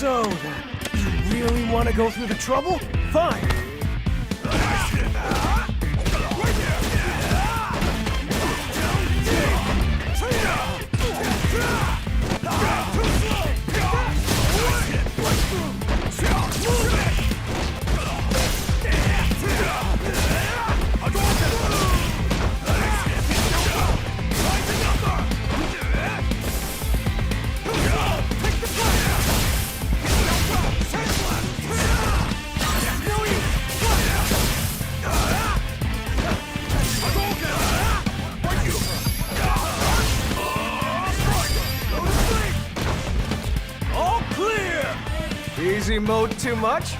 So, then, you really want to go through the trouble? Fine. Easy mode too much?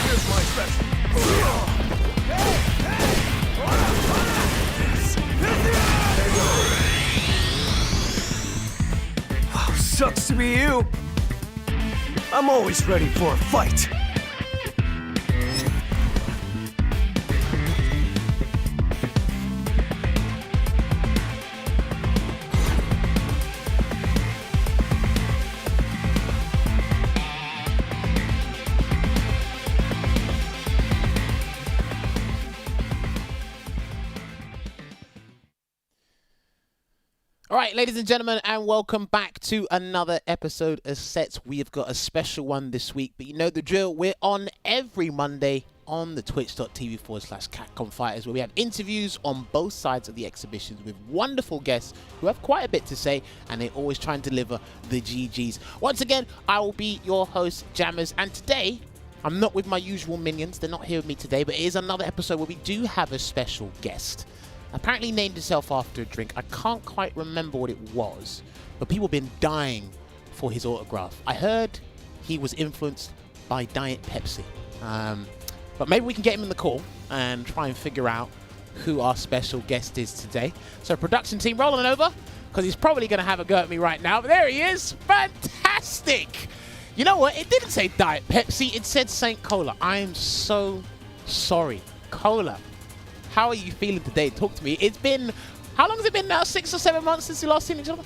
Here's my special. Sucks to be you. I'm always ready for a fight. All right, ladies and gentlemen, and welcome back to another episode of Sets. We have got a special one this week, but you know the drill. We're on every Monday on the twitch.tv/Capcom Fighters, where we have interviews on both sides of the exhibitions with wonderful guests who have quite a bit to say, and they always try and deliver the GGs. Once again, I will be your host, Jammerz, and today, I'm not with my usual minions. They're not here with me today, but it is another episode where we do have a special guest. Apparently named himself after a drink. I can't quite remember what it was, but people have been dying for his autograph. I heard he was influenced by Diet Pepsi. But maybe we can get him in the call and try and figure out who our special guest is today. So production team, rolling over, because he's probably going to have a go at me right now. But there he is. Fantastic. You know what? It didn't say Diet Pepsi. It said Saint Cola. I am so sorry. Cola. How are you feeling today? Talk to me. It's been, how long has it been now? 6 or 7 months since you last seen each other?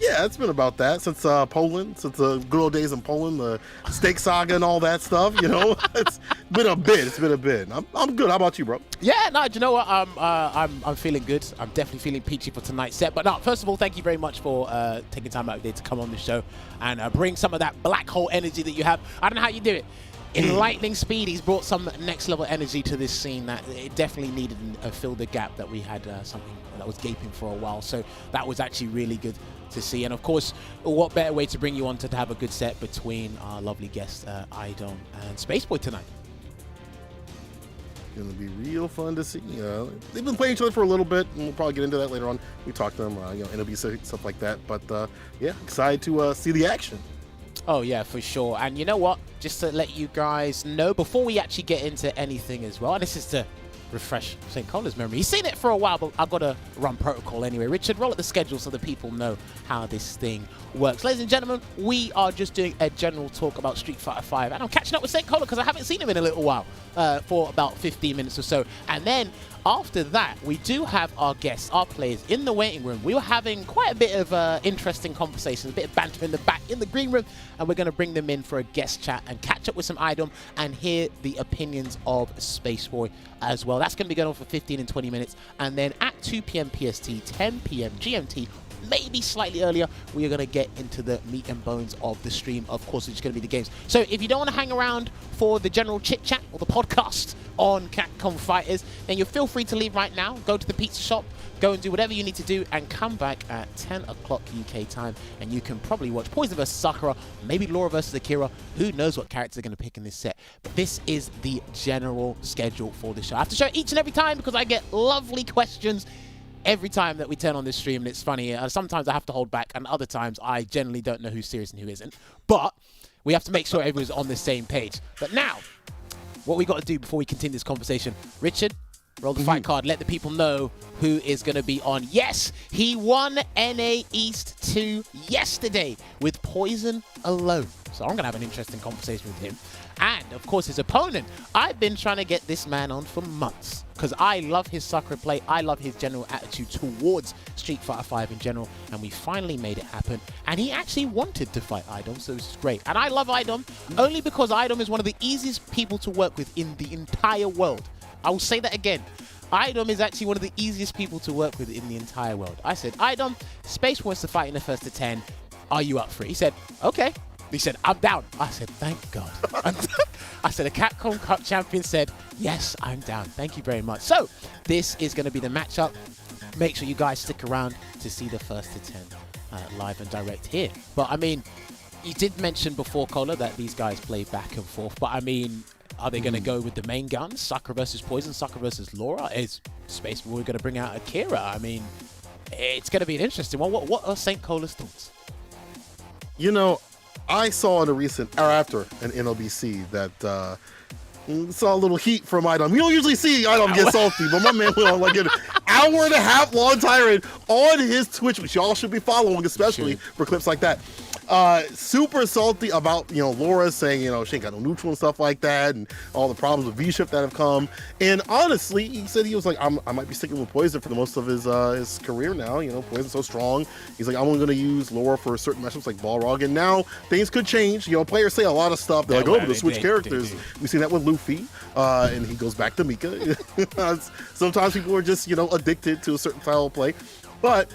Yeah, it's been about that since Poland, since the good old days in Poland, the steak saga and all that stuff. You know, it's been a bit. It's been a bit. I'm good. How about you, bro? Yeah, no, do you know what? I'm feeling good. I'm definitely feeling peachy for tonight's set. But no, first of all, thank you very much for taking time out of your day to come on the show and bring some of that black hole energy that you have. I don't know how you do it. In lightning speed, he's brought some next level energy to this scene that it definitely needed and filled the gap that we had something that was gaping for a while. So that was actually really good to see. And of course, what better way to bring you on to have a good set between our lovely guests, iDom and SpaceBoy tonight. Gonna be real fun to see. They've been playing each other for a little bit, and we'll probably get into that later on. We talked to them, NOB stuff like that. But yeah, excited to see the action. Oh, yeah, for sure. And you know what? Just to let you guys know, before we actually get into anything as well, and this is to refresh Saint Cola's memory. He's seen it for a while, but I've got to run protocol anyway. Richard, roll up the schedule so the people know how this thing works. Ladies and gentlemen, we are just doing a general talk about Street Fighter V, and I'm catching up with Saint Cola because I haven't seen him in a little while, for about 15 minutes or so. And then after that, we do have our guests, our players in the waiting room. We were having quite a bit of interesting conversations, a bit of banter in the back, in the green room, and we're going to bring them in for a guest chat and catch up with some iDom and hear the opinions of SpaceBoy as well. That's going to be going on for 15 and 20 minutes. And then at 2 p.m. PST, 10 p.m. GMT, maybe slightly earlier, we are going to get into the meat and bones of the stream. Of course, it's going to be the games. So if you don't want to hang around for the general chit-chat or the podcast on Capcom Fighters, then you feel free to leave right now. Go to the pizza shop, go and do whatever you need to do, and come back at 10 o'clock UK time, and you can probably watch Poison vs. Sakura, maybe Laura vs. Akira. Who knows what characters are going to pick in this set. But this is the general schedule for the show. I have to show it each and every time because I get lovely questions every time that we turn on this stream, and it's funny. Sometimes I have to hold back, and other times I generally don't know who's serious and who isn't. But we have to make sure everyone's on the same page. But now, what we got to do before we continue this conversation, Richard, Roll the fight card. Let the people know who is going to be on. Yes, he won NA East 2 yesterday with Poison alone. So I'm going to have an interesting conversation with him. And, of course, his opponent. I've been trying to get this man on for months because I love his soccer play. I love his general attitude towards Street Fighter 5 in general. And we finally made it happen. And he actually wanted to fight iDom, so this is great. And I love iDom only because iDom is one of the easiest people to work with in the entire world. I will say that again. iDom is actually one of the easiest people to work with in the entire world. I said, iDom, Space wants to fight in the first to 10. Are you up for it? He said, okay. He said, I'm down. I said, thank God. I said, a Capcom Cup champion said, yes, I'm down. Thank you very much. So this is going to be the matchup. Make sure you guys stick around to see the first to 10 live and direct here. But, I mean, you did mention before, Cola, that these guys play back and forth. But, I mean, are they going to go with the main guns? Sakura versus Poison, Sakura versus Laura? Is SpaceBoy going to bring out Akira? I mean, it's going to be an interesting one. What are Saint Cola's thoughts? You know, I saw in a recent, or after an NLBC, that saw a little heat from iDom. You don't usually see iDom get salty, but my man went on like an hour and a half long tirade on his Twitch, which y'all should be following, especially for clips like that. Super salty about, Laura saying, she ain't got no neutral and stuff like that, and all the problems with V-Shift that have come. And honestly, he said he was like, I might be sticking with Poison for the most of his career now. Poison's so strong. He's like, I'm only going to use Laura for certain matchups like Balrog. And now things could change. Players say a lot of stuff. They're like, oh, but switch characters. We've seen that with Luffy, and he goes back to Mika. Sometimes people are just, addicted to a certain style of play. But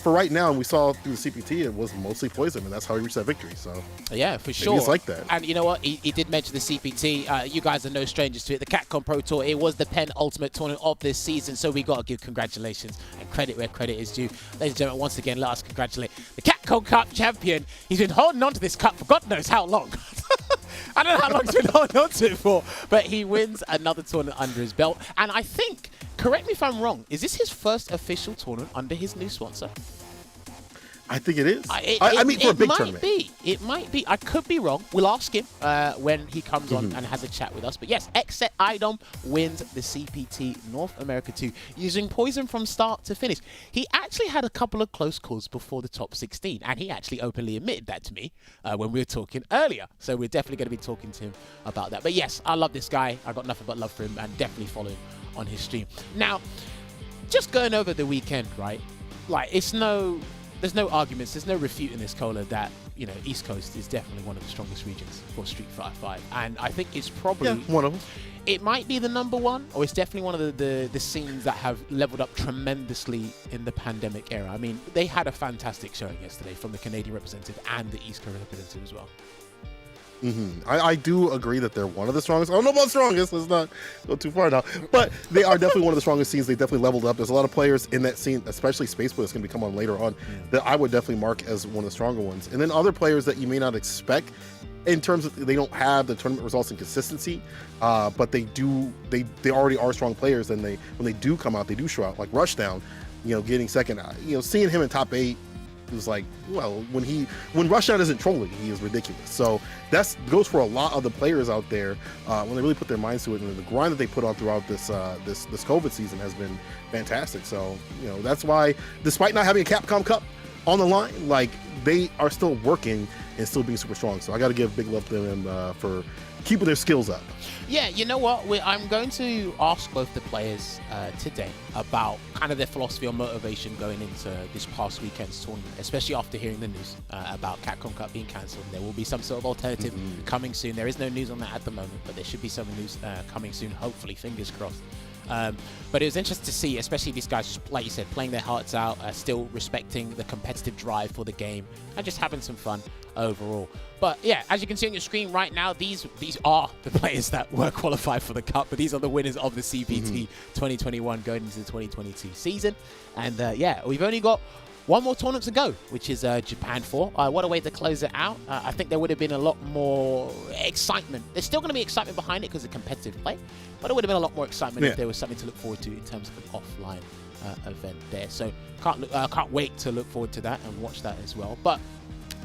for right now, and we saw through the CPT, it was mostly Poison, and that's how he reached that victory. So yeah, for sure. It's like that. And you know what? He did mention the CPT. You guys are no strangers to it. The Capcom Pro Tour, it was the penultimate tournament of this season, so we got to give congratulations and credit where credit is due. Ladies and gentlemen, once again, let us congratulate the Capcom Cup champion. He's been holding on to this cup for God knows how long. I don't know how long he's been holding on to it for, but he wins another tournament under his belt. And I think, correct me if I'm wrong, is this his first official tournament under his new sponsor? I think it is. I mean, for a big tournament. It might be. I could be wrong. We'll ask him when he comes on and has a chat with us. But yes, Xset iDom wins the CPT North America 2 using Poison from start to finish. He actually had a couple of close calls before the top 16, and he actually openly admitted that to me when we were talking earlier. So we're definitely going to be talking to him about that. But yes, I love this guy. I got nothing but love for him, and definitely follow him on his stream. Now, just going over the weekend, right? Like, there's no arguments, there's no refuting this, Cola, that, East Coast is definitely one of the strongest regions for Street Fighter 5. And I think it's probably one of them. It might be the number one, or it's definitely one of the scenes that have leveled up tremendously in the pandemic era. I mean, they had a fantastic showing yesterday from the Canadian representative and the East Coast representative as well. I do agree that they're one of the strongest. I don't know about strongest. Let's not go too far now. But they are definitely one of the strongest scenes. They definitely leveled up. There's a lot of players in that scene, especially SpaceBoy, that's going to come on later on, that I would definitely mark as one of the stronger ones. And then other players that you may not expect in terms of they don't have the tournament results and consistency, but they already are strong players. And when they do come out, they do show out. Like Rushdown, getting second. Seeing him in top 8. It was like, well, when Rushdown isn't trolling, he is ridiculous. So that goes for a lot of the players out there when they really put their minds to it, and the grind that they put on throughout this COVID season has been fantastic. So that's why, despite not having a Capcom Cup on the line, like, they are still working and still being super strong. So I got to give big love to them for keeping their skills up. Yeah, you know what? I'm going to ask both the players today about kind of their philosophy or motivation going into this past weekend's tournament, especially after hearing the news about Capcom Cup being cancelled. There will be some sort of alternative coming soon. There is no news on that at the moment, but there should be some news coming soon, hopefully, fingers crossed. But it was interesting to see, especially these guys, just like you said, playing their hearts out, still respecting the competitive drive for the game, and just having some fun overall. But yeah, as you can see on your screen right now, these are the players that were qualified for the Cup, but these are the winners of the CPT 2021 going into the 2022 season. And yeah, we've only got one more tournament to go, which is Japan 4. What a way to close it out. I think there would have been a lot more excitement. There's still going to be excitement behind it because of competitive play, but it would have been a lot more excitement if there was something to look forward to in terms of an offline event there. So can't wait to look forward to that and watch that as well. But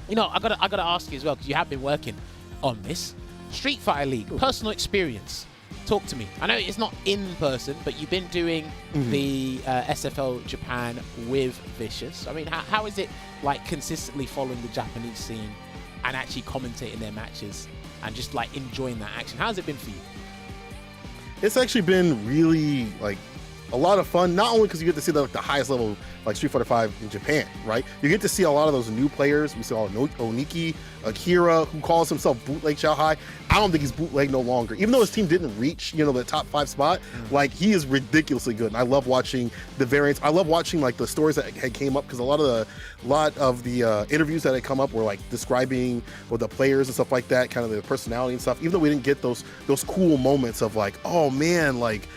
I gotta ask you as well, because you have been working on this Street Fighter League personal experience. Talk to me. I know it's not in person, but you've been doing the SFL Japan with Vicious. I mean, how is it like consistently following the Japanese scene and actually commentating their matches and just like enjoying that action? How's it been for you? It's actually been really like a lot of fun, not only because you get to see the highest level like Street Fighter 5 in Japan, right? You get to see a lot of those new players. We saw Oniki, Akira, who calls himself Bootleg Shanghai. I don't think he's bootleg no longer. Even though his team didn't reach, the top 5 spot, like he is ridiculously good. And I love watching the variants. I love watching like the stories that had came up, because a lot of the interviews that had come up were like describing with the players and stuff like that, kind of their personality and stuff. Even though we didn't get those cool moments of like, oh man, like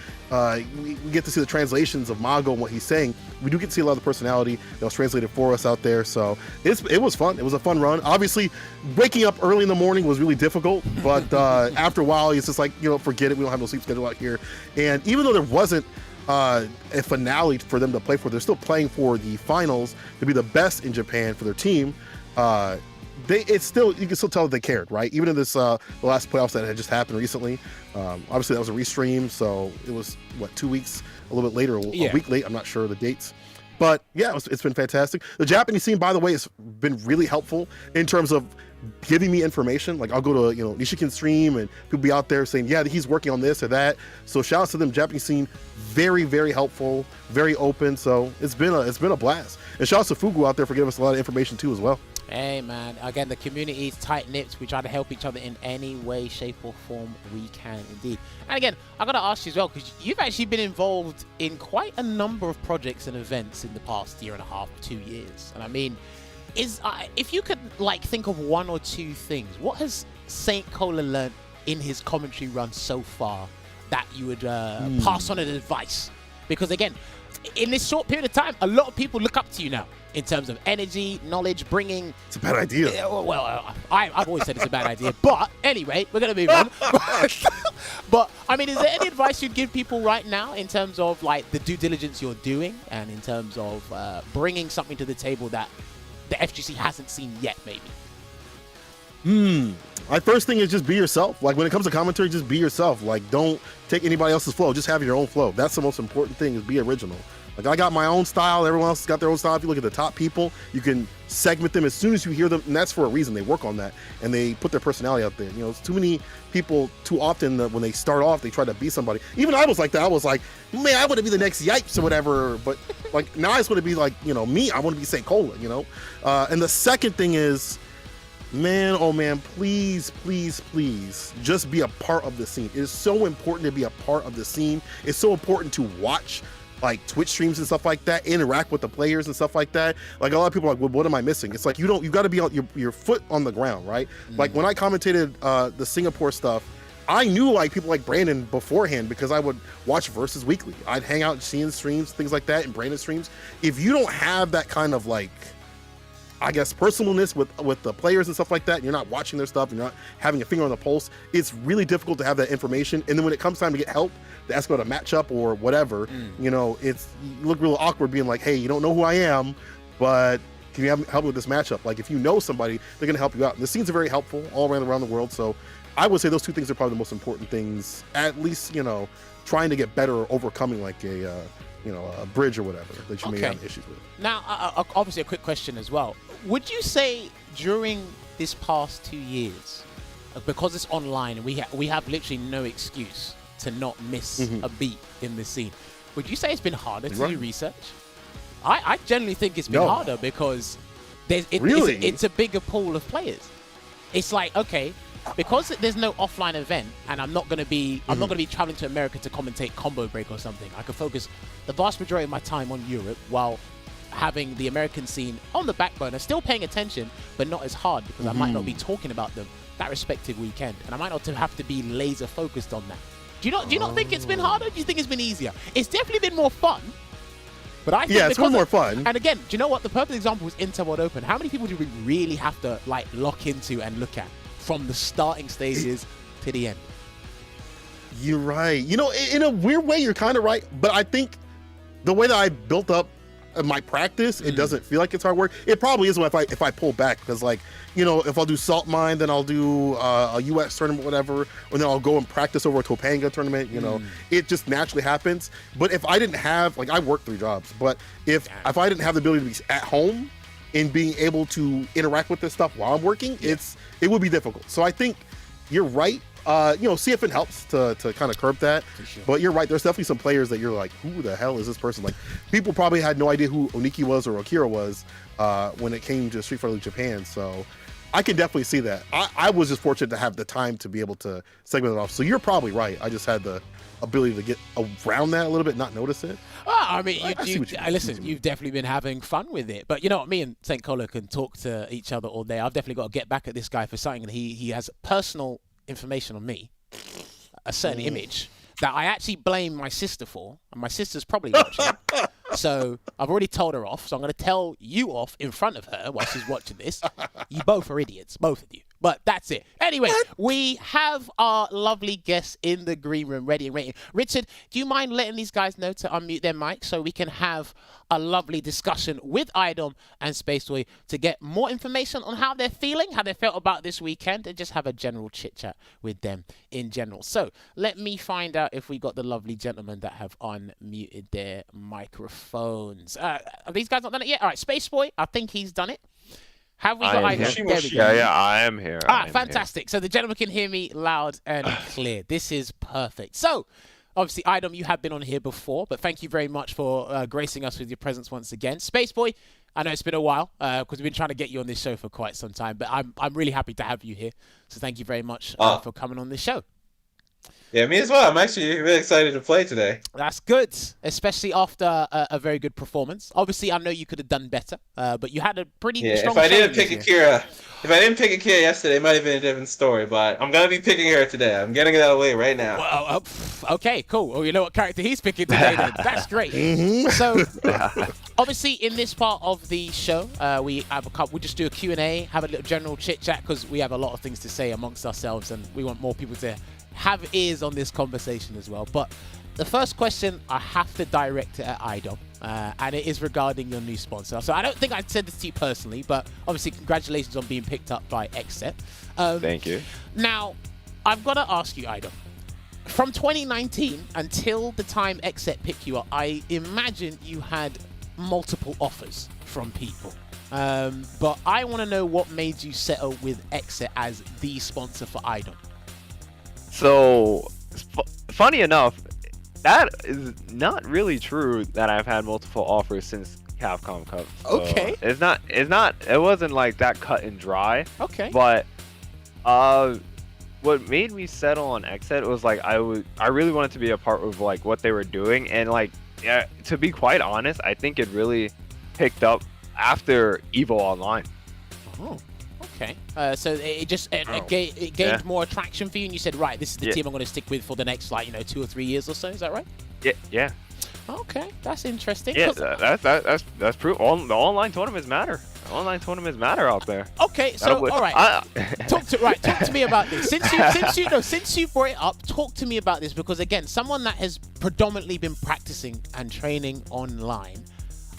we get to see the translations of Mago and what he's saying. We do get to see a lot of the personality that was translated for us out there. So it was fun. It was a fun run. Obviously, waking up early in the morning was really difficult, but after a while, it's just like, forget it. We don't have no sleep schedule out here. And even though there wasn't a finale for them to play for, they're still playing for the finals to be the best in Japan for their team. You can still tell that they cared, right? Even in this the last playoffs that had just happened recently. Obviously that was a restream, so it was 2 weeks, a little bit later, a week late. I'm not sure of the dates, but yeah, it's been fantastic. The Japanese scene, by the way, has been really helpful in terms of giving me information. Like I'll go to Nishikin's stream and people be out there saying, yeah, he's working on this or that. So shout out to them. Japanese scene, very, very helpful, very open. So it's been a blast. And shout out to Fugu out there for giving us a lot of information too as well. Hey man, again, the community is tight-knit. We try to help each other in any way, shape or form we can indeed. And again, I gotta ask you as well, because you've actually been involved in quite a number of projects and events in the past year and a half, 2 years. And I mean, if you could like think of one or two things, what has Saint Cola learned in his commentary run so far that you would pass on as advice? Because again, in this short period of time, a lot of people look up to you now in terms of energy, knowledge, bringing... It's a bad idea. Well, I've always said it's a bad idea. But anyway, we're going to move on. But, I mean, is there any advice you'd give people right now in terms of, like, the due diligence you're doing and in terms of bringing something to the table that the FGC hasn't seen yet, maybe? My first thing is just be yourself. Like when it comes to commentary, just be yourself. Like don't take anybody else's flow. Just have your own flow. That's the most important thing, is be original. Like I got my own style. Everyone else has got their own style. If you look at the top people, you can segment them as soon as you hear them. And that's for a reason. They work on that and they put their personality out there. It's too many people too often that when they start off, they try to be somebody. Even I was like that. I was like, man, I want to be the next Yipes or whatever. But like now I just want to be like, me. I want to be Saint Cola, And the second thing is, man, oh man, please, please, please, just be a part of the scene. It is so important to be a part of the scene. It's so important to watch like Twitch streams and stuff like that, interact with the players and stuff like that. Like a lot of people are like, well, what am I missing? It's like you got to be on your foot on the ground, right? Like when I commentated the Singapore stuff, I knew like people like Brandon beforehand because I would watch Versus weekly. I'd hang out seeing streams, things like that, in Brandon streams. If you don't have that kind of like, I guess, personalness with the players and stuff like that, and you're not watching their stuff, you're not having a finger on the pulse, it's really difficult to have that information. And then when it comes time to get help, to ask about a matchup or whatever, you look real awkward being like, hey, you don't know who I am, but can you help me with this matchup? Like if you know somebody, they're gonna help you out. And the scenes are very helpful all around the world. So I would say those two things are probably the most important things, at least, trying to get better or overcoming like a bridge or whatever that you may have issues with. Now, obviously a quick question as well. Would you say during this past 2 years, because it's online and we have literally no excuse to not miss a beat in the scene, would you say it's been harder to do research? I generally think it's been harder because it's a bigger pool of players. It's like, okay, because there's no offline event and I'm not going to be traveling to America to commentate Combo Break or something, I can focus the vast majority of my time on Europe while having the American scene on the back burner, still paying attention, but not as hard because I might not be talking about them that respective weekend, and I might not have to be laser focused on that. Do you not think it's been harder? Do you think it's been easier? It's definitely been more fun. But I think it's been more fun. And again, do you know what? The perfect example is Inter World Open. How many people do we really have to like lock into and look at from the starting stages to the end? You're right. In a weird way, you're kind of right. But I think the way that I built up my practice, it doesn't feel like it's hard work. It probably is if I pull back, because like, you know, if I'll do Salt Mine, then I'll do a US tournament, whatever, and then I'll go and practice over a Topanga tournament. You know, it just naturally happens. But if I didn't have, like, I work 3 jobs, but if I didn't have the ability to be at home and being able to interact with this stuff while I'm working, it would be difficult. So I think you're right. You know, CFN helps to kind of curb that. Sure. But you're right. There's definitely some players that you're like, who the hell is this person? Like, people probably had no idea who Oniki was or Akira was when it came to Street Fighter League Japan. So I can definitely see that. I was just fortunate to have the time to be able to segment it off. So you're probably right. I just had the ability to get around that a little bit, not notice it. I mean, listen, you've definitely been having fun with it. But you know what, me and Saint Cola can talk to each other all day. I've definitely got to get back at this guy for something. And he has personal information on me, a certain image that I actually blame my sister for, and my sister's probably watching. So I've already told her off, so I'm going to tell you off in front of her while she's watching this. You both are idiots, both of you. But that's it. Anyway, we have our lovely guests in the green room ready and waiting. Richard, do you mind letting these guys know to unmute their mics so we can have a lovely discussion with iDom and SpaceBoy to get more information on how they're feeling, how they felt about this weekend, and just have a general chit-chat with them in general. So let me find out if we got the lovely gentlemen that have unmuted their microphones. Are these guys not done it yet? All right, SpaceBoy, I think he's done it. Have we got iDom? There we go. Yeah, I am here. Fantastic. So the gentleman can hear me loud and clear. This is perfect. So, obviously, iDom, you have been on here before, but thank you very much for gracing us with your presence once again. SpaceBoy, I know it's been a while because we've been trying to get you on this show for quite some time, but I'm really happy to have you here. So thank you very much for coming on this show. Yeah, me as well. I'm actually really excited to play today. That's good, especially after a very good performance. Obviously, I know you could have done better, but you had a pretty strong if I didn't pick Akira yesterday, it might have been a different story, but I'm going to be picking her today. I'm getting it out of the way right now. Well, okay, cool. Well, you know what character he's picking today then. That's great. So, obviously, in this part of the show, we just do a Q&A, have a little general chit-chat, because we have a lot of things to say amongst ourselves, and we want more people to have ears on this conversation as well. But the first question, I have to direct it at iDom, and it is regarding your new sponsor. So I don't think I said this to you personally, but obviously congratulations on being picked up by XSET. Thank you. Now, I've got to ask you, iDom, from 2019 until the time XSET picked you up, I imagine you had multiple offers from people. But I want to know what made you settle with XSET as the sponsor for iDom. So, funny enough, that is not really true that I've had multiple offers since Capcom Cup. So okay. It wasn't like that cut and dry. Okay. But, what made me settle on XSET was like, I really wanted to be a part of like what they were doing. And like, yeah, to be quite honest, I think it really picked up after EVO Online. Oh. Okay, so it gained more attraction for you, and you said, right, this is the team I'm going to stick with for the next, 2 or 3 years or so. Is that right? Yeah. Okay, that's interesting. Yeah, that's proof. The online tournaments matter. Online tournaments matter out there. Okay, so all right, talk to me about this. Since you brought it up, talk to me about this, because again, someone that has predominantly been practicing and training online.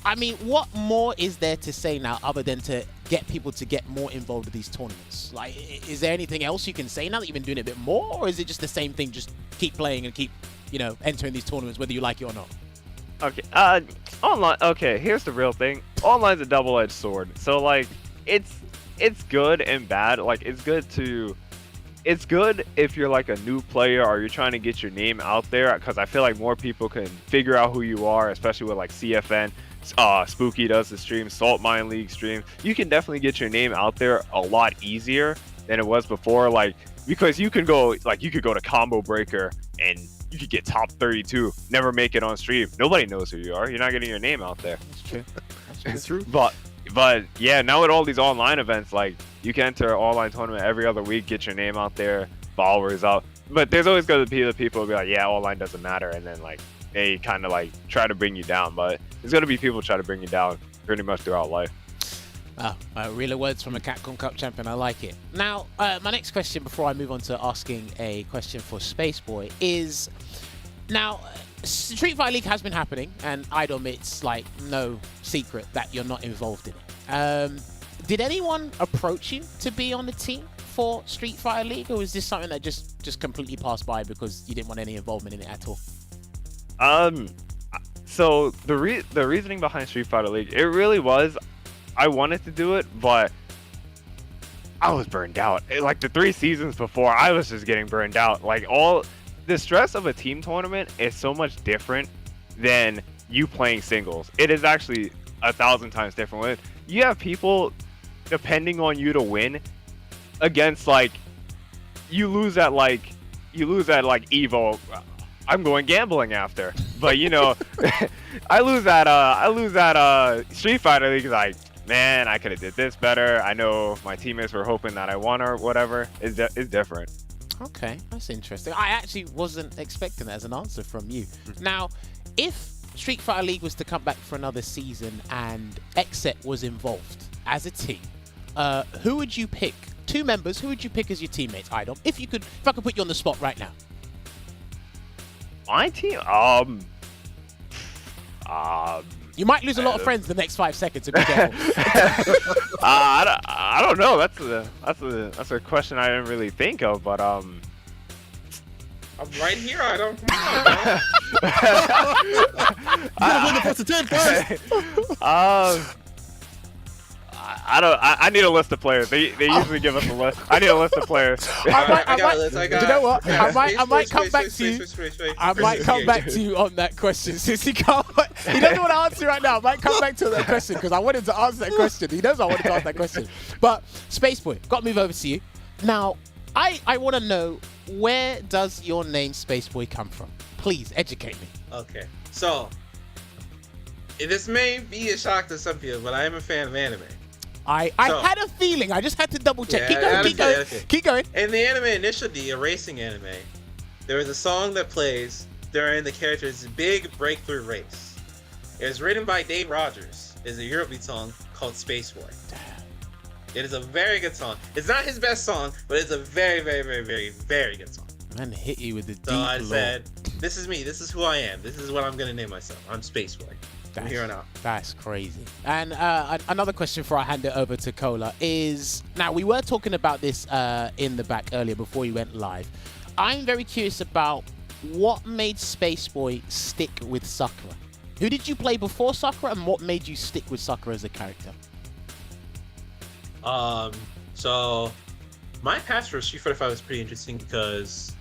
I mean, what more is there to say now other than to get people to get more involved with these tournaments? Like, is there anything else you can say now that you've been doing it a bit more, or is it just the same thing, just keep playing and keep, entering these tournaments whether you like it or not? Okay, online, okay, here's the real thing. Online's a double-edged sword. So, like, it's good and bad. Like, it's good if you're like a new player or you're trying to get your name out there, because I feel like more people can figure out who you are, especially with like CFN. Spooky does the stream, Salt Mine League stream. You can definitely get your name out there a lot easier than it was before, like, because you could go to Combo Breaker and you could get top 32, never make it on stream. Nobody knows who you are. You're not getting your name out there. That's true. It's true. But yeah, now with all these online events, like, you can enter an online tournament every other week, get your name out there, followers out. But there's always going to be the people who be like, yeah, online doesn't matter, and then like they kind of like try to bring you down. But there's going to be people try to bring you down pretty much throughout life. Real words from a Capcom Cup champion. I like it. Now, my next question before I move on to asking a question for SpaceBoy is, Now, Street Fighter League has been happening, and iDom, it's like no secret that you're not involved in it. Did anyone approach you to be on the team for Street Fighter League, or was this something that just completely passed by because you didn't want any involvement in it at all? So the reasoning behind Street Fighter League, it really was, I wanted to do it, but I was burned out. Like the 3 seasons before, I was just getting burned out. Like the stress of a team tournament is so much different than you playing singles. It is actually 1,000 times different. When you have people depending on you to win against, like, you lose at Evo, I'm going gambling after. But you know, I lose at Street Fighter League, like, man, I could have did this better. I know my teammates were hoping that I won or whatever. It's different. Okay, that's interesting. I actually wasn't expecting that as an answer from you. Now, if Street Fighter League was to come back for another season and XSET was involved as a team, who would you pick? 2 members, who would you pick as your teammates, iDom? If I could put you on the spot right now. My team, you might lose a lot of friends the next 5 seconds, so be careful. I don't know. That's a question I didn't really think of, but I'm right here. I don't. Come on, man. You gotta win the first 10 first. I need a list of players. They usually give us a list. I need a list of players. I got a list. Do you know what? Yeah, I might come back to you. I might come back to you on that question since he can't. He doesn't want to answer right now. I might come back to that question because I wanted to answer that question. He knows I wanted to ask that question. But SpaceBoy, got to move over to you now. I want to know, where does your name SpaceBoy come from? Please educate me. Okay, so this may be a shock to some people, but I am a fan of anime. I had a feeling. I just had to double check. Yeah, Keep going. In the anime initially, a racing anime, there was a song that plays during the character's big breakthrough race. It was written by Dave Rogers. It's a Eurobeat song called SpaceBoy. It is a very good song. It's not his best song, but it's a very, very, very, very, very good song. Man, hit you with the deep So I lore. said, this is me. This is who I am. This is what I'm going to name myself. I'm SpaceBoy. From here on out. That's crazy. And another question before I hand it over to Cola is, now we were talking about this in the back earlier before you went live. I'm very curious about what made SpaceBoy stick with Sakura. Who did you play before Sakura, and what made you stick with Sakura as a character? So my path for Street Fighter V was pretty interesting because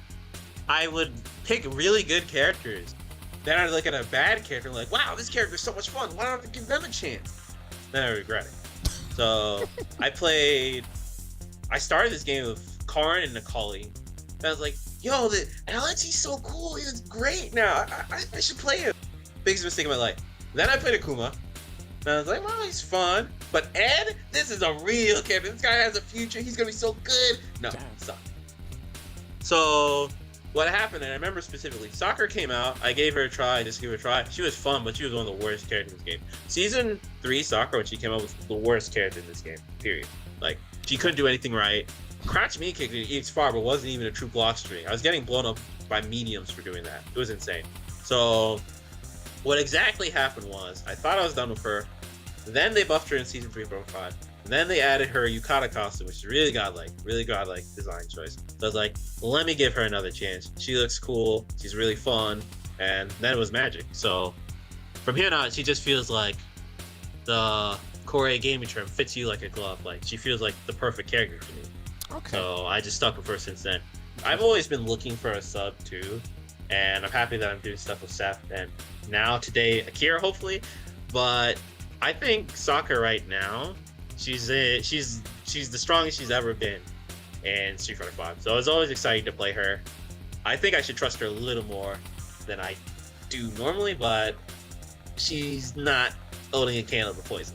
I would pick really good characters. Then I'd look at a bad character and like, wow, this character's so much fun. Why don't I give them a chance? Then I regret it. So I started this game with Karn and Nikali. And I was like, yo, the LNT's so cool. He's great now. I should play him. Biggest mistake of my life. Then I played Akuma. And I was like, well, he's fun. But Ed, this is a real character. This guy has a future. He's going to be so good. No, suck. So what happened, and I remember specifically, Sakura came out. I gave her a try, just give her a try. She was fun, but she was one of the worst characters in this game. Season 3, Sakura, when she came out, was the worst character in this game, period. Like, she couldn't do anything right. Crouch me kicked EX5, but wasn't even a true block string. I was getting blown up by mediums for doing that. It was insane. So what exactly happened was, I thought I was done with her. Then they buffed her in Season 3, 4, 5. And then they added her Yukata costume, which is really godlike design choice. So I was like, let me give her another chance. She looks cool. She's really fun. And then it was magic. So from here on out, she just feels like the Korea gaming term fits you like a glove. Like, she feels like the perfect character for me. Okay. So I just stuck with her since then. I've always been looking for a sub too, and I'm happy that I'm doing stuff with Seth, and now today Akira, hopefully. But I think Sakura right now, she's the strongest she's ever been in Street Fighter 5. So it's always exciting to play her. I think I should trust her a little more than I do normally, but she's not holding a candle to poison.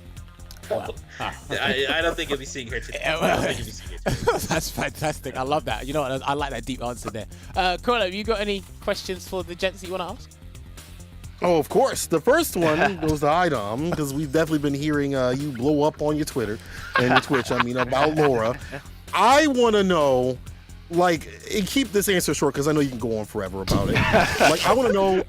Well, I don't think you'll be seeing her today. That's fantastic. I love that. You know what? I like that deep answer there. Cola, have you got any questions for the gents that you want to ask? Oh, of course. The first one goes to iDom, because we've definitely been hearing you blow up on your Twitter and your Twitch, about Laura. I want to know like, and keep this answer short because I know you can go on forever about it. Like, I want to know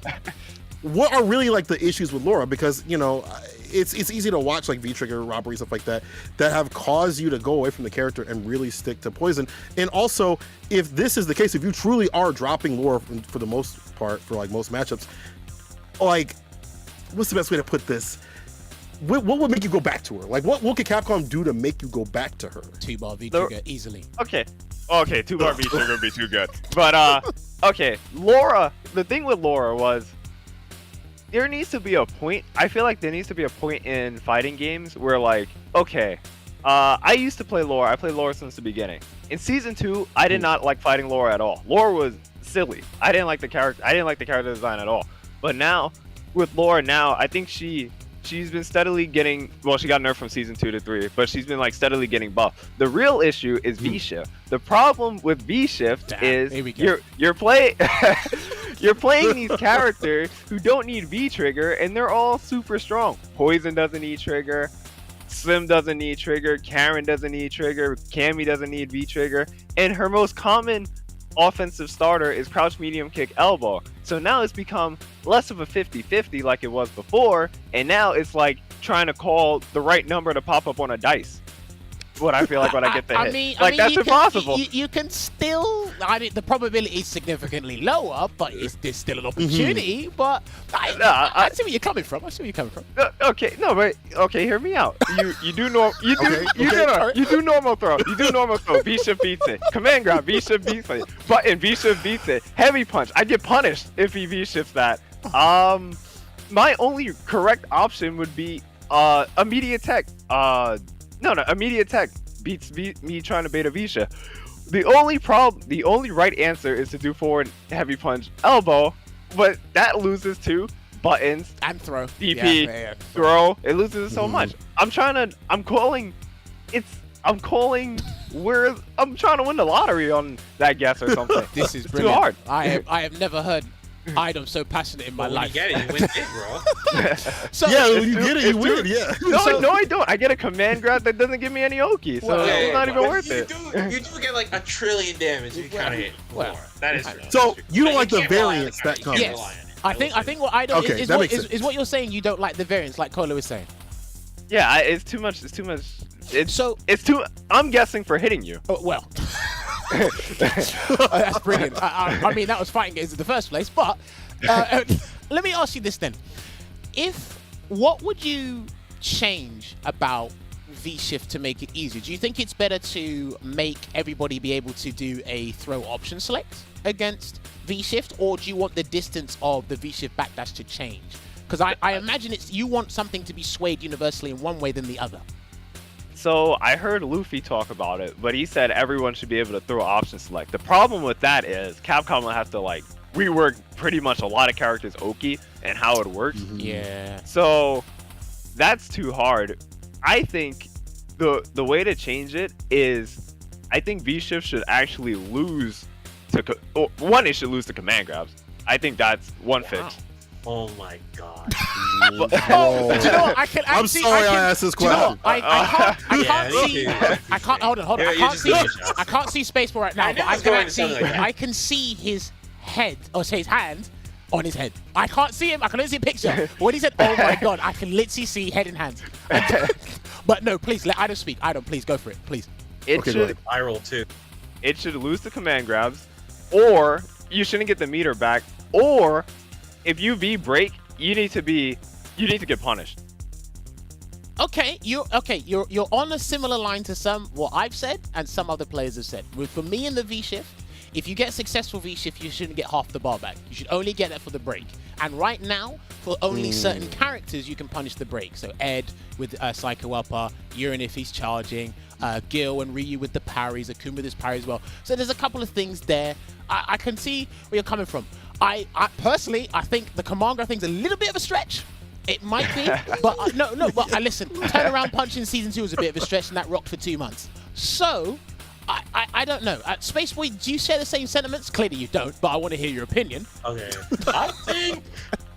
what are really like the issues with Laura, because you know it's easy to watch like V-Trigger robbery, stuff like that have caused you to go away from the character and really stick to Poison. And also, if this is the case, if you truly are dropping Laura for the most part for like most matchups, like, what's the best way to put this? What would make you go back to her? Like, what could Capcom do to make you go back to her? 2-bar V-Trigger easily. Okay, 2-bar V-Trigger would be too good. But okay, Laura. The thing with Laura was, there needs to be a point. I feel like there needs to be a point in fighting games where, like, okay, I used to play Laura. I played Laura since the beginning. In season 2, I did not like fighting Laura at all. Laura was silly. I didn't like the character. I didn't like the character design at all. But now, with Laura, I think she's been steadily getting, well, she got nerfed from season 2 to 3, but she's been like steadily getting buffed. The real issue is V-Shift. The problem with V-Shift is you're playing you're playing these characters who don't need V-Trigger, and they're all super strong. Poison doesn't need Trigger, Slim doesn't need Trigger, Karen doesn't need Trigger, Cammy doesn't need V-Trigger, and her most common offensive starter is crouch, medium kick, elbow. So now it's become less of a 50-50 like it was before, and now it's like trying to call the right number to pop up on a dice. What I feel like when I get the hit. That's impossible. You can still, I mean, the probability is significantly lower, but there's still an opportunity. But I see where you're coming from. Okay, no, but okay, hear me out. You do normal throw. You do normal throw. V-Shift beats it. Command grab. V-Shift beats it. Button. V-Shift beats it. Heavy punch. I get punished if he V-shifts that. My only correct option would be immediate tech. No, immediate tech beats me trying to bait a V-shift. The only right answer is to do forward heavy punch elbow, but that loses to buttons and throw. DP, throw. It loses so much. I'm trying to win the lottery on that guess or something. This is too hard. I have never heard iDom so passionate in my life. When you get it, you win big, bro. So, yeah, when you get it, you win. Yeah. No, I don't. I get a command grab that doesn't give me any Oki, so it's not even worth it. You do get like 1 trillion damage if you kind of hit. That is true. So you don't like the variance that comes. Yes. I think what iDom is what you're saying. You don't like the variance, like Cola was saying. Yeah, it's too much. I'm guessing for hitting you. Oh, well. That's brilliant. I mean, that was fighting games in the first place. But let me ask you this then: what would you change about V-Shift to make it easier? Do you think it's better to make everybody be able to do a throw option select against V-Shift, or do you want the distance of the V-Shift backdash to change? Because I imagine you want something to be swayed universally in one way than the other. So I heard Luffy talk about it, but he said everyone should be able to throw option select. The problem with that is Capcom will have to like rework pretty much a lot of characters Oki and how it works. Yeah. So that's too hard. I think the way to change it is, I think V-Shift should actually lose to it should lose to command grabs. I think that's one fix. Oh my god. Do you know what? I'm sorry I asked this question. You know I can't hold on. I can't see SpaceBoy right now, but I can see his head, or say his hand, on his head. I can't see him. I can only see a picture. When he said, "Oh my god," I can literally see head and hands. But no, please let iDom speak. iDom, please go for it, please. It should viral too. It should lose to command grabs, or you shouldn't get the meter back, or if you V break, you need to get punished. Okay, you're on a similar line to what I've said and some other players have said. For me in the V-Shift, if you get successful V-Shift, you shouldn't get half the bar back. You should only get it for the break. And right now, for only certain characters, you can punish the break. So Ed with Psycho Upper, Urine if he's charging, Gil and Ryu with the parries, Akuma with his parry as well. So there's a couple of things there. I can see where you're coming from. I personally, I think the command grab thing's a little bit of a stretch. It might be, but but listen, turnaround punch in season 2 was a bit of a stretch, and that rocked for 2 months. So, I don't know. SpaceBoy, do you share the same sentiments? Clearly you don't, but I want to hear your opinion. Okay.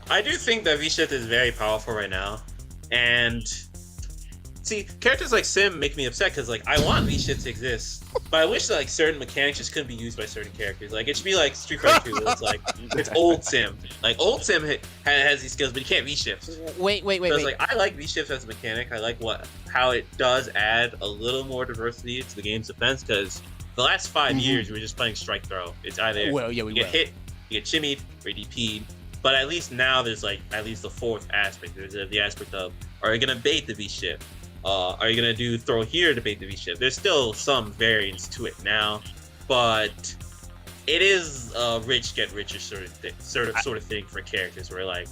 I do think that V-Shift is very powerful right now, and See, characters like Sim make me upset because like I want V-Shift to exist, but I wish that, like certain mechanics just couldn't be used by certain characters. Like it should be like Street Fighter 2, where it's like it's old Sim. Like old Sim has these skills, but he can't V-Shift. Wait. So it's like I like V-Shift as a mechanic. I like how it does add a little more diversity to the game's defense because the last 5 years we were just playing strike throw. It's either you get hit, you get shimmied, or DP'd. But at least now there's like at least the fourth aspect. There's the aspect of, are you gonna bait the V-Shift? Are you gonna do throw here to bait the V-Shift? There's still some variance to it now, but it is a rich get richer sort of thing for characters. Where like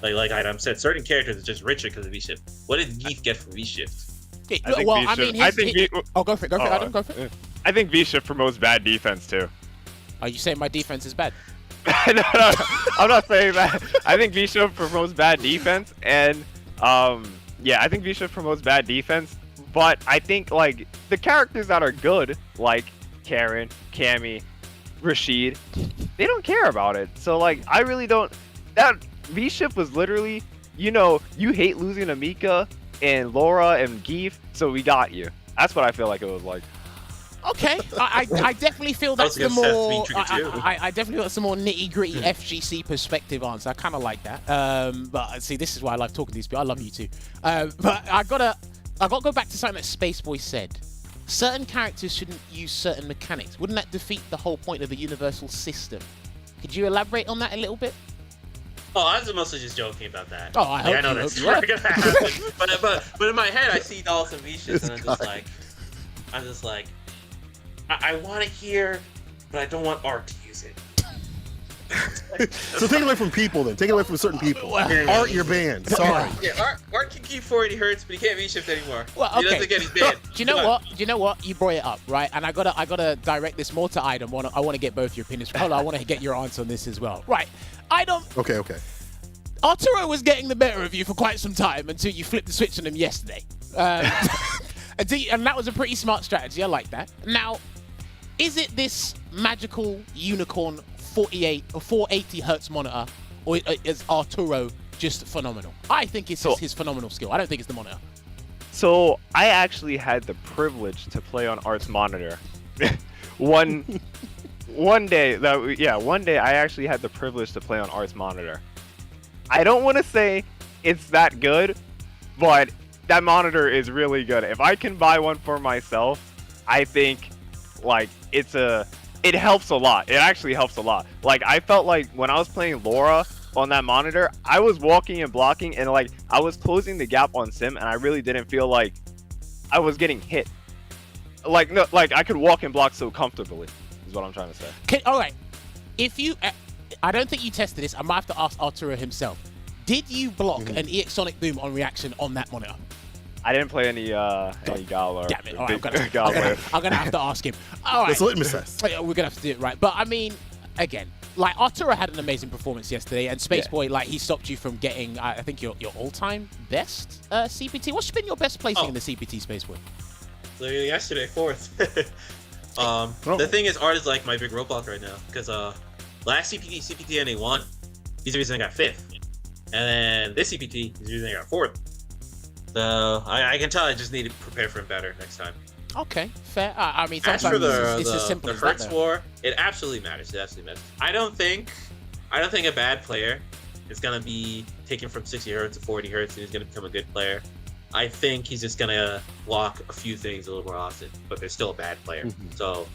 iDom said, certain characters are just richer because of V-Shift. What did Geef get from V-Shift? Go for it, Adam, go for it. I think V-Shift promotes bad defense too. Are you saying my defense is bad? No, I'm not saying that. I think V-Shift promotes bad defense, and yeah, I think V-Shift promotes bad defense. But I think like the characters that are good, like Karen, Cammy, Rashid, they don't care about it. So like, I really don't. That V-Shift was literally, you hate losing to Mika and Laura and Geef, so we got you. That's what I feel like it was like. Okay, I definitely feel that's the more I definitely feel that's the more nitty-gritty FGC perspective answer. I kind of like that. But see, this is why I like talking to these people. I love you too. But I gotta go back to something that SpaceBoy said. Certain characters shouldn't use certain mechanics. Wouldn't that defeat the whole point of a universal system? Could you elaborate on that a little bit? Oh, I was mostly just joking about that. Oh, I know that's never gonna happen. but in my head, I see Dawson V-Shifts, and I'm just like, I want it here, but I don't want Art to use it. So take it away from people then. Take it away from certain people. Art, you're banned. Sorry. Yeah, Art can keep 480 hertz, but he can't V-Shift anymore. Well, okay. He doesn't get his banned. Do you know what? You brought it up, right? And I gotta direct this more to iDom. I want to get both your opinions. Cola, I want to get your answer on this as well. Right, iDom. Okay. Arturo was getting the better of you for quite some time until you flipped the switch on him yesterday. And that was a pretty smart strategy. I like that. Now, is it this magical unicorn 48 or 480 hertz monitor, or is Arturo just phenomenal? I think it's his phenomenal skill. I don't think it's the monitor. So I actually had the privilege to play on Art's monitor. one day I actually had the privilege to play on Art's monitor. I don't want to say it's that good, but that monitor is really good. If I can buy one for myself, I think like it helps a lot. It actually helps a lot. Like I felt like when I was playing Laura on that monitor, I was walking and blocking, and like I was closing the gap on Sim, and I really didn't feel like I was getting hit. Like no, like I could walk and block so comfortably. Is what I'm trying to say. All right, if you, I don't think you tested this. I might have to ask Arturo himself. Did you block an EX Sonic Boom on reaction on that monitor? I didn't play any Gala. Damn it! All right, I'm gonna have to ask him. All right, it's a litmus test. We're gonna have to do it right. But I mean, again, like Arturo had an amazing performance yesterday, and SpaceBoy, like he stopped you from getting, I think your all-time best CPT. What's been your best placing in the CPT, SpaceBoy? So yesterday, 4th. The thing is, Art is like my big roadblock right now because last CPT NA won. He's the reason I got 5th, and then this CPT, he's the reason I got 4th. So I can tell I just need to prepare for him better next time. Okay, fair. I mean, as sometimes for it's as simple the as Hertz that, war, it absolutely matters. It absolutely matters. I don't think a bad player is gonna be taken from 60 hertz to 40 hertz and he's gonna become a good player. I think he's just gonna block a few things a little more often, but they're still a bad player. So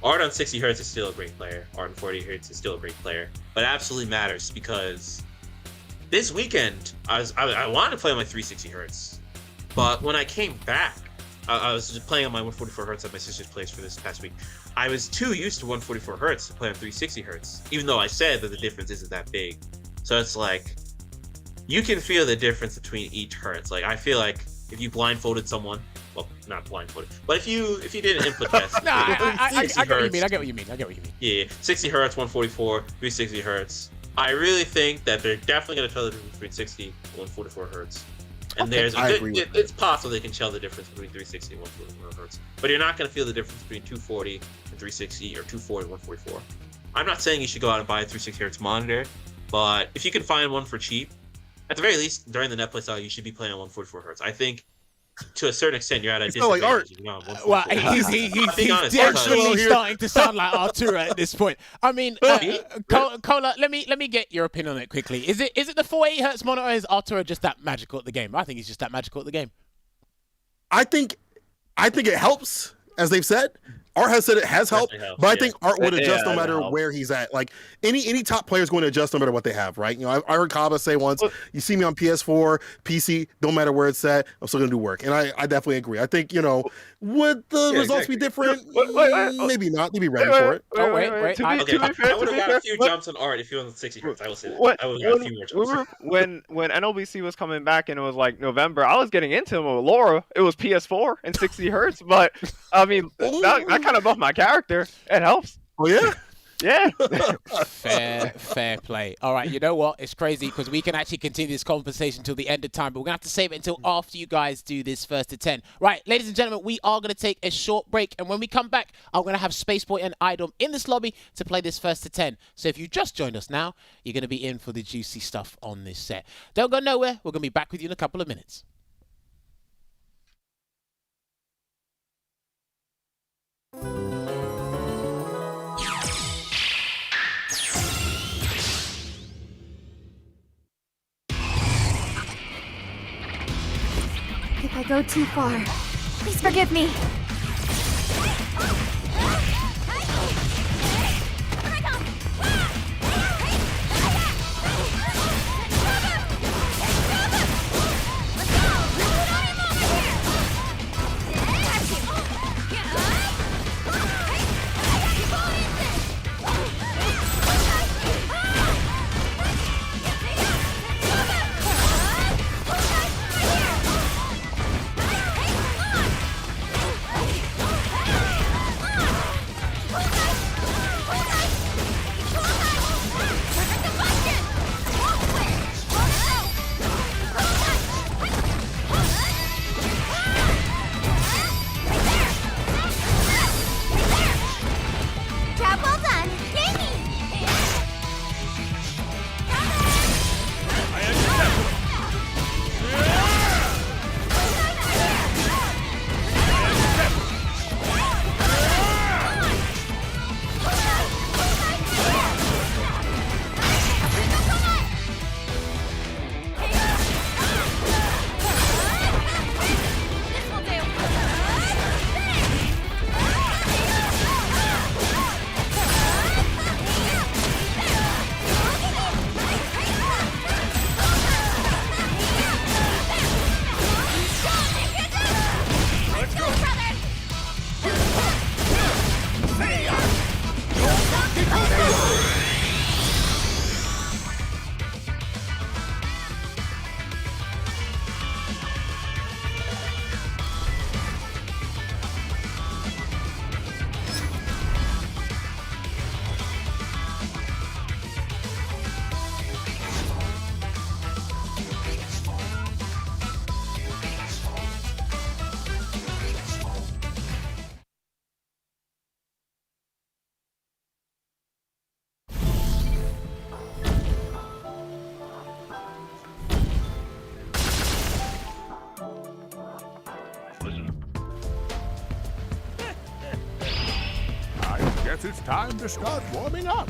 Art on 60 hertz is still a great player. Art on 40 hertz is still a great player. But it absolutely matters because this weekend I wanted to play on my 360 hertz, but when I came back, I was just playing on my 144 hertz at my sister's place for this past week. I was too used to 144 hertz to play on 360 hertz, even though I said that the difference isn't that big. So it's like you can feel the difference between each hertz. Like I feel like if you blindfolded someone, well, not blindfolded, but if you did an input test, no, I get what you mean. I get what you mean. Yeah, 60 hertz, 144, 360 hertz. I really think that they're definitely going to tell the difference between 60 and 144 hertz. And it's possible they can tell the difference between 360 and 144 hertz. But you're not going to feel the difference between 240 and 360 or 240 and 144. I'm not saying you should go out and buy a 360 hertz monitor, but if you can find one for cheap, at the very least, during the net play style, you should be playing on 144 hertz. I think to a certain extent, you're at a It's not like disadvantage. art. You know, Well, he's being honest, definitely sometimes. starting to sound like Arturo at this point. I mean, Cola, let me get your opinion on it quickly. Is it the 480 hertz monitor, or is Arturo just that magical at the game? I think he's just that magical at the game. I think it helps, as they've said. Art has said it has helped, Helps, but I yeah. think Art would adjust no it matter helps. where he's at. Like any top player is going to adjust no matter what they have, right? You know, I heard Kaba say once, "You see me on PS4, PC, don't matter where it's at, I'm still going to do work," and I definitely agree. I think would the results be different? Maybe not. They'd be ready for it. Oh, wait. Okay, I would have got a few jumps on Art if you were on 60 hertz. I will say that. I would have got a few more jumps. When NLBC was coming back and it was like November, I was getting into him with Laura. It was PS4 and 60 hertz, but I mean that kind of buffed my character. It helps. Oh yeah. Yeah. Fair play. All right, you know what? It's crazy because we can actually continue this conversation till the end of time, but we're going to have to save it until after you guys do this first to 10. Right, ladies and gentlemen, we are going to take a short break, and when we come back, I'm going to have SpaceBoy and iDom in this lobby to play this first to 10. So if you just joined us now, you're going to be in for the juicy stuff on this set. Don't go nowhere. We're going to be back with you in a couple of minutes. If I go too far, please forgive me. Job well done. Yay me! This will do. Let's go, brother! I guess it's time to start warming up.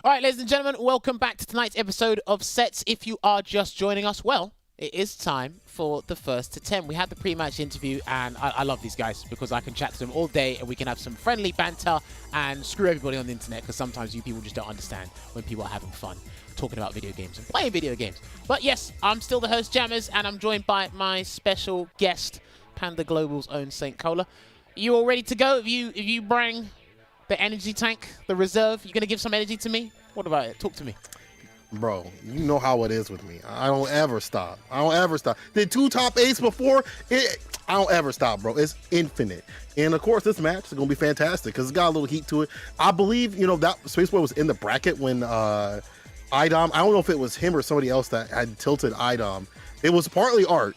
All right, ladies and gentlemen, welcome back to tonight's episode of Sets. If you are just joining us, well, it is time for the first to 10. We had the pre-match interview, and I love these guys because I can chat to them all day and we can have some friendly banter and screw everybody on the internet, because sometimes you people just don't understand when people are having fun talking about video games and playing video games. But yes, I'm still the host, Jammerz, and I'm joined by my special guest, Panda Global's own Saint Cola. You all ready to go? If you bring the energy tank, the reserve, you gonna give some energy to me? What about it? Talk to me. Bro, you know how it is with me. I don't ever stop. I don't ever stop. Did 2 top 8s before? I don't ever stop, bro. It's infinite. And of course, this match is gonna be fantastic because it's got a little heat to it. I believe, you know, that SpaceBoy was in the bracket when iDom, I don't know if it was him or somebody else that had tilted iDom. It was partly art,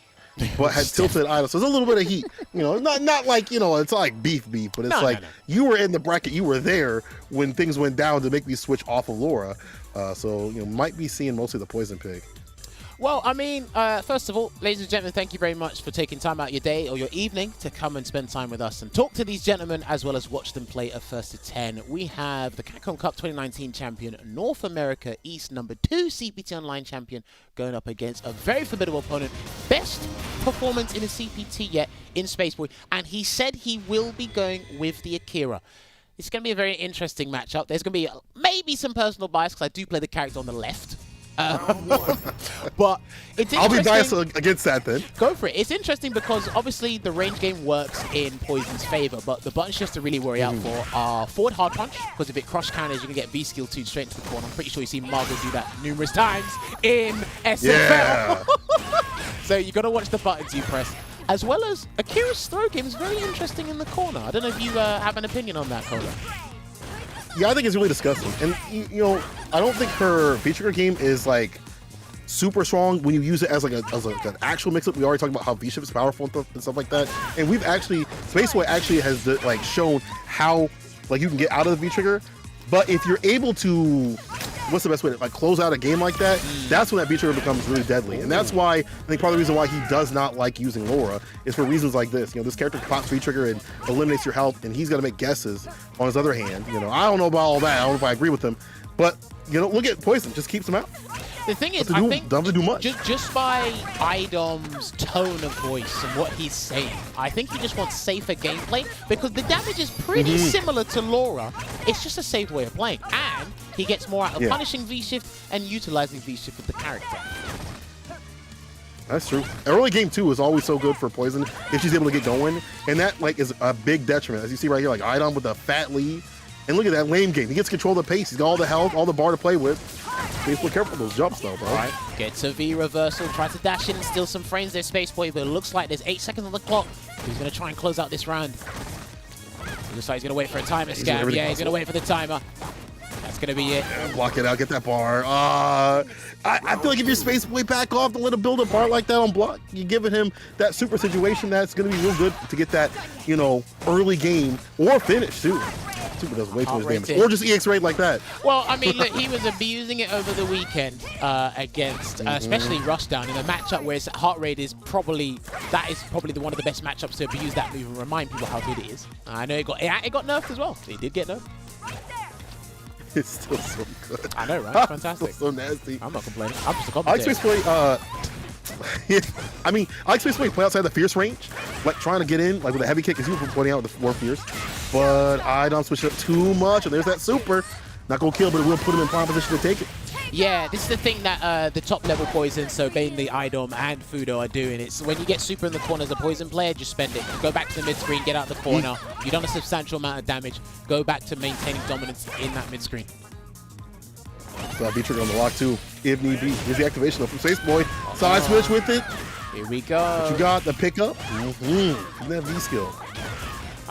but had tilted iDom. So there's a little bit of heat. You know, not like, you know, it's like beef, but it's no. You were in the bracket, you were there when things went down to make me switch off of Laura. So, you know, might be seeing mostly the Poison Pig. Well, I mean, first of all, ladies and gentlemen, thank you very much for taking time out your day or your evening to come and spend time with us and talk to these gentlemen as well as watch them play a first to 10. We have the Capcom Cup 2019 champion, North America East #2 CPT Online champion, going up against a very formidable opponent. Best performance in a CPT yet in SpaceBoy, and he said he will be going with the Akira. It's going to be a very interesting matchup. There's going to be maybe some personal bias because I do play the character on the left. But it's interesting. I'll be biased against that then. Go for it. It's interesting because obviously the range game works in Poison's favor, but the buttons just to really worry out for are forward hard punch, because if it crush counters, you can get V skill 2 straight into the corner. I'm pretty sure you've seen Margot do that numerous times in SFL. Yeah. So you got to watch the buttons you press. As well as Akira's throw game is very interesting in the corner. I don't know if you have an opinion on that, Cola. Yeah, I think it's really disgusting. And, you know, I don't think her V-Trigger game is, like, super strong when you use it as, like, an actual mix-up. We already talked about how V-Shift is powerful and stuff like that. And we've actually, SpaceBoy actually has, like, shown how, like, you can get out of the V-Trigger. But if you're able to, what's the best way to, like, close out a game like that, that's when that V-Trigger becomes really deadly. And that's why, I think part of the reason why he does not like using Laura is for reasons like this. You know, this character pops V-Trigger and eliminates your health, and he's got to make guesses on his other hand. You know, I don't know about all that. I don't know if I agree with him. But, you know, look at Poison. Just keeps him out. The thing is, I think don't have to do much. Just by iDom's tone of voice and what he's saying, I think he just wants safer gameplay because the damage is pretty similar to Laura. It's just a safe way of playing, and he gets more out of punishing V-Shift and utilizing V-Shift with the character. That's true. Early game 2 is always so good for Poison if she's able to get going, and that, like, is a big detriment. As you see right here, like iDom with a fat lead. And look at that lane game. He gets control of the pace. He's got all the health, all the bar to play with. Please be careful with those jumps, though, bro. All right. Gets a V reversal. Tries to dash in and steal some frames there, SpaceBoy, but it looks like there's 8 seconds on the clock. He's going to try and close out this round. It looks like he's going to wait for a timer scam. Yeah, he's going to wait for the timer. That's going to be it. Yeah, block it out. Get that bar. I feel like if you're SpaceBoy, back off, don't let him build a bar like that on block. You're giving him that super situation that's going to be real good to get that, you know, early game or finish, too. Super does way too much damage. Or just EX rate like that. Well, I mean, look, he was abusing it over the weekend against, especially Rushdown in a matchup where his heart rate is probably, one of the best matchups to abuse that move and remind people how good it is. I know it got nerfed as well. It did get nerfed. It's still so good. I know, right? Fantastic. So nasty. I'm not complaining. I'm just a I like commentator. I mean, I like SpaceBoy play outside the fierce range, like trying to get in, like with a heavy kick, because you were pointing out with the 4 fierce. But I don't switch it up too much, and there's that super. Not gonna kill, but it will put him in prime position to take it. Yeah, this is the thing that the top level Poison, so mainly iDom and Fudo, are doing. It's when you get super in the corner as a Poison player, just spend it. Go back to the mid screen, get out the corner. You've done a substantial amount of damage. Go back to maintaining dominance in that mid screen. So V-Trigger on the lock too, if need be. Here's the activation though from SpaceBoy. Side switch with it. Here we go. But you got the pickup. That V skill.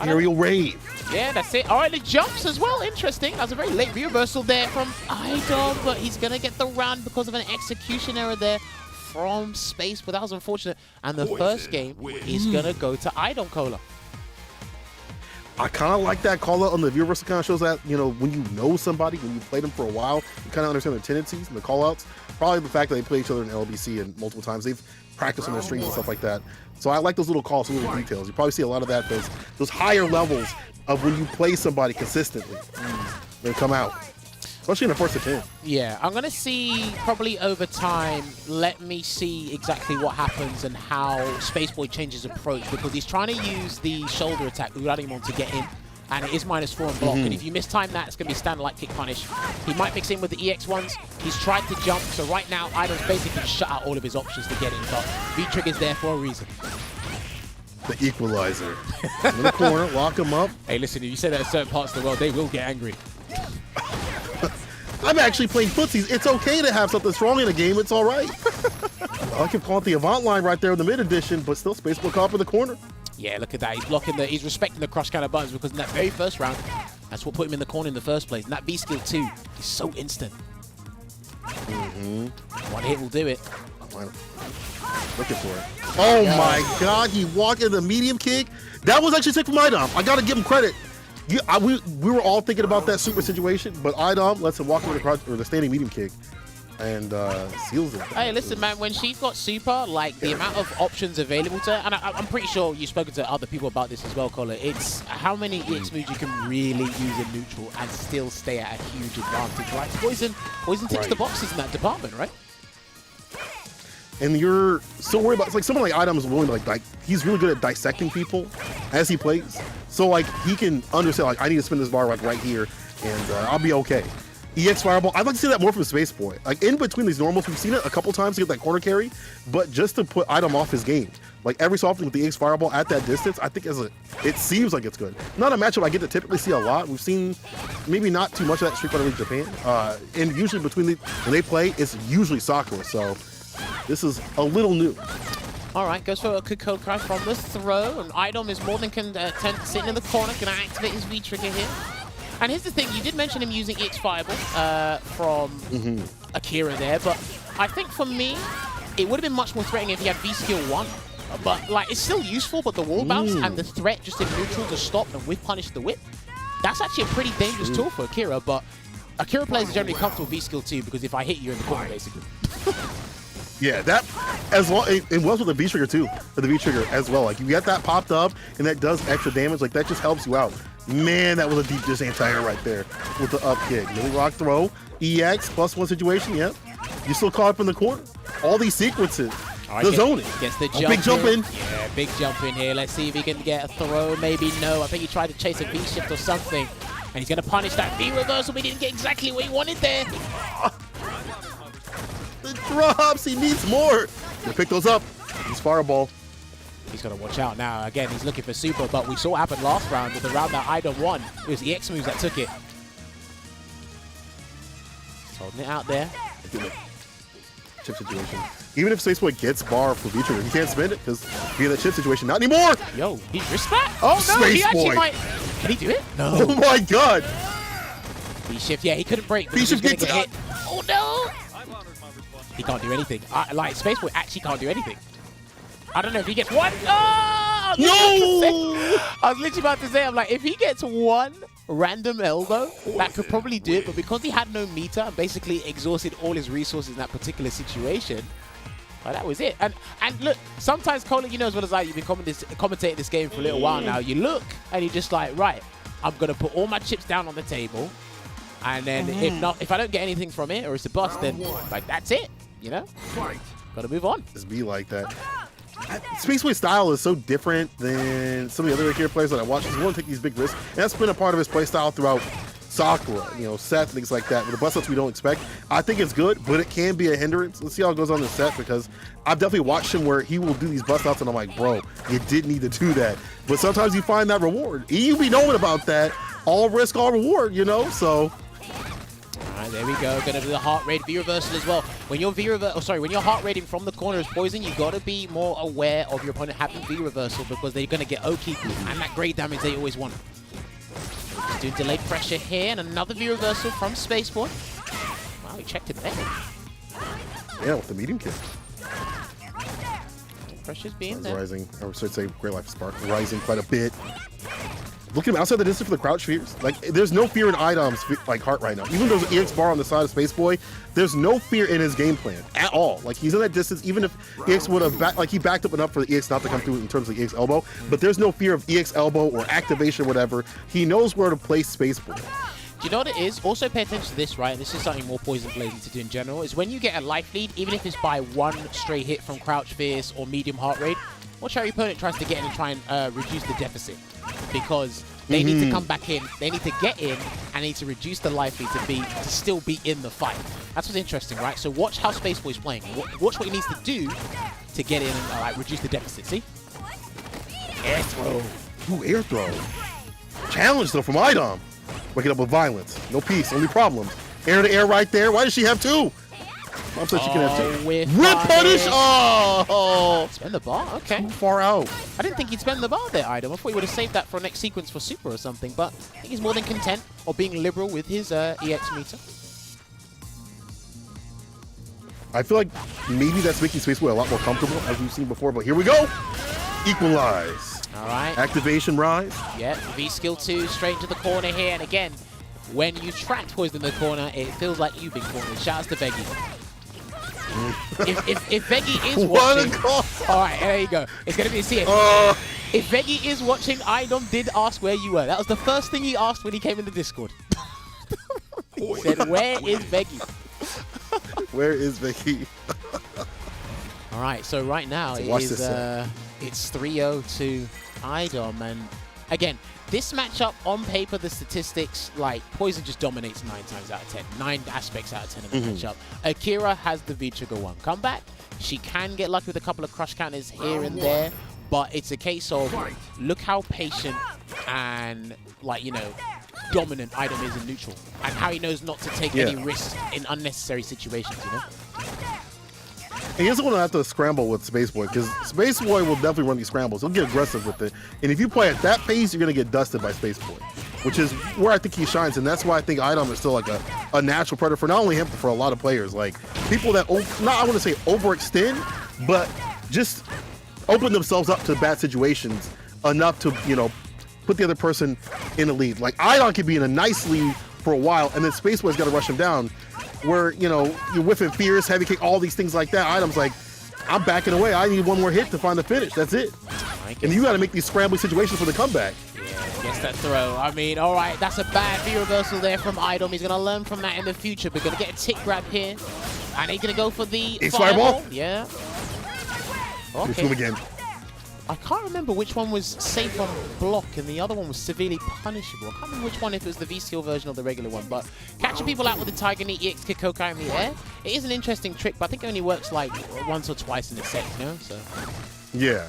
Aerial rave. Yeah, that's it. All right, the jumps as well. Interesting. That was a very late reversal there from iDom, but he's going to get the run because of an execution error there from Space, but that was unfortunate. And the first game is going to go to iDom Cola. I kind of like that call out on the view reversal. Kind of shows that, you know, when you know somebody, when you played them for a while, you kind of understand their tendencies and the call outs. Probably the fact that they play each other in LBC and multiple times. They've practiced on their streams and stuff like that. So I like those little calls, little details. You probably see a lot of that, those higher levels of when you play somebody consistently. They come out. especially in a 1st-to-10. Yeah, I'm going to see probably over time, let me see exactly what happens and how SpaceBoy changes approach, because he's trying to use the shoulder attack with Uranimon to get in, and it is -4 in block, and if you miss time that, it's going to be standard like kick punish. He might mix in with the EX ones. He's tried to jump, so right now, iDom's basically shut out all of his options to get in, but V-Trigger's there for a reason. The equalizer. In the corner, lock him up. Hey, listen, if you say that in certain parts of the world, they will get angry. I'm actually playing footsies. It's okay to have something strong in a game. It's all right. I can call it the Avant line right there in the mid edition, but still SpaceBoy caught in the corner. Yeah, look at that. He's blocking he's respecting the cross counter buttons, because in that very first round, that's what put him in the corner in the first place. And that B skill too is so instant. One hit will do it. Looking for it. Oh my God, he walked in the medium kick. That was actually sick from iDom. I gotta give him credit. We were all thinking about that super situation, but iDom lets him walk into the crouch or the standing medium kick and seals it. Hey, listen, man, when she's got super, like the amount of options available to her, and I'm pretty sure you've spoken to other people about this as well, Cola, it's how many EX moves you can really use in neutral and still stay at a huge advantage, right? Poison ticks the boxes in that department, right? And you're so worried about, it's like someone like iDom is willing to like he's really good at dissecting people as he plays. So like he can understand like I need to spin this bar like right here and I'll be okay. EX Fireball, I'd like to see that more from SpaceBoy. Like in between these normals, we've seen it a couple times to get that corner carry, but just to put iDom off his game. Like every so often with the EX Fireball at that distance, I think it seems like it's good. Not a matchup I get to typically see a lot. We've seen maybe not too much of that Street Fighter League Japan. And usually between when they play, it's usually Sakura. So this is a little new. All right, goes for a good code cry from the throw, and iDom is more than content sitting in the corner, gonna activate his V-trigger here. And here's the thing, you did mention him using EX Fireball from Akira there, but I think for me, it would have been much more threatening if he had V-Skill 1. But like, it's still useful, but the wall bounce and the threat just in neutral to stop and whip punish the whip, that's actually a pretty dangerous tool for Akira, but Akira players are generally comfortable with V-Skill 2 because if I hit you in the corner, basically. Yeah, that as well. It was with the V trigger too, with the V trigger as well. Like you get that popped up, and that does extra damage. Like that just helps you out. Man, that was a deep dish anti-air right there with the up kick. Millie rock throw, EX +1 situation. Yep, you still caught up in the corner. All these sequences, the zoning. Gets the jump. Big jump in. Yeah, big jump in here. Let's see if he can get a throw. Maybe no. I think he tried to chase a V shift or something, and he's gonna punish that V reversal. But he didn't get exactly what he wanted there. The drops, he needs more. They pick those up. He's fireball. He's got to watch out now. Again, he's looking for super, but we saw what happened last round with the round that iDom won. It was the EX moves that took it. He's holding it out there. Chip situation. Even if SpaceBoy gets bar for V-trigger, he can't spin it because via the chip situation, not anymore. Yo, he risked that? Oh no, he actually might. Can he do it? No. Oh my God. V-shift, yeah, he couldn't break. V-shift gets hit. Oh no. He can't do anything. Like, SpaceBoy actually can't do anything. I don't know if he gets one. Oh, no! I was literally about to say, I'm like, if he gets one random elbow, that could probably do it. But because he had no meter and basically exhausted all his resources in that particular situation, well, that was it. And look, sometimes, Cola, you know as well as I, you've been commentating this game for a little while now. You look and you're just like, right, I'm going to put all my chips down on the table. And then if I don't get anything from it or it's a bust, then like that's it, you know? Gotta move on. Just be like that. SpaceBoy's style is so different than some of the other Akira players that I watch. He's willing to take these big risks, and that's been a part of his play style throughout Sakura, you know, sets, things like that. With the bust ups we don't expect, I think it's good, but it can be a hindrance. Let's see how it goes on the set, because I've definitely watched him where he will do these bust outs, and I'm like, bro, you didn't need to do that. But sometimes you find that reward. You be knowing about that. All risk, all reward, you know. So. Alright, there we go. Gonna do the heart rate V reversal as well. When you're when you're heart rating from the corner as poison, you gotta be more aware of your opponent having V reversal because they're gonna get Oki and that great damage they always want. Just do delayed pressure here and another V reversal from SpaceBoy. Wow, he checked it there. Yeah, with the medium kick. Pressure's being there. Rising, I should say, Great Life Spark rising quite a bit. Look at him outside the distance for the crouch fears. Like, there's no fear in iDom's like heart right now. Even though there's an EX bar on the side of SpaceBoy, there's no fear in his game plan at all. Like, he's in that distance, even if EX would have he backed up enough for the EX not to come through in terms of the EX elbow. But there's no fear of EX elbow or activation or whatever. He knows where to place SpaceBoy. Do you know what it is? Also pay attention to this, right? This is something more Poison players need to do in general, is when you get a life lead, even if it's by one stray hit from Crouch Fierce or medium heart rate, watch how your opponent tries to get in and try and reduce the deficit. Because they need to come back in, they need to get in, and need to reduce the life lead to still be in the fight. That's what's interesting, right? So watch how SpaceBoy's playing. Watch what he needs to do to get in and like reduce the deficit, see? Air throw. Ooh, air throw. Challenge though from iDom. Wake it up with violence. No peace, only problems. Air to air right there. Why does she have two? Mom said she can have two. Whip Punish! Oh! Spend the bar? Okay. Too far out. I didn't think he'd spend the bar there, iDom. I thought he would have saved that for a next sequence for Super or something, but I think he's more than content or being liberal with his EX meter. I feel like maybe that's making SpaceBoy a lot more comfortable, as we've seen before, but here we go. Equalize. All right. Activation rise. Yeah, V skill 2 straight into the corner here, and again, when you track Poison in the corner, it feels like you've been cornered. Shout out to Veggie. if Veggie is watching, all right, there you go. It's gonna be a CF. If Veggie is watching, iDom did ask where you were. That was the first thing he asked when he came in the Discord. He said, "Where is Veggie?" Where is Vicky? All right, so right now it's 3-0 to iDom, and again, this matchup on paper, the statistics, like Poison just dominates 9 times out of 10, 9 aspects out of 10 of the matchup. Akira has the V-Trigger 1 comeback. She can get lucky with a couple of crush counters here and there, but it's a case of look how patient and like, you know, dominant iDom is in neutral, and how he knows not to take any risks in unnecessary situations, you know? And he doesn't want to have to scramble with SpaceBoy, because SpaceBoy will definitely run these scrambles. He'll get aggressive with it. And if you play at that pace, you're going to get dusted by SpaceBoy, which is where I think he shines. And that's why I think iDom is still like a natural predator for not only him, but for a lot of players. Like people that, I want to say overextend, but just open themselves up to bad situations enough to, you know, put the other person in a lead. Like iDom could be in a nice lead for a while, and then SpaceBoy's got to rush him down. Where, you know, you're whiffing fierce, heavy kick, all these things like that. iDom's like, I'm backing away. I need one more hit to find the finish. That's it. And you got to make these scrambling situations for the comeback. Yeah, gets that throw. I mean, all right, that's a bad V reversal there from iDom. He's going to learn from that in the future. We're going to get a tick grab here. And he's going to go for the fireball. Yeah. Okay. Let's move again. I can't remember which one was safe on block and the other one was severely punishable. I can't remember which one, if it was the V-skill version or the regular one, but catching people out with the Tiger Knee EX Kikokai in the air, it is an interesting trick, but I think it only works like once or twice in a set, you know? So. Yeah.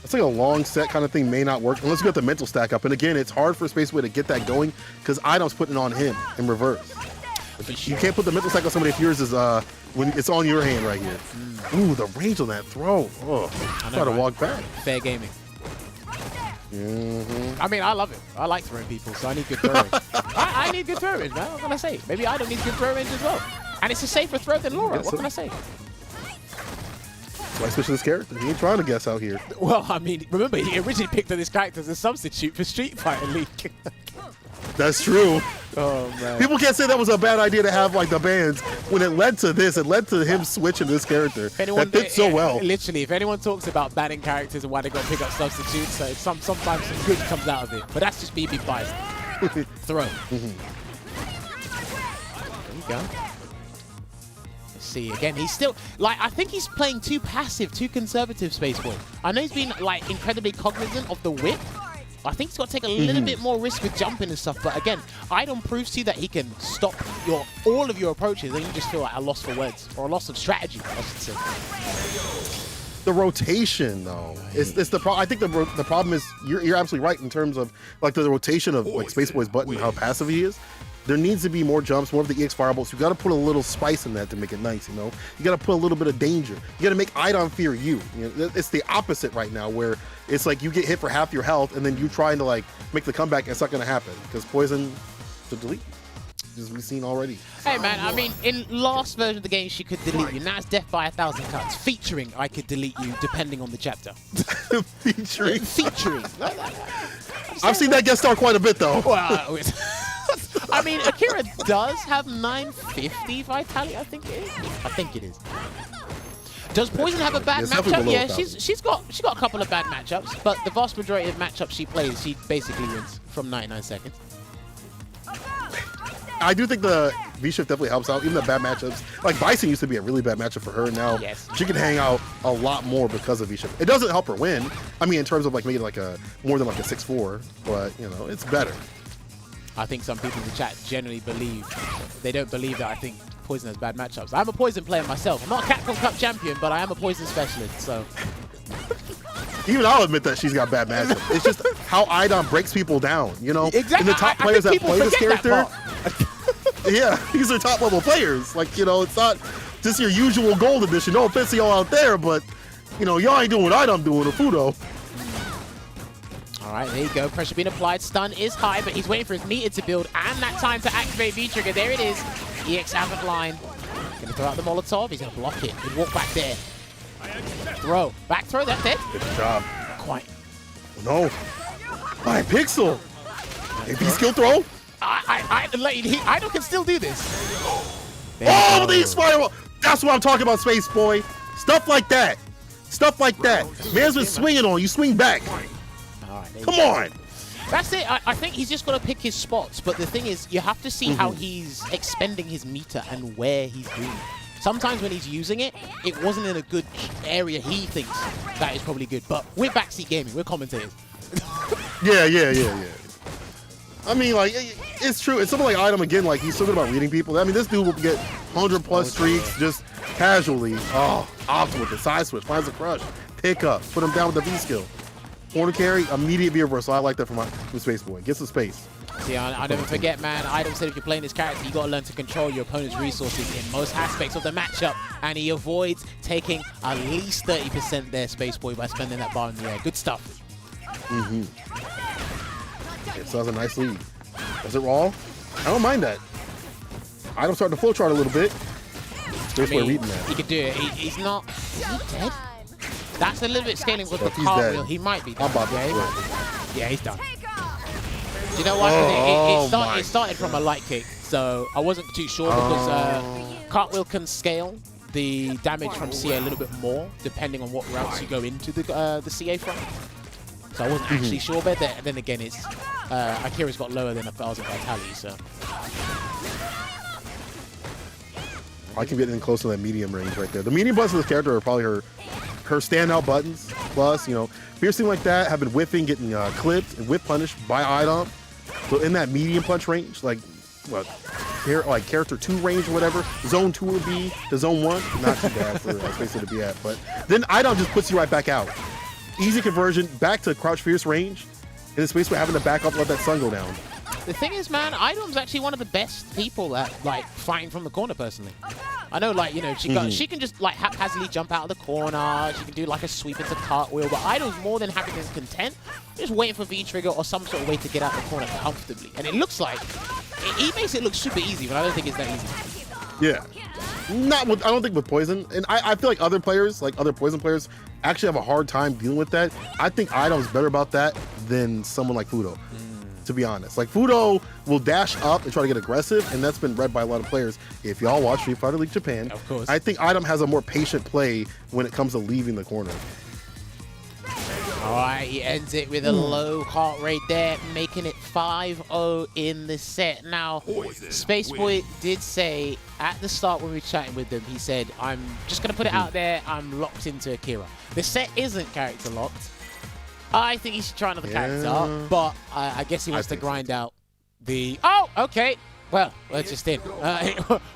It's like a long set kind of thing may not work unless you got the mental stack up. And again, it's hard for SpaceBoy to get that going because iDom's putting it on him in reverse. You can't put the mental stack on somebody if yours is when it's on your hand right here. Ooh, the range on that throw. Oh, I try to walk back. Fair gaming. I mean, I love it. I like throwing people, so I need good throw range. I need good throw range, man. What can I say? Maybe iDom needs good throw range as well. And it's a safer throw than Laura. What can I say? Why switch this character? He ain't trying to guess out here. Well, I mean, remember, he originally picked up this character as a substitute for Street Fighter League. That's true. Oh, man. People can't say that was a bad idea to have like the bans when it led to this. It led to him switching this character. That fits so well. Literally, if anyone talks about banning characters and why they got to pick up substitutes, sometimes some good comes out of it. But that's just me being biased. Throw. There you go. Let's see again. He's still like, I think he's playing too passive, too conservative, SpaceBoy. I know he's been like incredibly cognizant of the whip. I think he's got to take a little bit more risk with jumping and stuff. But again, iDom proves to you that he can stop all of your approaches, and you just feel like a loss for words or a loss of strategy, I should say. The rotation, though, it's the problem. I think the problem is you're absolutely right in terms of like the rotation of like SpaceBoy's button, how passive he is. There needs to be more jumps, more of the EX fireballs. You got to put a little spice in that to make it nice, you know? You got to put a little bit of danger. You got to make iDom fear you. It's the opposite right now, where it's like you get hit for half your health, and then you trying to like make the comeback, and it's not going to happen because Poison to delete. As we've seen already. Hey man, I mean, in last version of the game, she could delete you. Now it's death by 1,000 cuts. Featuring, I could delete you depending on the chapter. Featuring. Featuring. I've seen that guest star quite a bit though. Well, I mean, Akira does have 950 vitality, I think it is. I think it is. Does Poison have a bad matchup? Yeah, she's got a couple of bad matchups, but the vast majority of matchups she plays, she basically wins from 99 seconds. I do think the V-Shift definitely helps out. Even the bad matchups. Like, Bison used to be a really bad matchup for her. Now she can hang out a lot more because of V-Shift. It doesn't help her win. I mean, in terms of like making like a more than like a 6-4, but you know, it's better. I think some people in the chat generally believe, they don't believe that I think Poison has bad matchups. I'm a Poison player myself. I'm not a Capcom Cup champion, but I am a Poison specialist, so. Even I'll admit that she's got bad matchups. It's just how iDom breaks people down, you know? Exactly. And the top players that play this character, yeah, these are top level players. Like, you know, it's not just your usual gold edition. No offense to y'all out there, but, you know, y'all ain't doing what iDom doing or Fudo. All right, there you go. Pressure being applied. Stun is high, but he's waiting for his meter to build and that time to activate V-Trigger. There it is. EX Havoc line. Gonna throw out the Molotov. He's gonna block it. He'll walk back there. Throw. Back throw. That's it. Good job. Quite. No. My Pixel. A V-skill throw. iDom can still do this. Oh, these fireball. That's what I'm talking about, SpaceBoy. Stuff like that. Stuff like that. Man's been swinging on you. Swing back. Come on. That's it. I think he's just got to pick his spots. But the thing is, you have to see how he's expending his meter and where he's doing it. Sometimes when he's using it, it wasn't in a good area he thinks that is probably good. But we're backseat gaming. We're commentators. Yeah. I mean, like, it's true. It's something like iDom again. Like, he's so good about reading people. I mean, this dude will get 100+ streaks just casually. Oh, opt with the side switch, finds a crush, pick up, put him down with the V skill. Corner carry, immediate V reversal. I like that from SpaceBoy. Get some space. See, I never forget, man. iDom said if you're playing this character, you got to learn to control your opponent's resources in most aspects of the matchup, and he avoids taking at least 30% there, SpaceBoy, by spending that bar in the air. Good stuff. Okay, so that's a nice lead. Does it roll? I don't mind that. iDom starting to flow chart a little bit. SpaceBoy reading that. He could do it. He's not. Is he dead? That's a little bit scaling with the he's cartwheel. dead. He might be I'm done. about to Yeah, he's done. Do you know what? It started from a light kick, so I wasn't too sure because cartwheel can scale the damage from CA a little bit more depending on what routes you go into the CA from. So I wasn't actually sure, but then again, it's Akira's got lower than 1,000 vitality, so. I can get in close to that medium range right there. The medium buttons of this character are probably her standout buttons. Plus, you know, piercing like that have been whiffing, getting clipped and whip punished by iDom. So in that medium punch range, like what, like character 2 range or whatever, zone 2 would be to zone 1. Not too bad for Space to be at, but then iDom just puts you right back out. Easy conversion back to crouch fierce range, and then SpaceBoy having to back up and let that sun go down. The thing is, man, iDom's actually one of the best people at like fighting from the corner. Personally, I know, like, you know, she can just like haphazardly jump out of the corner. She can do like a sweep into cartwheel, but iDom's more than happy and content just waiting for V-trigger or some sort of way to get out the corner comfortably. And it looks like he makes it look super easy, but I don't think it's that easy. Yeah, not with, I don't think with Poison, and I feel like other players, like other Poison players, actually have a hard time dealing with that. I think iDom's better about that than someone like Fudo. To be honest, like Fudo will dash up and try to get aggressive, and that's been read by a lot of players. If y'all watch Street Fighter League Japan, of course, I think iDom has a more patient play when it comes to leaving the corner. All right, he ends it with a low heart rate there, making it 5-0 in the set. Now, SpaceBoy did say at the start when we were chatting with him, he said, I'm just going to put it out there, I'm locked into Akira. The set isn't character locked. I think he should try another character, but I guess he wants to grind out the... Oh, okay. Well, we're just in.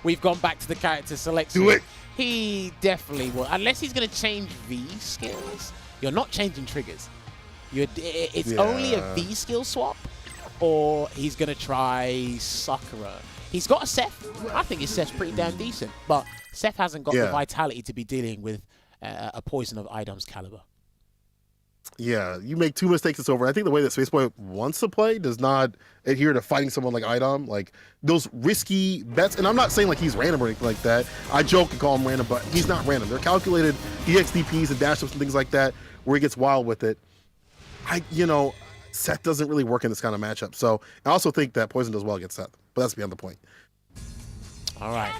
We've gone back to the character selection. Do it. He definitely will. Unless he's going to change V skills. You're not changing triggers. It's only a V skill swap, or he's going to try Sakura. He's got a Seth. I think his Seth's pretty damn decent, but Seth hasn't got the vitality to be dealing with a Poison of iDom's caliber. Yeah, you make 2 mistakes, it's over. I think the way that SpaceBoy wants to play does not adhere to fighting someone like iDom. Like, those risky bets, and I'm not saying like he's random or anything like that. I joke and call him random, but he's not random. They're calculated EXDPs and dash ups and things like that where he gets wild with it. You know, Seth doesn't really work in this kind of matchup. So I also think that Poison does well against Seth, but that's beyond the point. All right.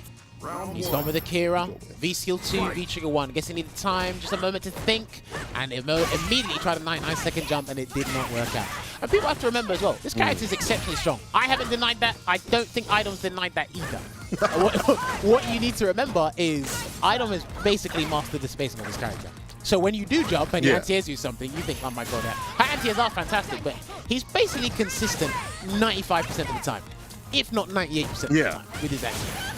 He's gone with Akira, V skill 2, V trigger 1. Guess he needed time, just a moment to think, and immediately tried a 99-second jump, and it did not work out. And people have to remember as well, this character is exceptionally strong. I haven't denied that. I don't think iDom's denied that either. What you need to remember is iDom has basically mastered the spacing of this character. So when you do jump and your anti-airs do something, you think, oh my god, her anti-airs are fantastic, but he's basically consistent 95% of the time, if not 98% of the time with his anti-airs.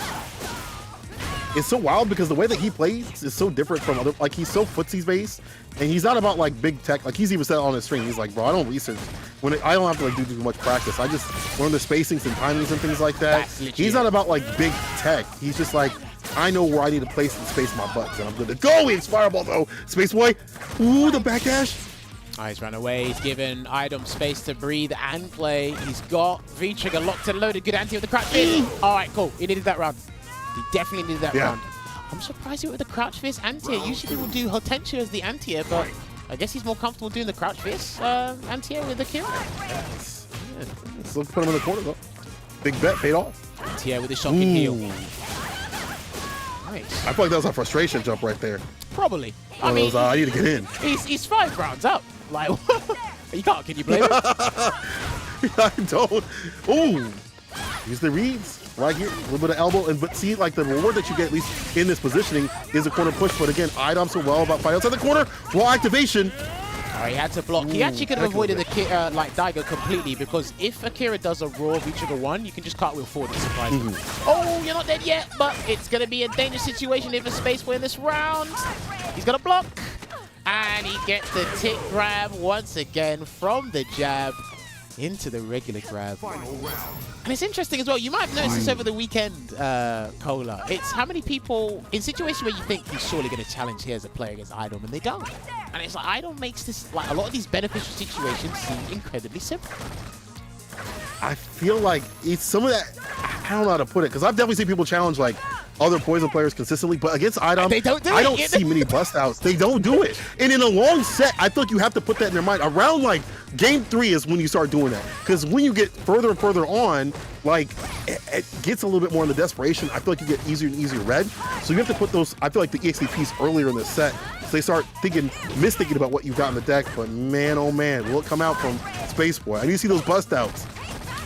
It's so wild because the way that he plays is so different from other, like he's so footsies based, and he's not about like big tech. Like he's even said on his stream, he's like, bro, I don't research. I don't have to like do too much practice. I just learn the spacings and timings and things like that. He's not about like big tech. He's just like, I know where I need to place and space my butts, and I'm good to go. It's fireball though, SpaceBoy. Ooh, the backdash. He's run away. He's given iDom space to breathe and play. He's got V-trigger locked and loaded. Good anti with the crouch fist. All right, cool. He needed that round. He definitely needed that round. I'm surprised he went with the crouch fist anti-air. Usually people do Hortensio as the anti-air, but I guess he's more comfortable doing the crouch fist anti-air with the kill. Let's look, put him in the corner though. Big bet paid off. Anti-air with a shocking heal. Nice. I feel like that was a frustration jump right there. Probably. I mean, I need to get in. He's 5 rounds up. Like, you can't. Can you blame him? I don't. Ooh. Use the reads. Right here, a little bit of elbow, but see, like the reward that you get, at least in this positioning, is a corner push. But again, iDom so well about fighting outside the corner. Wall activation. He had to block. He actually could have avoided the like Daigo completely, because if Akira does a raw V-trigger 1, you can just cartwheel forward and surprise him. Oh, you're not dead yet, but it's going to be a dangerous situation if a SpaceBoy in this round. He's going to block, and he gets the tick grab once again from the jab into the regular grab. And it's interesting as well, you might have noticed this over the weekend, Cola. It's how many people, in situations where you think he's surely going to challenge here as a player against iDom, and they don't. And it's like, iDom makes this, like, a lot of these beneficial situations seem incredibly simple. I feel like it's some of that, I don't know how to put it, because I've definitely seen people challenge like other Poison players consistently, but against iDom, I don't see many bust outs. They don't do it. And in a long set, I feel like you have to put that in your mind. Around like game 3 is when you start doing that. Because when you get further and further on, like it gets a little bit more in the desperation. I feel like you get easier and easier red. So you have to put those, I feel like the EXP earlier in the set. So they start misthinking about what you've got in the deck. But man, oh man, will it come out from SpaceBoy? I need to see those bust outs.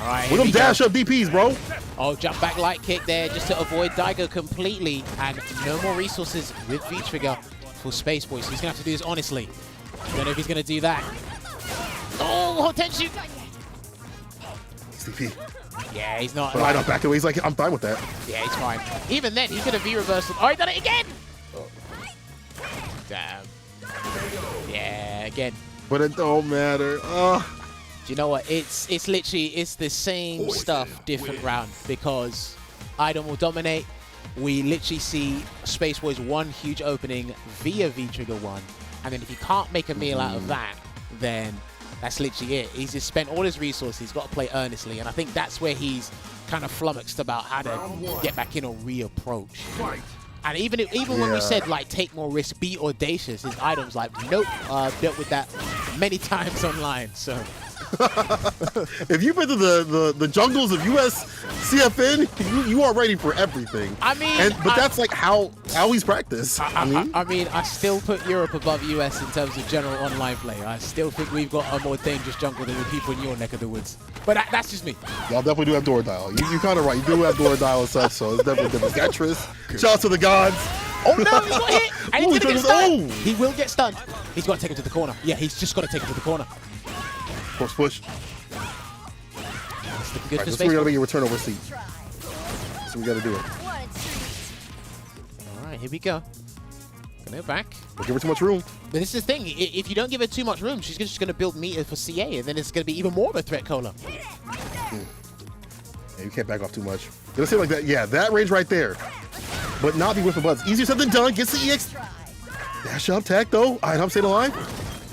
All right, with them dash up DPs, bro. Oh, jump back light kick there just to avoid Daigo completely, and no more resources with V-trigger for SpaceBoy, so he's gonna have to do this honestly. Don't know if he's gonna do that. Oh, Hortensio! DP. Yeah, he's not. But iDom back away. He's like, I'm fine with that. Yeah, he's fine. Even then, he could have V-reversed. Oh, he done it again! Damn. Yeah, again. But it don't matter. Do you know what? It's literally, it's the same stuff, different round, because iDom will dominate. We literally see SpaceBoy's one huge opening via V-trigger 1, and then if he can't make a meal out of that, then that's literally it. He's just spent all his resources. He's got to play earnestly, and I think that's where he's kind of flummoxed about how to get back in or reapproach. And even when we said like take more risk, be audacious, his iDom's like, nope, dealt with that many times online. So if you've been to the jungles of US CFN, you are ready for everything. I mean, but that's like how he's practiced. I mean, I still put Europe above US in terms of general online play. I still think we've got a more dangerous jungle than the people in your neck of the woods. But that's just me. Y'all definitely do have door dial. You're kind of right. You do have door dial and such, so it's definitely different. Tetris. Shout out to the gods. Oh no, he's got hit! And he's gonna get stunned! Oh. He will get stunned. He's got to take him to the corner. Yeah, he's just got to take him to the corner. Force push. That's looking good for This is where you SpaceBoy. gotta be your return over seat. So we gotta do it. Alright, here we go. Gonna go back. Don't give her too much room. But this is the thing, if you don't give her too much room, she's just gonna build meter for CA, and then it's gonna be even more of a threat, Cola. Yeah, you can't back off too much. Gonna say like that, yeah, that range right there. But not be whiffing butts. Easier said than done. Gets the EX. Dash up, tech though. iDom staying alive.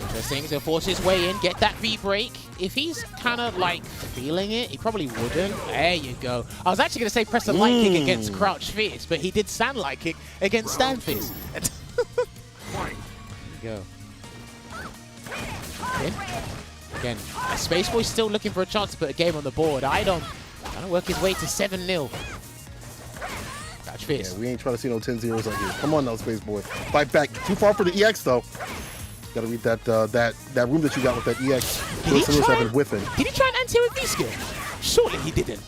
Interesting, he'll force his way in, get that V-break. If he's kind of like feeling it, he probably wouldn't. There you go. I was actually gonna say press a light kick against Crouch Fist, but he did stand light kick against Stand Fist. There you go. Again, SpaceBoy's still looking for a chance to put a game on the board. iDom trying to work his way to 7-0. Crouch Fist. Yeah, we ain't trying to see no 10-0s out here. Come on now, SpaceBoy. Fight back. Too far for the EX though. Gotta read that that room that you got with that EX. Did he Those try? have been whiffing. Did he try an anti with V-skill? Surely he didn't.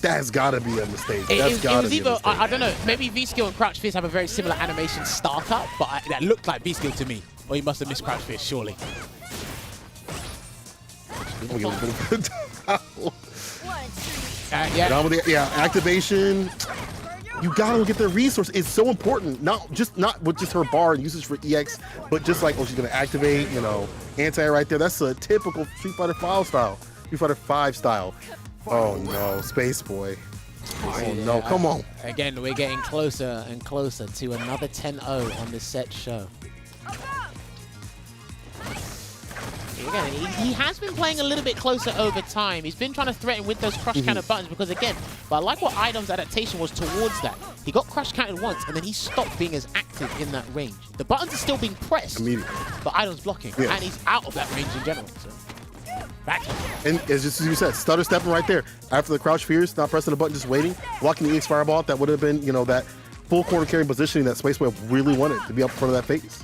That's gotta be a mistake. It That's gotta was be a either, mistake. I don't know, maybe V-skill and Crouch Fierce have a very similar animation startup, but that looked like V-skill to me. Or he must have missed Crouch Fierce, surely. Yeah. Down with the, activation. You gotta get the resource. It's so important. Not with just her bar and usage for EX, but just like, oh, she's gonna activate, you know, anti right there. That's a typical Street Fighter 5 style. Street Fighter 5 style. Oh no, SpaceBoy. Oh no, come on. Again, we're getting closer and closer to another 10-0 on this set show. Again, he has been playing a little bit closer over time. He's been trying to threaten with those crush counter buttons because, again, but I like what iDom's adaptation was towards that. He got crush counted once and then he stopped being as active in that range. The buttons are still being pressed, but iDom's blocking, and he's out of that range in general. So. Back. And it's just as you said, stutter stepping right there. After the crouch fierce, not pressing the button, just waiting, blocking the EX fireball. That would have been, you know, that full corner carrying positioning that SpaceBoy really wanted to be up in front of that face.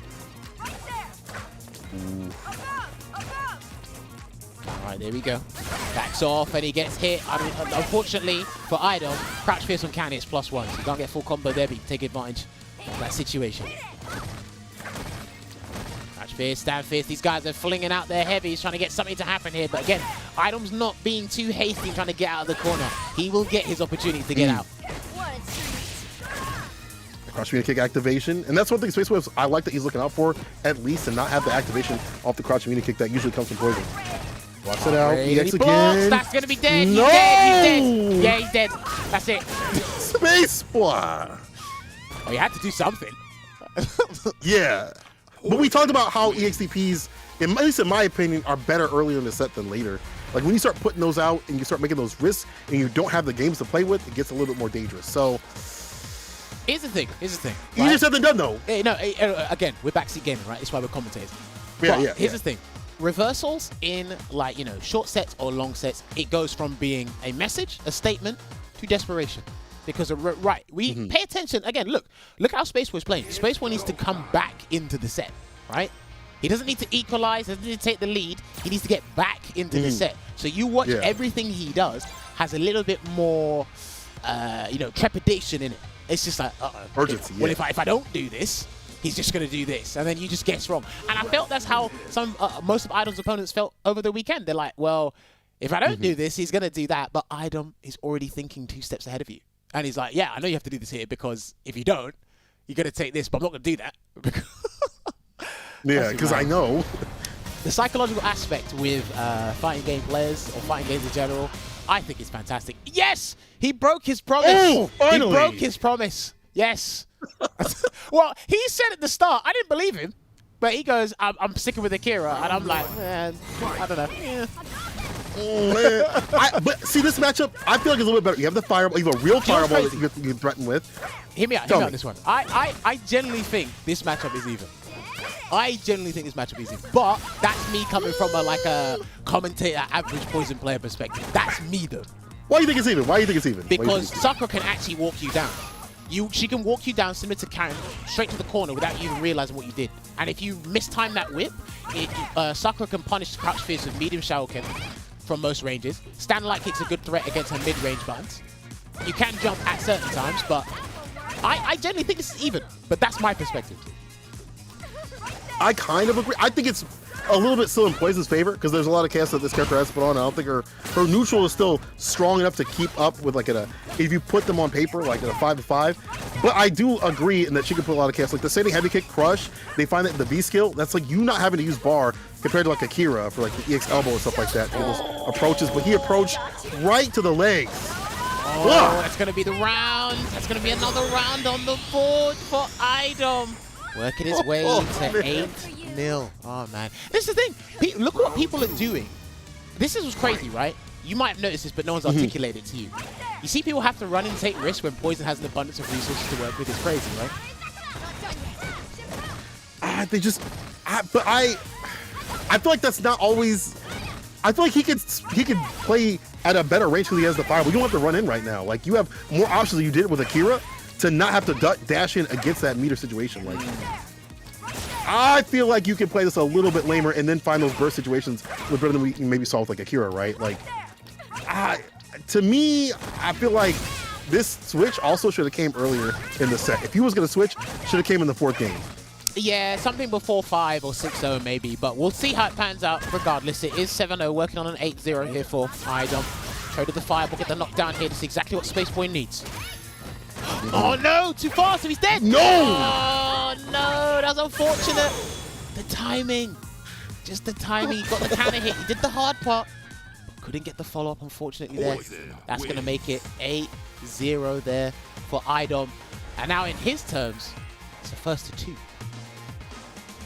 All right, there we go. Backs off and he gets hit. I mean, unfortunately for iDom, crouch fierce on counter, it's +1. So you can't get full combo there, but you can take advantage of that situation. Crouch fierce, stand fierce. These guys are flinging out their heavies, trying to get something to happen here. But again, iDom's not being too hasty trying to get out of the corner. He will get his opportunity to get out. Crouch kick activation, and that's one thing SpaceBoy I like that he's looking out for, at least, and not have the activation off the crouch kick that usually comes from Poison. Watch it out. EX again. That's gonna be dead. No! He's dead. He's dead. Yeah, he's dead. That's it. SpaceBoy. Oh, you had to do something. Yeah. But we talked about how EXTPs, at least in my opinion, are better earlier in the set than later. Like when you start putting those out and you start making those risks and you don't have the games to play with, it gets a little bit more dangerous. So here's the thing. easier said than done, though. Again, we're backseat gaming, right? That's why we're commentators. Yeah. Here's the thing. Reversals in, like, you know, short sets or long sets, it goes from being a message, a statement, to desperation. Because, we pay attention. Again, look how SpaceBoy's playing. SpaceBoy needs to come back into the set, right? He doesn't need to equalize, doesn't need to take the lead. He needs to get back into the set. So you watch everything he does has a little bit more, trepidation in it. It's just like, urgency. Well, if I don't do this, he's just going to do this, and then you just guess wrong. And I felt that's how most of iDom's opponents felt over the weekend. They're like, well, if I don't do this, he's going to do that. But iDom is already thinking 2 steps ahead of you. And he's like, yeah, I know you have to do this here because if you don't, you're going to take this, but I'm not going to do that. Yeah, because I know. The psychological aspect with fighting game players or fighting games in general, I think it's fantastic. Yes! He broke his promise. Oh, finally! He broke his promise. Yes. Well, he said at the start, I didn't believe him, but he goes, I'm sticking with Akira, and I'm like, man, I don't know. Yeah. Oh, man. But see, this matchup, I feel like it's a little bit better. You have the fireball, you have a real fireball that you can threaten with. Hear me out on this one. I genuinely think this matchup is even. But that's me coming from a commentator, average Poison player perspective. That's me, though. Why do you think it's even? Because Sakura can actually walk you down. She can walk you down similar to Karen, straight to the corner without you even realizing what you did. And if you mistime that whip, Sakura can punish crouch fierce with medium shuriken from most ranges. Stand light kick's a good threat against her mid-range buttons. You can jump at certain times, but I generally think this is even. But that's my perspective. I kind of agree. I think it's a little bit still in Poison's favor because there's a lot of casts that this character has to put on. I don't think her neutral is still strong enough to keep up with if you put them on paper like at a 5-5. But I do agree in that she can put a lot of casts. Like the standing heavy kick crush, they find that in the V skill, that's like you not having to use bar compared to like Akira for like the EX elbow and stuff like that. Those approaches, but he approached right to the legs. Oh, that's going to be the round. That's going to be another round on the board for iDom. Working his way to 8-0. Oh, man. This is the thing. Look what people are doing. This is what's crazy, right? You might have noticed this, but no one's articulated it to you. You see people have to run and take risks when Poison has an abundance of resources to work with. It's crazy, right? I feel like that's not always. I feel like he could play at a better range because he has the fire. But you don't have to run in right now. Like you have more options than you did with Akira to not have to dash in against that meter situation. Like I feel like you can play this a little bit lamer and then find those burst situations with better than we maybe saw with like Akira, right? Like, to me, I feel like this switch also should have came earlier in the set. If he was going to switch, should have came in the 4th game. Yeah, something before 5 or 6-0 maybe, but we'll see how it pans out regardless. It is 7-0, working on an 8-0 here for iDom. Traded the fireball, get the knockdown here. This is exactly what SpaceBoy needs. Oh no, too fast, he's dead! No! Oh no, that's unfortunate. The timing, just the timing. He got the counter hit, he did the hard part. Couldn't get the follow-up, unfortunately, there. That's going to make it 8-0 there for iDom. And now in his terms, it's a 1st to 2.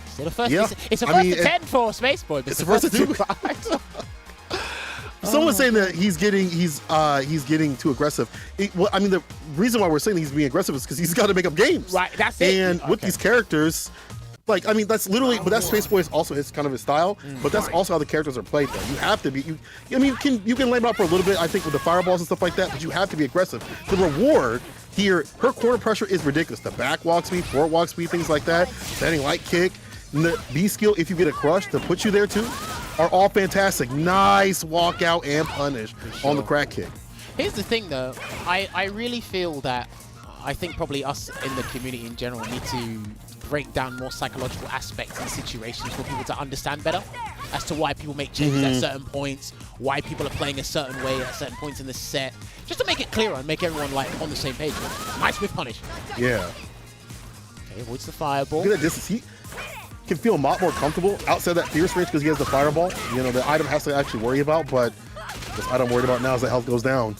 Still a first, Yeah. it's a 1st to 10 for SpaceBoy, but It's a 1st to 2. for iDom. Someone's saying that he's getting too aggressive. Well, I mean, the reason why we're saying he's being aggressive is because he's got to make up games. Right, that's it. And with these characters, like, I mean, that's literally, but that's SpaceBoy is also his kind of his style. But that's also how the characters are played. Though you have to be. I mean, you can lay him out for a little bit. I think with the fireballs and stuff like that. But you have to be aggressive. The reward here, her corner pressure is ridiculous. The back walk speed, forward walk speed, things like that. Standing light kick, and the B skill. If you get a crush to put you there too, are all fantastic. Nice walkout and punish on the crack kick. Here's the thing though, I really feel that I think probably us in the community in general need to break down more psychological aspects and situations for people to understand better as to why people make changes at certain points, why people are playing a certain way at certain points in the set, just to make it clearer and make everyone like on the same page. Nice with punish. Yeah. Okay, avoids the fireball. Look at that distance. He can feel a lot more comfortable outside that fierce range because he has the fireball. You know, the item has to actually worry about, but this item worried about now is that health goes down.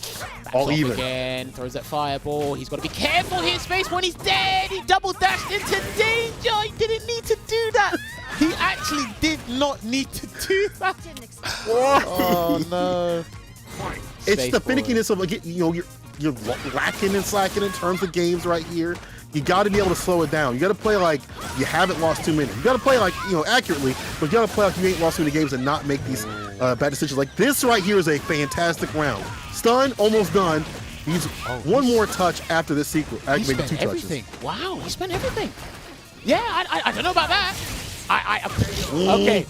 All even. Again, throws that fireball. He's got to be careful here, Space. When he's dead, he double dashed into danger. He didn't need to do that. He actually did not need to do that. Oh no! It's the finickiness of, like, you know, you're lacking and slacking in terms of games right here. You got to be able to slow it down. You got to play like you haven't lost too many. You got to play like, you know, accurately, but you got to play like you ain't lost too many games and not make these bad decisions. Like this right here is a fantastic round. Stun, almost done. He's one more touch after this sequence. He Maybe spent 2 touches. everything. Wow, he spent everything. Yeah, I don't know about that. Okay.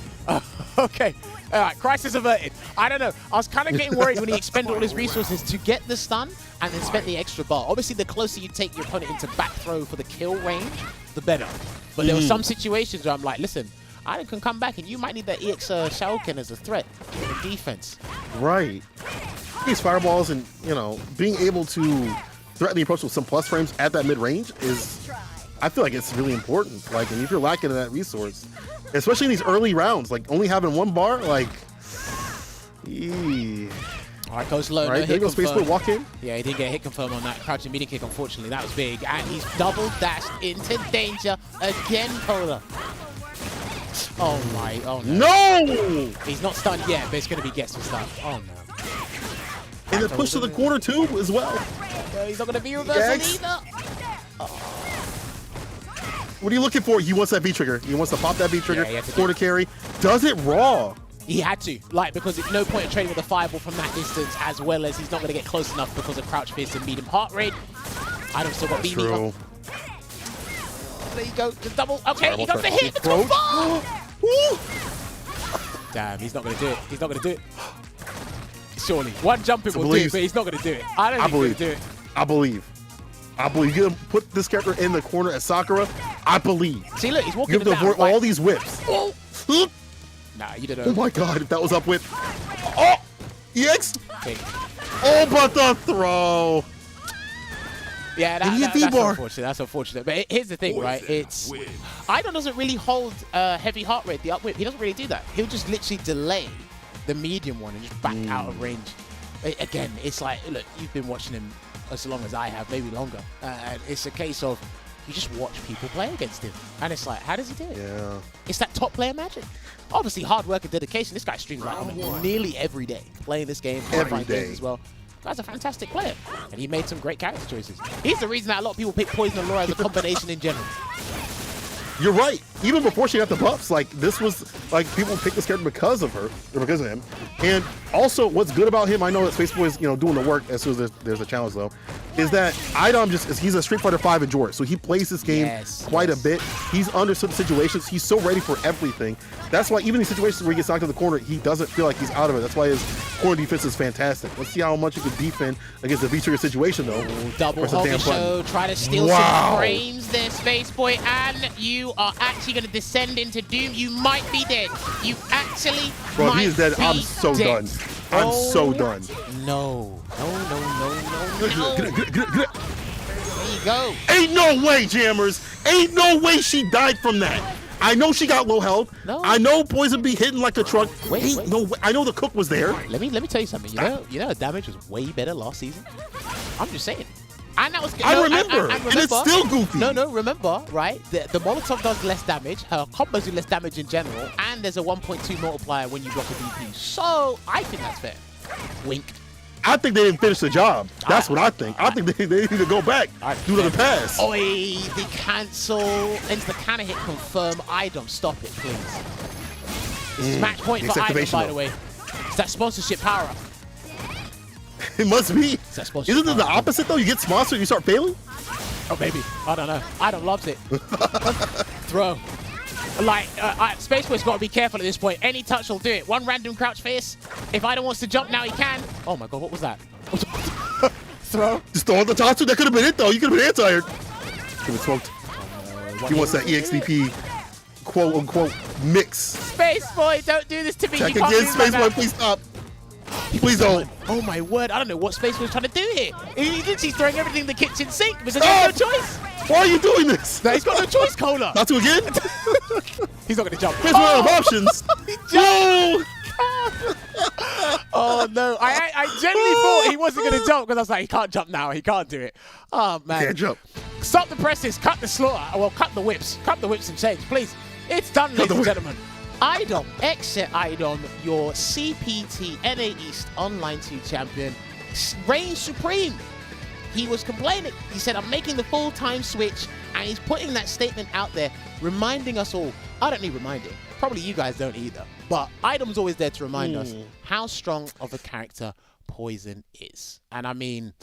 Okay. All right, crisis averted. I don't know. I was kind of getting worried when he expended all his resources to get the stun and then spent the extra bar. Obviously, the closer you take your opponent into back throw for the kill range, the better. But there were some situations where I'm like, listen, I can come back and you might need that EX Shuriken as a threat in defense. Right. These fireballs and, you know, being able to threaten the approach with some plus frames at that mid-range is, I feel like it's really important. Like, and if you're lacking in that resource, especially in these early rounds, like only having 1 bar, like, All right, goes low. All right, no there hit goes confirmed. SpaceBoy walk in. Yeah, he didn't get a hit confirm on that crouching media kick, unfortunately. That was big. And he's double dashed into danger again, Cola. Oh my, oh no. No! He's not stunned yet, but it's going to be gets for stun. Oh no. And the push to the corner too as well. No, he's not going to be reversal Yes. either. What are you looking for? He wants that B trigger. He wants to pop that B trigger. Yeah, he had to do Corner carry. Does it raw. He had to, like, because there's no point in trading with a fireball from that distance, as well as he's not going to get close enough because of crouch fist and medium heart rate. I don't still got That's BB. true. There you go, just double. Okay, he Terrible got the threat. hit. The Approach. Woo! Damn, he's not going to do it. He's not going to do it. Surely, one jumping will do it, but he's not going to do it. I don't think he's going to do it. I believe. You're gonna put this character in the corner at Sakura. I believe. See, look, he's walking You have to him down, avoid all these whips. Oh. Nah, you didn't. Oh my god, if that was up with. Oh! EX! Okay. Oh, but the throw! Yeah, And he had that's V-bar. unfortunate. That's unfortunate. But here's the thing, right? It's iDom doesn't really hold heavy heart rate, the up whip. He doesn't really do that. He'll just literally delay the medium one and just back out of range. Again, it's like, look, you've been watching him as long as I have, maybe longer. And it's a case of you just watch people play against him. And it's like, how does he do it? Yeah. It's that top player magic. Obviously, hard work and dedication. This guy streams like nearly every day, playing this game, Every playing day. games as well. Guy's a fantastic player, and he made some great character choices. He's the reason that a lot of people pick Poison and Laura as a combination in general. You're right. even before she got the buffs, like this was like people picked this character because of her or because of him. And also, what's good about him, I know that SpaceBoy is doing the work as soon as there's a challenge though, is that iDom he's a Street Fighter V enjoyer, so he plays this game quite a bit. He's understood the situations. He's so ready for everything. That's why even in situations where he gets knocked to the corner, he doesn't feel like he's out of it. That's why his corner defense is fantastic. Let's see how much he can defend against the V-trigger situation though. Double hover show, try to steal some frames there, SpaceBoy, and you are actually going to descend into doom. You might be dead. You actually Bro, he is dead. I'm be so dead. done. I'm so done. No. There you go. Ain't no way, Jammerz. Ain't no way she died from that. I know she got low health. No. I know Poison be hitting like a truck. Wait. No way. I know the cook was there. Let me tell you something. You know, the damage was way better last season. I'm just saying. And that was good. I remember. And it's still goofy. No, remember, right? The Molotov does less damage. Her combos do less damage in general. And there's a 1.2 multiplier when you block a VP. So I think that's fair. Wink. I think they didn't finish the job. That's what I think. I think they need to go back, do another pass. Oi, the cancel into the counter hit confirm. iDom, stop it, please. This is match point for iDom, by the way. It's that sponsorship power up. It must be. Isn't it the opposite though? You get sponsored, you start failing? Oh, maybe. I don't know. iDom loves it. Throw. Like, SpaceBoy's got to be careful at this point. Any touch will do it. One random crouch face. If iDom wants to jump now, he can. Oh my god, what was that? Throw. Just throw the Tatsu. That could have been it though. You could have been air-tired. Could have smoked. He wants that EXDP quote unquote mix. SpaceBoy, don't do this to me. Check again, SpaceBoy, please stop. Please don't. Oh my word, I don't know what SpaceBoy's trying to do here. He's throwing everything in the kitchen sink because there's no choice. Why are you doing this? No, he's got no choice, Cola. Not to again? He's not going to jump. Here's one of options. Whoa! Oh no, I genuinely thought he wasn't going to jump because I was like, he can't jump now. He can't do it. Oh man. Can't jump. Stop the presses, cut the slaughter. Well, cut the whips. Cut the whips and change, please. It's done, ladies and gentlemen. iDom, exit iDom, your CPT NA East Online 2 champion, reigns supreme. He was complaining. He said, I'm making the full-time switch, and he's putting that statement out there, reminding us all. I don't need reminding. Probably you guys don't either. But iDom's always there to remind us how strong of a character Poison is. And I mean,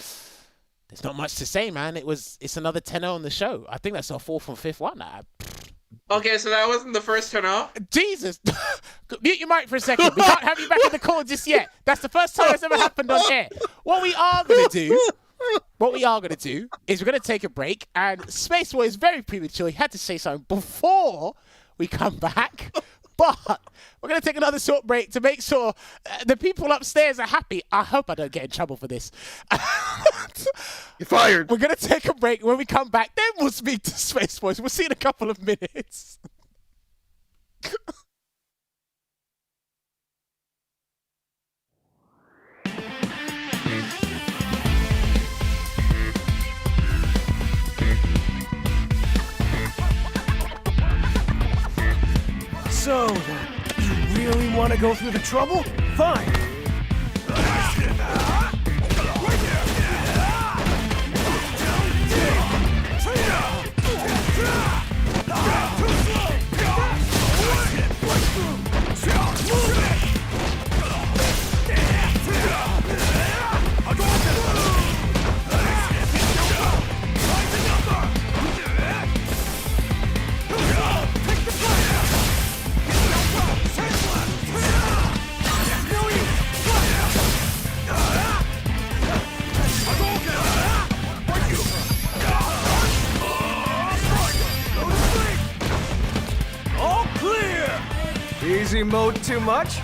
there's not much to say, man. It's another 10-0 on the show. I think that's our 4th and 5th one. Okay, so that wasn't the first 10-0? Jesus! Mute your mic for a second. We can't have you back in the call just yet. That's the first time it's ever happened on air. What we are going to do is we're going to take a break, and SpaceBoy is very premature. He had to say something before we come back. But we're going to take another short break to make sure the people upstairs are happy. I hope I don't get in trouble for this. You're fired. We're going to take a break. When we come back, then we'll speak to SpaceBoy. We'll see in a couple of minutes. So, you really want to go through the trouble? Fine. Easy mode too much?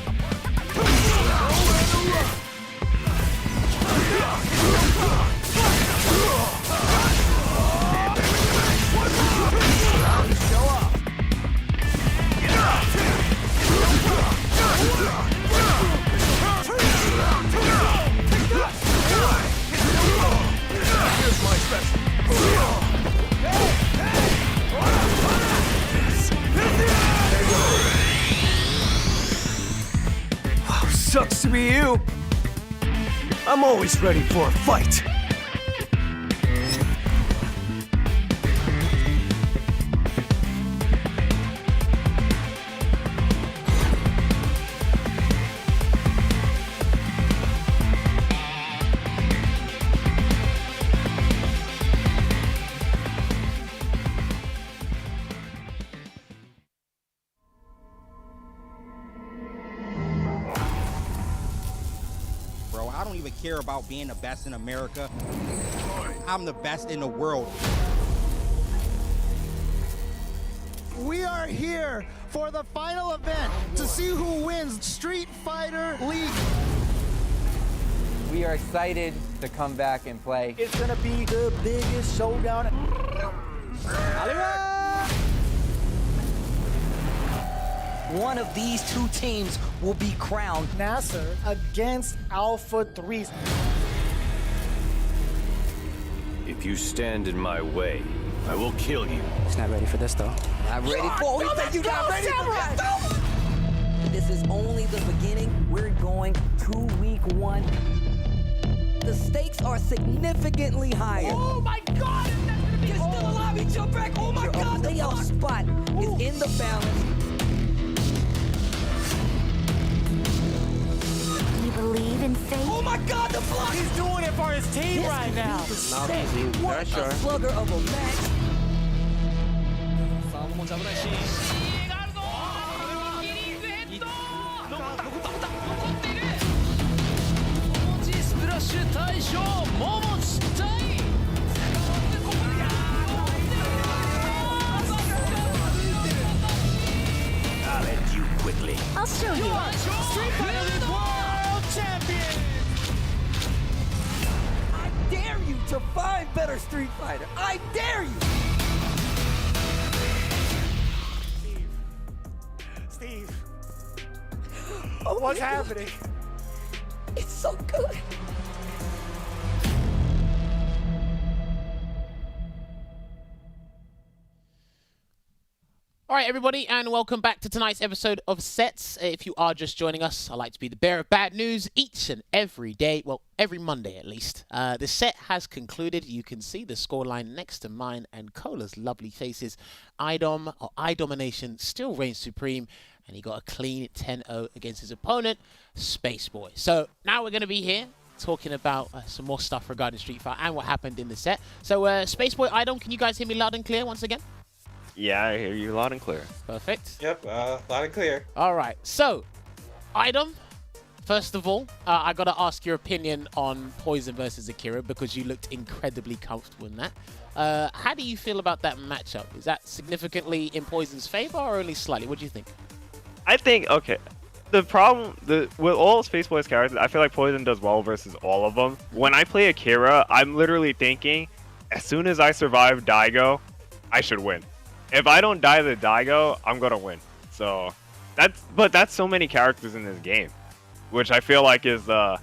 Here's my special. Sucks to be you. I'm always ready for a fight. don't even care about being the best in America. I'm the best in the world. We are here for the final event to see who wins Street Fighter League. We are excited to come back and play. It's gonna be the biggest showdown. One of these two teams will be crowned. Nasser against Alpha 3. If you stand in my way, I will kill you. He's not ready for this, though. Not ready for it. He said you're not ready for this. This is only the beginning. We're going to week 1. The stakes are significantly higher. Oh my god! You're still alive. He jumped back. Oh my god. The playoff spot is in the balance. You believe in fate? Oh my god, the block! He's doing it for his team This right now. What a slugger of a match. I'll end you quickly. I'll show you. Street Fighter League World Champion. I dare you to find better Street Fighter. I dare you. Steve, Oh, what's yeah. happening? It's so good. All right, everybody, and welcome back to tonight's episode of Sets. If you are just joining us, I like to be the bearer of bad news each and every day. Well, every Monday at least. The set has concluded. You can see the scoreline next to mine and Cola's lovely faces. iDom, or iDomination, still reigns supreme, and he got a clean 10-0 against his opponent, SpaceBoy. So now we're going to be here talking about some more stuff regarding Street Fighter and what happened in the set. So SpaceBoy, iDom, can you guys hear me loud and clear once again? Yeah, I hear you loud and clear. Perfect. Yep, loud and clear. All right. So, iDom, first of all, I got to ask your opinion on Poison versus Akira because you looked incredibly comfortable in that. How do you feel about that matchup? Is that significantly in Poison's favor or only slightly? What do you think? I think, okay, the problem with all SpaceBoy's characters, I feel like Poison does well versus all of them. When I play Akira, I'm literally thinking, as soon as I survive Daigo, I should win. If I don't die to Daigo, I'm gonna win. So that's so many characters in this game, which I feel like is the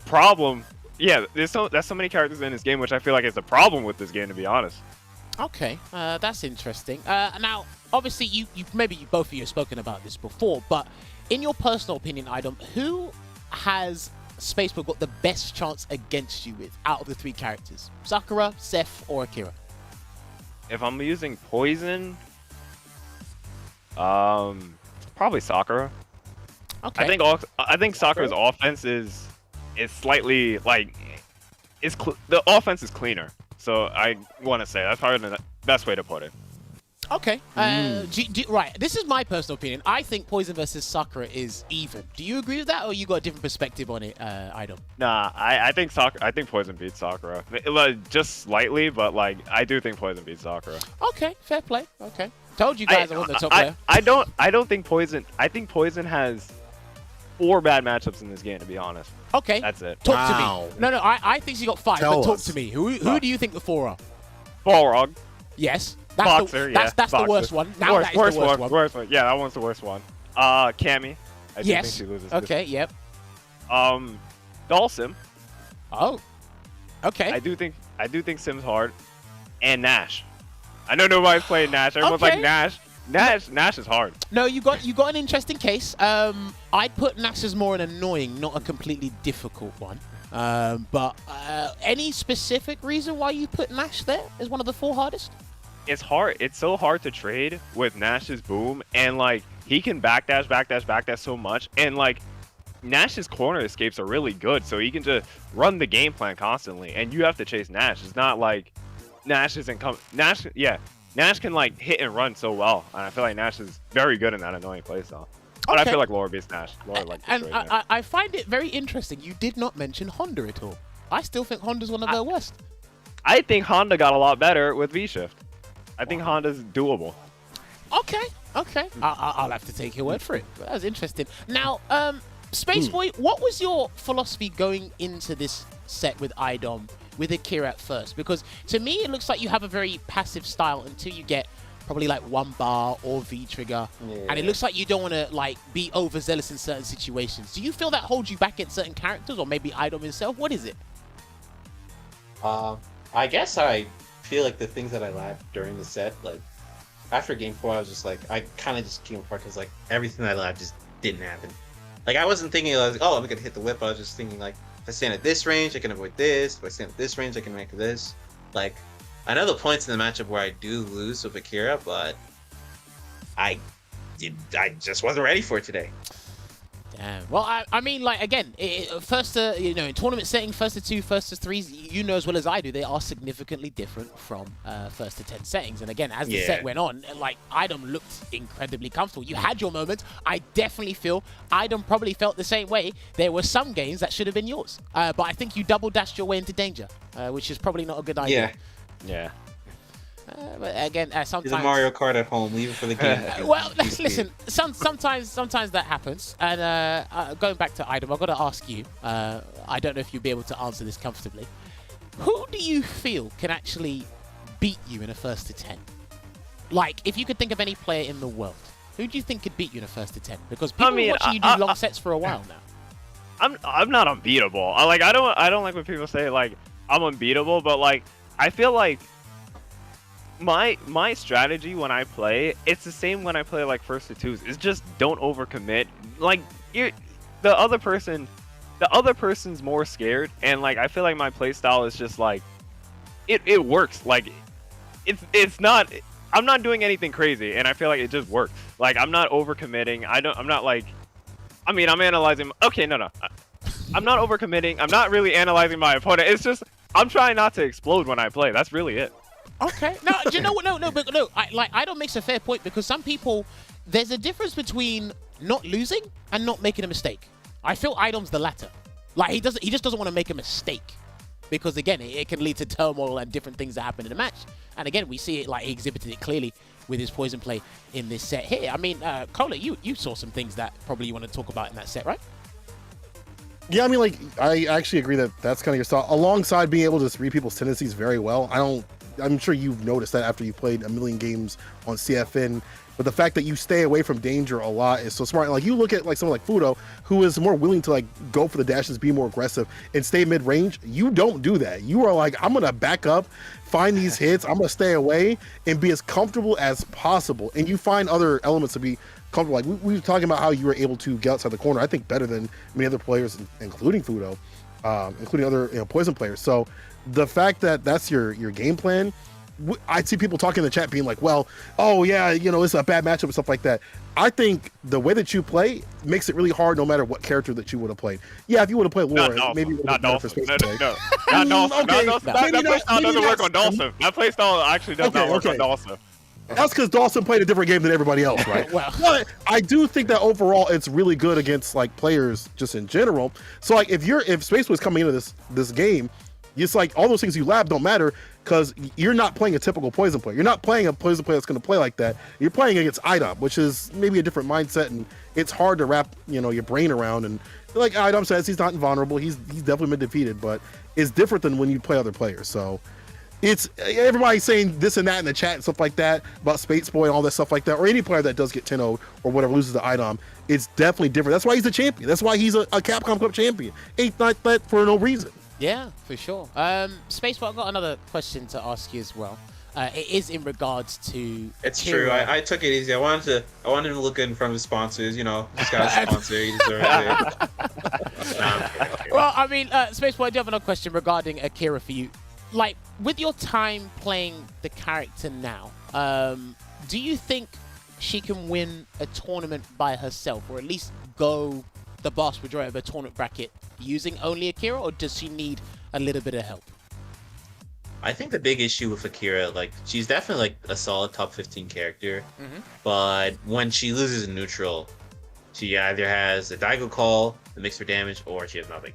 problem. Yeah, that's so many characters in this game, which I feel like is the problem with this game, to be honest. Okay, that's interesting. Now, obviously, you both of you have spoken about this before, but in your personal opinion, iDom, who has SpaceBoy got the best chance against you with out of the 3 characters? Sakura, Seth, or Akira? If I'm using Poison, probably Sakura. Okay. I think Sakura's offense is slightly like the offense is cleaner. So I want to say that's probably the best way to put it. Okay. Right. This is my personal opinion. I think Poison versus Sakura is even. Do you agree with that, or you got a different perspective on it, iDom? Nah, I think Poison beats Sakura. Like, just slightly, but like I do think Poison beats Sakura. Okay, fair play. Okay. Told you guys I wasn't the top player. I don't think Poison. I think Poison has 4 bad matchups in this game, to be honest. Okay. That's it. Talk to me. No, I think you got 5, Tell but talk us. to me. Who do you think the 4 are? Balrog. Yes. Boxer, That's Boxer. the worst one. Now that is the worst one. Worst one. Yeah, that one's the worst one. Cammy. I do think Yes. she loses. Okay, yep. Dhalsim. Oh. Okay. I do think Sim's hard. And Nash. I know nobody's playing Nash. Everyone's Okay. like Nash. Nash is hard. No, you got an interesting case. I'd put Nash as more an annoying, not a completely difficult one. But any specific reason why you put Nash there as one of the 4 hardest? It's hard. It's so hard to trade with Nash's boom, and like he can backdash so much, and like Nash's corner escapes are really good, so he can just run the game plan constantly, and you have to chase Nash. It's not like Nash isn't coming. Nash can like hit and run so well, and I feel like Nash is very good in that annoying playstyle. But I Okay. feel like Laura beats Nash. Laura like And destroyed Nash. I find it very interesting. You did not mention Honda at all. I still think Honda's one of the worst. I think Honda got a lot better with V-Shift. I think Honda's doable. Okay. I'll have to take your word for it. That was interesting. Now, SpaceBoy, what was your philosophy going into this set with iDom, with Akira at first? Because to me, it looks like you have a very passive style until you get probably like one bar or V-trigger. And it looks like you don't want to like be overzealous in certain situations. Do you feel that holds you back in certain characters, or maybe iDom himself? What is it? I guess I feel like the things that I lacked during the set, like after game 4, I was just like, I kind of just came apart because like everything that I lacked just didn't happen. Like I wasn't thinking like, oh, I'm gonna hit the whip. I was just thinking like, if I stand at this range, I can avoid this. If I stand at this range, I can make this. Like I know the points in the matchup where I do lose with Akira, but I just wasn't ready for it today. Damn. Well, I mean, like, again, first to, in tournament setting, first to 2, first to 3s, you know as well as I do, they are significantly different from first to 10 settings. And again, as the set went on, like, iDom looked incredibly comfortable. You had your moments. I definitely feel iDom probably felt the same way. There were some games that should have been yours. But I think you double dashed your way into danger, which is probably not a good idea. Yeah. But again, sometimes He's a Mario Kart at home, leave it for the game. well, listen. Sometimes that happens. And going back to iDom, I've got to ask you. I don't know if you'll be able to answer this comfortably. Who do you feel can actually beat you in a first to 10? Like, if you could think of any player in the world, who do you think could beat you in a first to 10? Because people are watching you do long sets for a while now. I'm not unbeatable. I don't like when people say like I'm unbeatable, but like I feel like my strategy when I play, it's the same when I play like first to 2s. It's just don't overcommit. Like the other person's more scared, and like I feel like my play style is just like it works. Like it's not. I'm not doing anything crazy, and I feel like it just works. Like I'm not overcommitting. I'm not like. I mean, I'm analyzing. Okay, no. I'm not overcommitting. I'm not really analyzing my opponent. It's just I'm trying not to explode when I play. That's really it. Okay. No, do you know what? No. iDom makes a fair point, because some people, there's a difference between not losing and not making a mistake. I feel iDom's the latter. Like he just doesn't want to make a mistake, because again, it can lead to turmoil and different things that happen in a match. And again, we see it, like he exhibited it clearly with his poison play in this set here. I mean, Cola, you saw some things that probably you want to talk about in that set, right? Yeah, I mean, like, I actually agree that that's kind of your style, alongside being able to read people's tendencies very well. I'm sure you've noticed that after you played a million games on CFN, but the fact that you stay away from danger a lot is so smart. Like, you look at like someone like Fudo, who is more willing to like go for the dashes, be more aggressive, and stay mid-range. You don't do that. You are like, I'm gonna back up, find these hits, I'm gonna stay away, and be as comfortable as possible. And you find other elements to be comfortable. Like we were talking about how you were able to get outside the corner, I think better than many other players, including Fudo, including other poison players. So the fact that that's your game plan, I see people talking in the chat being like, well, oh yeah, it's a bad matchup and stuff like that. I think the way that you play makes it really hard no matter what character that you would have played. Yeah, if you would have played Laura, maybe it would have been better for SpaceBoy. No. Not Dawson. Okay, That playstyle doesn't work on Dawson. That playstyle actually does not work on Dawson. That's because Dawson played a different game than everybody else, right? Well. But I do think that overall it's really good against like players just in general. So like if SpaceBoy's coming into this game, it's like all those things you lab don't matter, because you're not playing a typical poison player. You're not playing a poison player that's going to play like that. You're playing against iDom, which is maybe a different mindset, and it's hard to wrap your brain around. And like iDom says, he's not invulnerable. He's definitely been defeated, but it's different than when you play other players. So it's everybody saying this and that in the chat and stuff like that about SpaceBoy and all that stuff like that, or any player that does get 10-0 or whatever loses to iDom. It's definitely different. That's why he's a champion. That's why he's a Capcom Cup champion. Ain't not that for no reason. Yeah, for sure. SpaceBoy, I've got another question to ask you as well. It is in regards to. It's true. I took it easy. I wanted him to look good in front of his sponsors. He's got a sponsor. He deserves it. Well, I mean, SpaceBoy, I do have another question regarding Akira for you. Like, with your time playing the character now, do you think she can win a tournament by herself, or at least go the vast majority of her tournament bracket using only Akira, or does she need a little bit of help? I think the big issue with Akira, like, she's definitely like a solid top 15 character, but when she loses in neutral, She either has a Daigo Call that makes her damage, or she has nothing.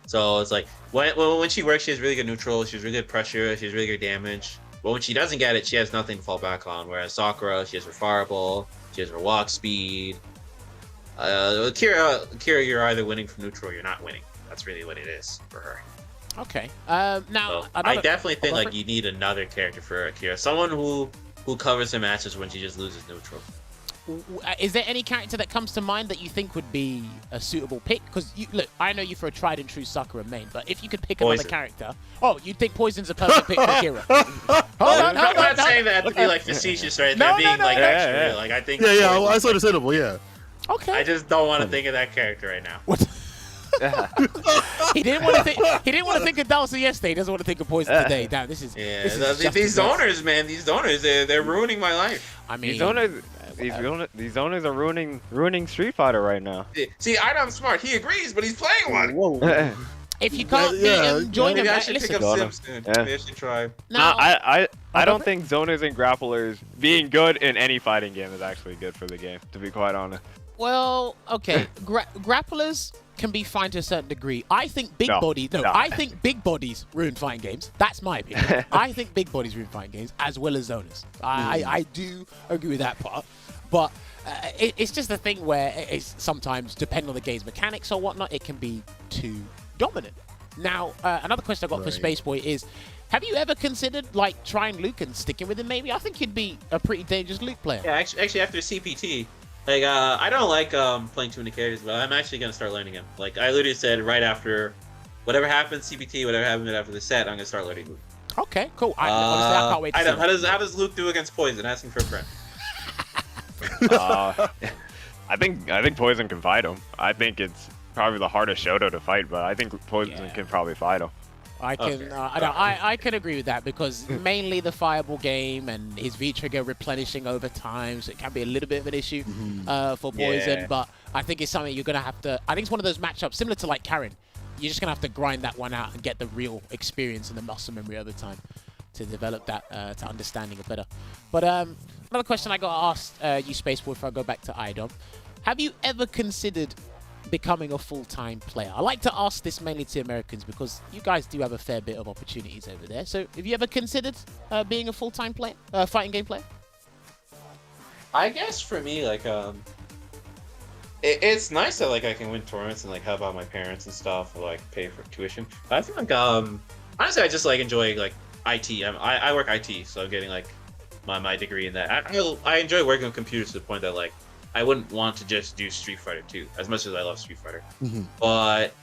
So it's like when she works, she has really good neutral, she has really good pressure, she has really good damage. But when she doesn't get it, she has nothing to fall back on. Whereas Sakura, she has her fireball, she has her walk speed. Kira, you're either winning from neutral or you're not winning. That's really what it is for her. Okay. Now, so I definitely think like you need another character for Kira, someone who covers her matches when she just loses neutral. Is there any character that comes to mind that you think would be a suitable pick? Because look, I know you for a tried and true Sakura main, but if you could pick another character, you'd think Poison's a perfect pick for Kira. I'm not saying that to be like facetious, right? They're being like extra. Like I think. Yeah, that's understandable. Yeah. Okay. I just don't want to think of that character right now. What? He didn't want to think. He didn't want to think of Dalsa yesterday. He doesn't want to think of Poison today. Damn, this is. Yeah, this is these owners, man. These owners, they're ruining my life. I mean, these owners are ruining Street Fighter right now. See, iDom's smart. He agrees, but he's playing one. If you can't beat him, join him. Maybe I should pick up Sims soon. Maybe I should try. No, I don't think zoners and grapplers being good in any fighting game is actually good for the game, to be quite honest. Well, okay, grapplers can be fine to a certain degree. I think big bodies. No, I think big bodies ruin fighting games. That's my opinion. I think big bodies ruin fighting games as well as zoners. I do agree with that part, but it's just a thing where it's sometimes, depending on the game's mechanics or whatnot, it can be too dominant. Now, another question I got for SpaceBoy is, have you ever considered like trying Luke and sticking with him? Maybe I think you'd be a pretty dangerous Luke player. Yeah, actually after CPT. Like, I don't like playing too many characters, but I'm actually going to start learning him. Like, I literally said right after whatever happens, CPT, whatever happens after the set, I'm going to start learning Luke. Okay, cool. Honestly, I can't wait to see how does Luke do against Poison? Asking for a friend. I think Poison can fight him. I think it's probably the hardest Shoto to fight, but I think Poison can probably fight him. I can I can agree with that, because mainly the fireball game and his V-trigger replenishing over time, so it can be a little bit of an issue for Poison, but I think it's something you're going to have to... I think it's one of those matchups similar to like Karen. You're just going to have to grind that one out and get the real experience and the muscle memory over time to develop that to understanding it better. But another question I got asked you, SpaceBoy, before I go back to iDom. Have you ever considered becoming a full-time player? I like to ask this mainly to Americans because you guys do have a fair bit of opportunities over there. So have you ever considered being a full-time player, fighting game player? I guess for me, like, it's nice that like I can win tournaments and like help out my parents and stuff, or like pay for tuition. But I feel like honestly, I just like enjoy like IT. I work IT, so I'm getting like my degree in that. I enjoy working with computers to the point that like I wouldn't want to just do Street Fighter 2 as much as I love Street Fighter. But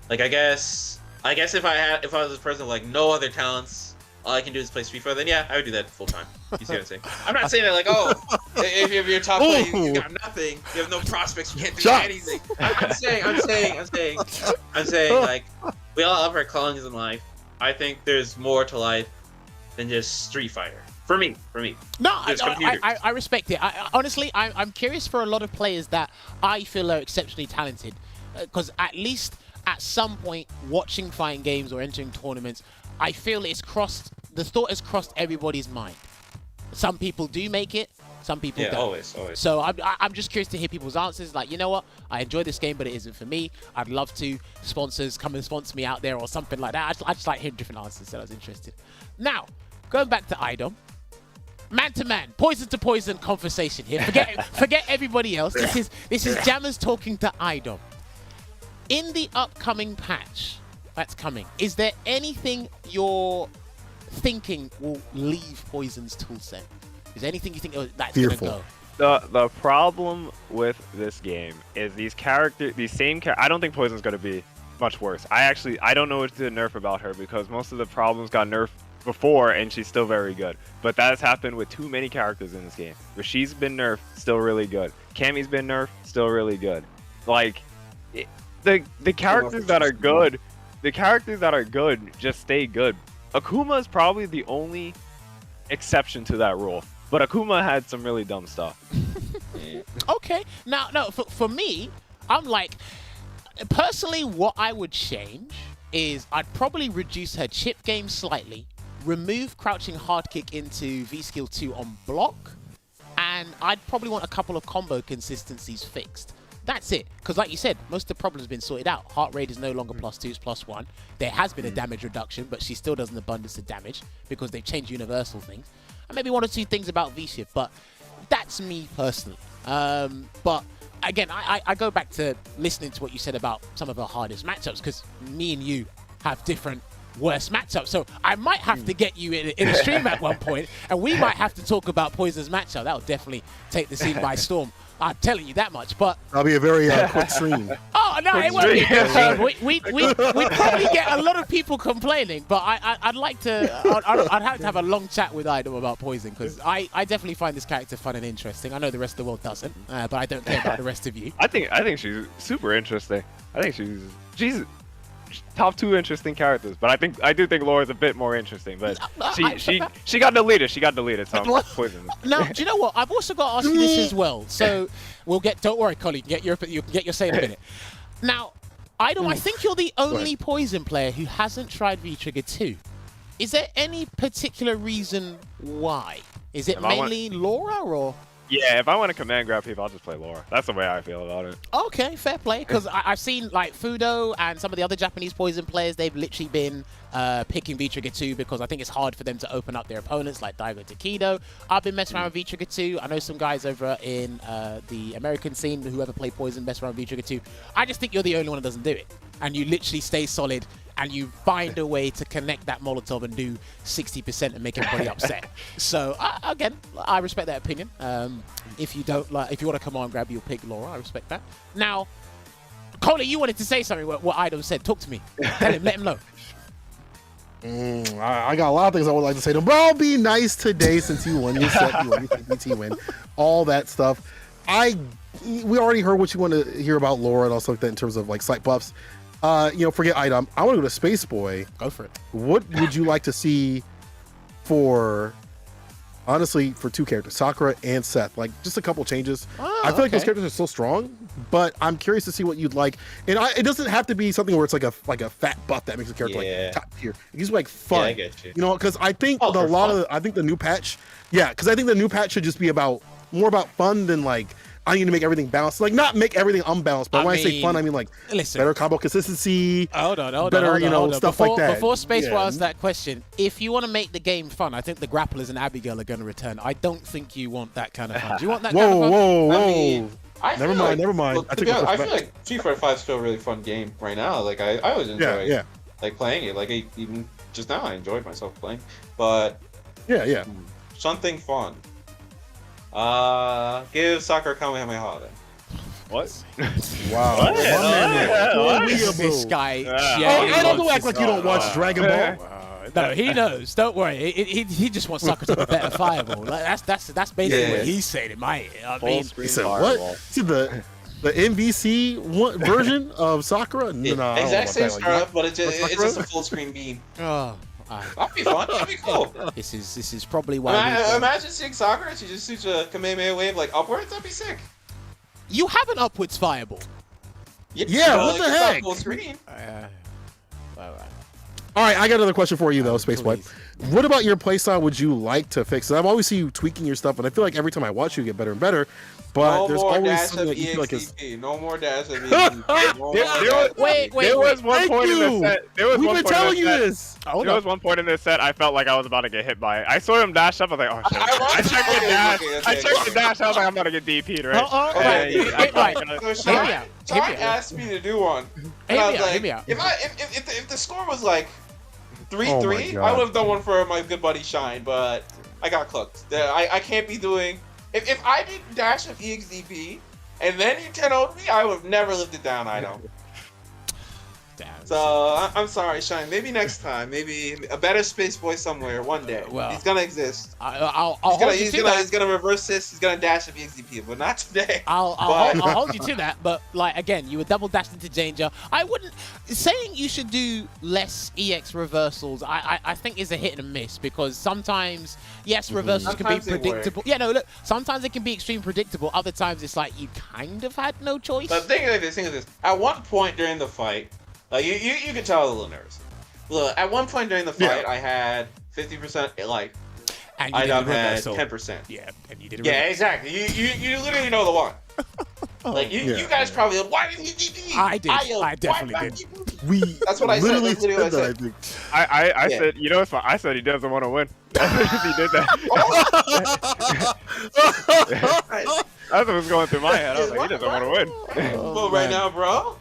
like I guess if I was this person with like no other talents, all I can do is play Street Fighter, then yeah, I would do that full time. You see what I'm saying? I'm not saying that like, oh, if you're top player, you got nothing, you have no prospects, you can't do anything. I'm saying like we all have our callings in life. I think there's more to life than just Street Fighter. For me. No, I respect it. Honestly, I'm curious for a lot of players that I feel are exceptionally talented, because at least at some point watching fighting games or entering tournaments, I feel the thought has crossed everybody's mind. Some people do make it, some people don't. Always. So I'm just curious to hear people's answers. Like, you know what? I enjoy this game, but it isn't for me. I'd love to sponsors come and sponsor me out there or something like that. I just like hearing different answers, so I was interested. Now, going back to iDom. Man-to-man, poison-to-poison conversation here. Forget everybody else. This is Jammerz talking to iDom. In the upcoming patch that's coming, is there anything you're thinking will leave Poison's toolset? Is there anything you think that's going to go? The problem with this game is I don't think Poison's going to be much worse. I don't know what to nerf about her, because most of the problems got nerfed before and she's still very good, but that has happened with too many characters in this game. Rashi's been nerfed, still really good. Cammy's been nerfed, still really good. Like the characters that are good, just stay good. Akuma is probably the only exception to that rule, but Akuma had some really dumb stuff. Okay, now for me, I'm like, personally, what I would change is I'd probably reduce her chip game slightly, remove crouching hard kick into V skill 2 on block, and I'd probably want a couple of combo consistencies fixed. That's it. Because like you said, most of the problems have been sorted out. Heart rate is no longer +2, it's +1. There has been a damage reduction, but she still does an abundance of damage because they've changed universal things. And maybe 1 or 2 things about V-Shift, but that's me personally. But again, I go back to listening to what you said about some of her hardest matchups, because me and you have different worst matchups. So I might have to get you in a stream at one point, and we might have to talk about Poison's matchup. That will definitely take the scene by storm. I'm telling you that much. But that'll be a very quick stream. Oh no, it won't be a stream. We'd probably get a lot of people complaining, but I'd like to. I'd have to have a long chat with iDom about Poison, because I definitely find this character fun and interesting. I know the rest of the world doesn't, but I don't care about the rest of you. I think she's super interesting. I think she's top 2 interesting characters, but I do think Laura's a bit more interesting. But she got deleted. She got deleted. So I'm Poison. Now, do you know what? I've also got to ask you this as well. So we'll get. Don't worry, Collie. You can get your say in a minute. Now, iDom, I think you're the only Poison player who hasn't tried V-Trigger 2. Is there any particular reason why? Is it mainly Laura or? Yeah, if I want to command grab people, I'll just play Laura. That's the way I feel about it. Okay, fair play. Because I've seen like Fudo and some of the other Japanese Poison players, they've literally been picking V-Trigger 2 because I think it's hard for them to open up their opponents like Daigo Takedo. I've been messing around with V-Trigger 2. I know some guys over in the American scene who ever play Poison mess around with V-Trigger 2. I just think you're the only one that doesn't do it. And you literally stay solid and you find a way to connect that Molotov and do 60% and make everybody upset. So again, I respect that opinion. If you don't like, if you want to come on grab, you'll pick Laura. I respect that. Now, Cola, you wanted to say something. What iDom said. Talk to me. Tell him. Let him know. I got a lot of things I would like to say to him, but I'll be nice today since you won your set, you won your BT win, all that stuff. We already heard what you want to hear about Laura and also like that in terms of like slight buffs. Forget iDom. I want to go to SpaceBoy. Go for it. What would you like to see for, honestly, for 2 characters, Sakura and Seth? Like, just a couple changes. I feel like those characters are so strong, but I'm curious to see what you'd like. And it doesn't have to be something where it's like a fat buff that makes a character like top tier. It gives like fun. Yeah, I get you. Because I think I think the new patch, because I think the new patch should just be more about fun than like, I need to make everything balanced. Like, not make everything unbalanced, but when I say fun, I mean like better combo consistency. Hold on. Stuff like that. Before SpaceBoy asks that question, if you want to make the game fun, I think the Grapplers and Abigail are going to return. I don't think you want that kind of fun. Do you want that kind of fun? Whoa. Never mind. Well, I feel like Street Fighter 5 is still a really fun game right now. Like, I always enjoy like playing it. Like, even just now, I enjoyed myself playing. But something fun. Give Sakura Kamehameha then. What? Wow. This guy. I don't act like you don't watch Dragon Ball. No, he knows. Don't worry. He just wants Sakura to be better fireball. Like, that's basically what he's saying in my ear. I mean, he said what? See the MVC version of Sakura? No, exact same startup, but it's just a full screen beam. That'd be fun. That'd be cool. This is probably why. Imagine seeing Sakura. She just shoots a Kamehameha wave like upwards. That'd be sick. You have an upwards fireball. Yeah. What the heck? Full screen. All right, I got another question for you though, SpaceBoy. What about your playstyle would you like to fix? I've always seen you tweaking your stuff, and I feel like every time I watch you get better and better. But there's always something that you feel like is. No more dash of EXP. Wait. There was one point in the set. We've been telling you this. There was one point in this set I felt like I was about to get hit by it. I saw him dash up. I was like, oh shit. I checked the dash. I checked the dash. I was like, I'm about to get DP'd, right? Ty asked me to do one. And I was like, if the score was like 3-3, I would have done one for my good buddy Shine, but I got cooked. I can't be doing. If I did dash of EXDP and then you 10-0'd me, I would have never lived it down. I know. So I'm sorry, Shine. Maybe next time. Maybe a better SpaceBoy somewhere one day. Well, he's gonna exist. He's gonna reverse this. He's gonna dash of EXDP, but not today. I'll hold you to that. But like again, you were double dashed into danger. I wouldn't saying you should do less EX reversals. I think is a hit and miss because sometimes reversals can be predictable. Yeah, no, look. Sometimes it can be extremely predictable. Other times it's like you kind of had no choice. But think of this. At one point during the fight. Like you could tell I was a little nervous. Look, at one point during the fight, I had 50% like And you did iDom the remote, had so- 10%. Yeah, and you did. Yeah, exactly. You literally know the one. Like you guys probably. Why didn't you DP? I did. I definitely did. We That's what I said. literally That's literally said what I that, said. I think. I Yeah. said, you know, it's fine. I said he doesn't want to win. he did that. That's what was going through my head. I was like, he doesn't want to win. But right now, bro.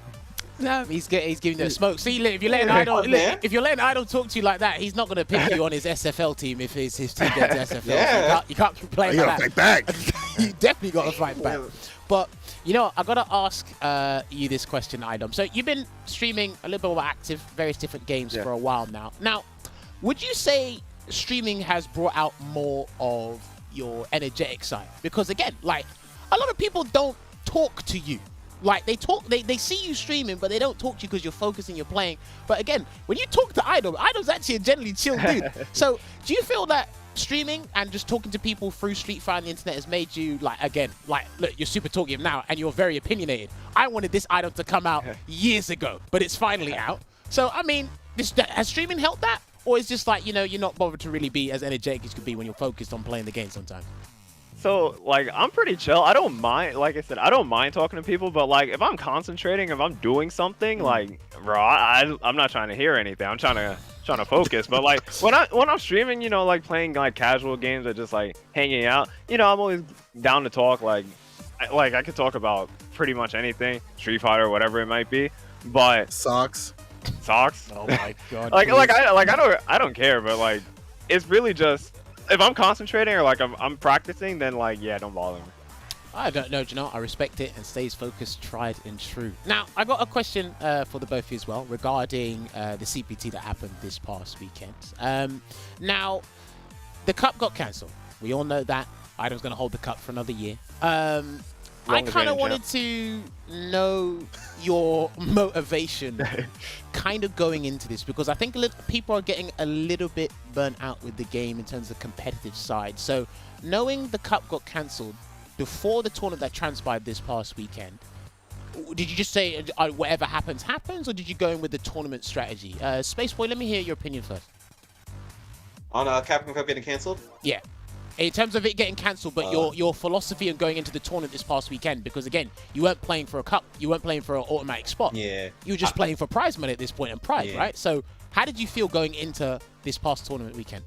No, he's giving the smoke. See, if you're letting iDom talk to you like that, he's not going to pick you on his SFL team if his team gets SFL. Yeah. You can't keep playing You like gotta that. fight back. You definitely got to fight back. But you know, I gotta ask you this question, iDom. So you've been streaming a little bit more active, various different games for a while now. Now, would you say streaming has brought out more of your energetic side? Because again, like a lot of people don't talk to you. Like they see you streaming, but they don't talk to you because you're focusing, you're playing. But again, when you talk to iDom's actually a generally chill dude. So do you feel that streaming and just talking to people through Street Fighter on the internet has made you look, you're super talkative now and you're very opinionated. I wanted this iDom to come out years ago, but it's finally out. So I mean, has streaming helped that? Or is just like, you know, you're not bothered to really be as energetic as you could be when you're focused on playing the game sometimes? So, like, I'm pretty chill. I don't mind, like I said, I don't mind talking to people, but, like, if I'm concentrating, if I'm doing something, like, bro, I'm not trying to hear anything. I'm trying to focus. But, like, when I'm streaming, you know, like, playing, like, casual games or just, like, hanging out, you know, I'm always down to talk. Like, I could talk about pretty much anything, Street Fighter, whatever it might be. But Socks. Oh, my God. I don't care, but, like, it's really just... If I'm concentrating or like I'm practicing, then like don't bother me. I don't know, Janelle. I respect it and stays focused, tried and true. Now, I got a question for the both of you as well regarding the CPT that happened this past weekend. Now, the cup got cancelled. We all know that. iDom's going to hold the cup for another year. I kind of wanted to know your motivation kind of going into this, because I think people are getting a little bit burnt out with the game in terms of the competitive side. So knowing the cup got cancelled before the tournament that transpired this past weekend, did you just say whatever happens, happens, or did you go in with the tournament strategy? SpaceBoy, let me hear your opinion first. On Capcom Cup getting canceled? Yeah. In terms of it getting cancelled, but your philosophy on going into the tournament this past weekend, because again, you weren't playing for a cup, you weren't playing for an automatic spot. Yeah. You were just playing for prize money at this point and pride, right? So how did you feel going into this past tournament weekend?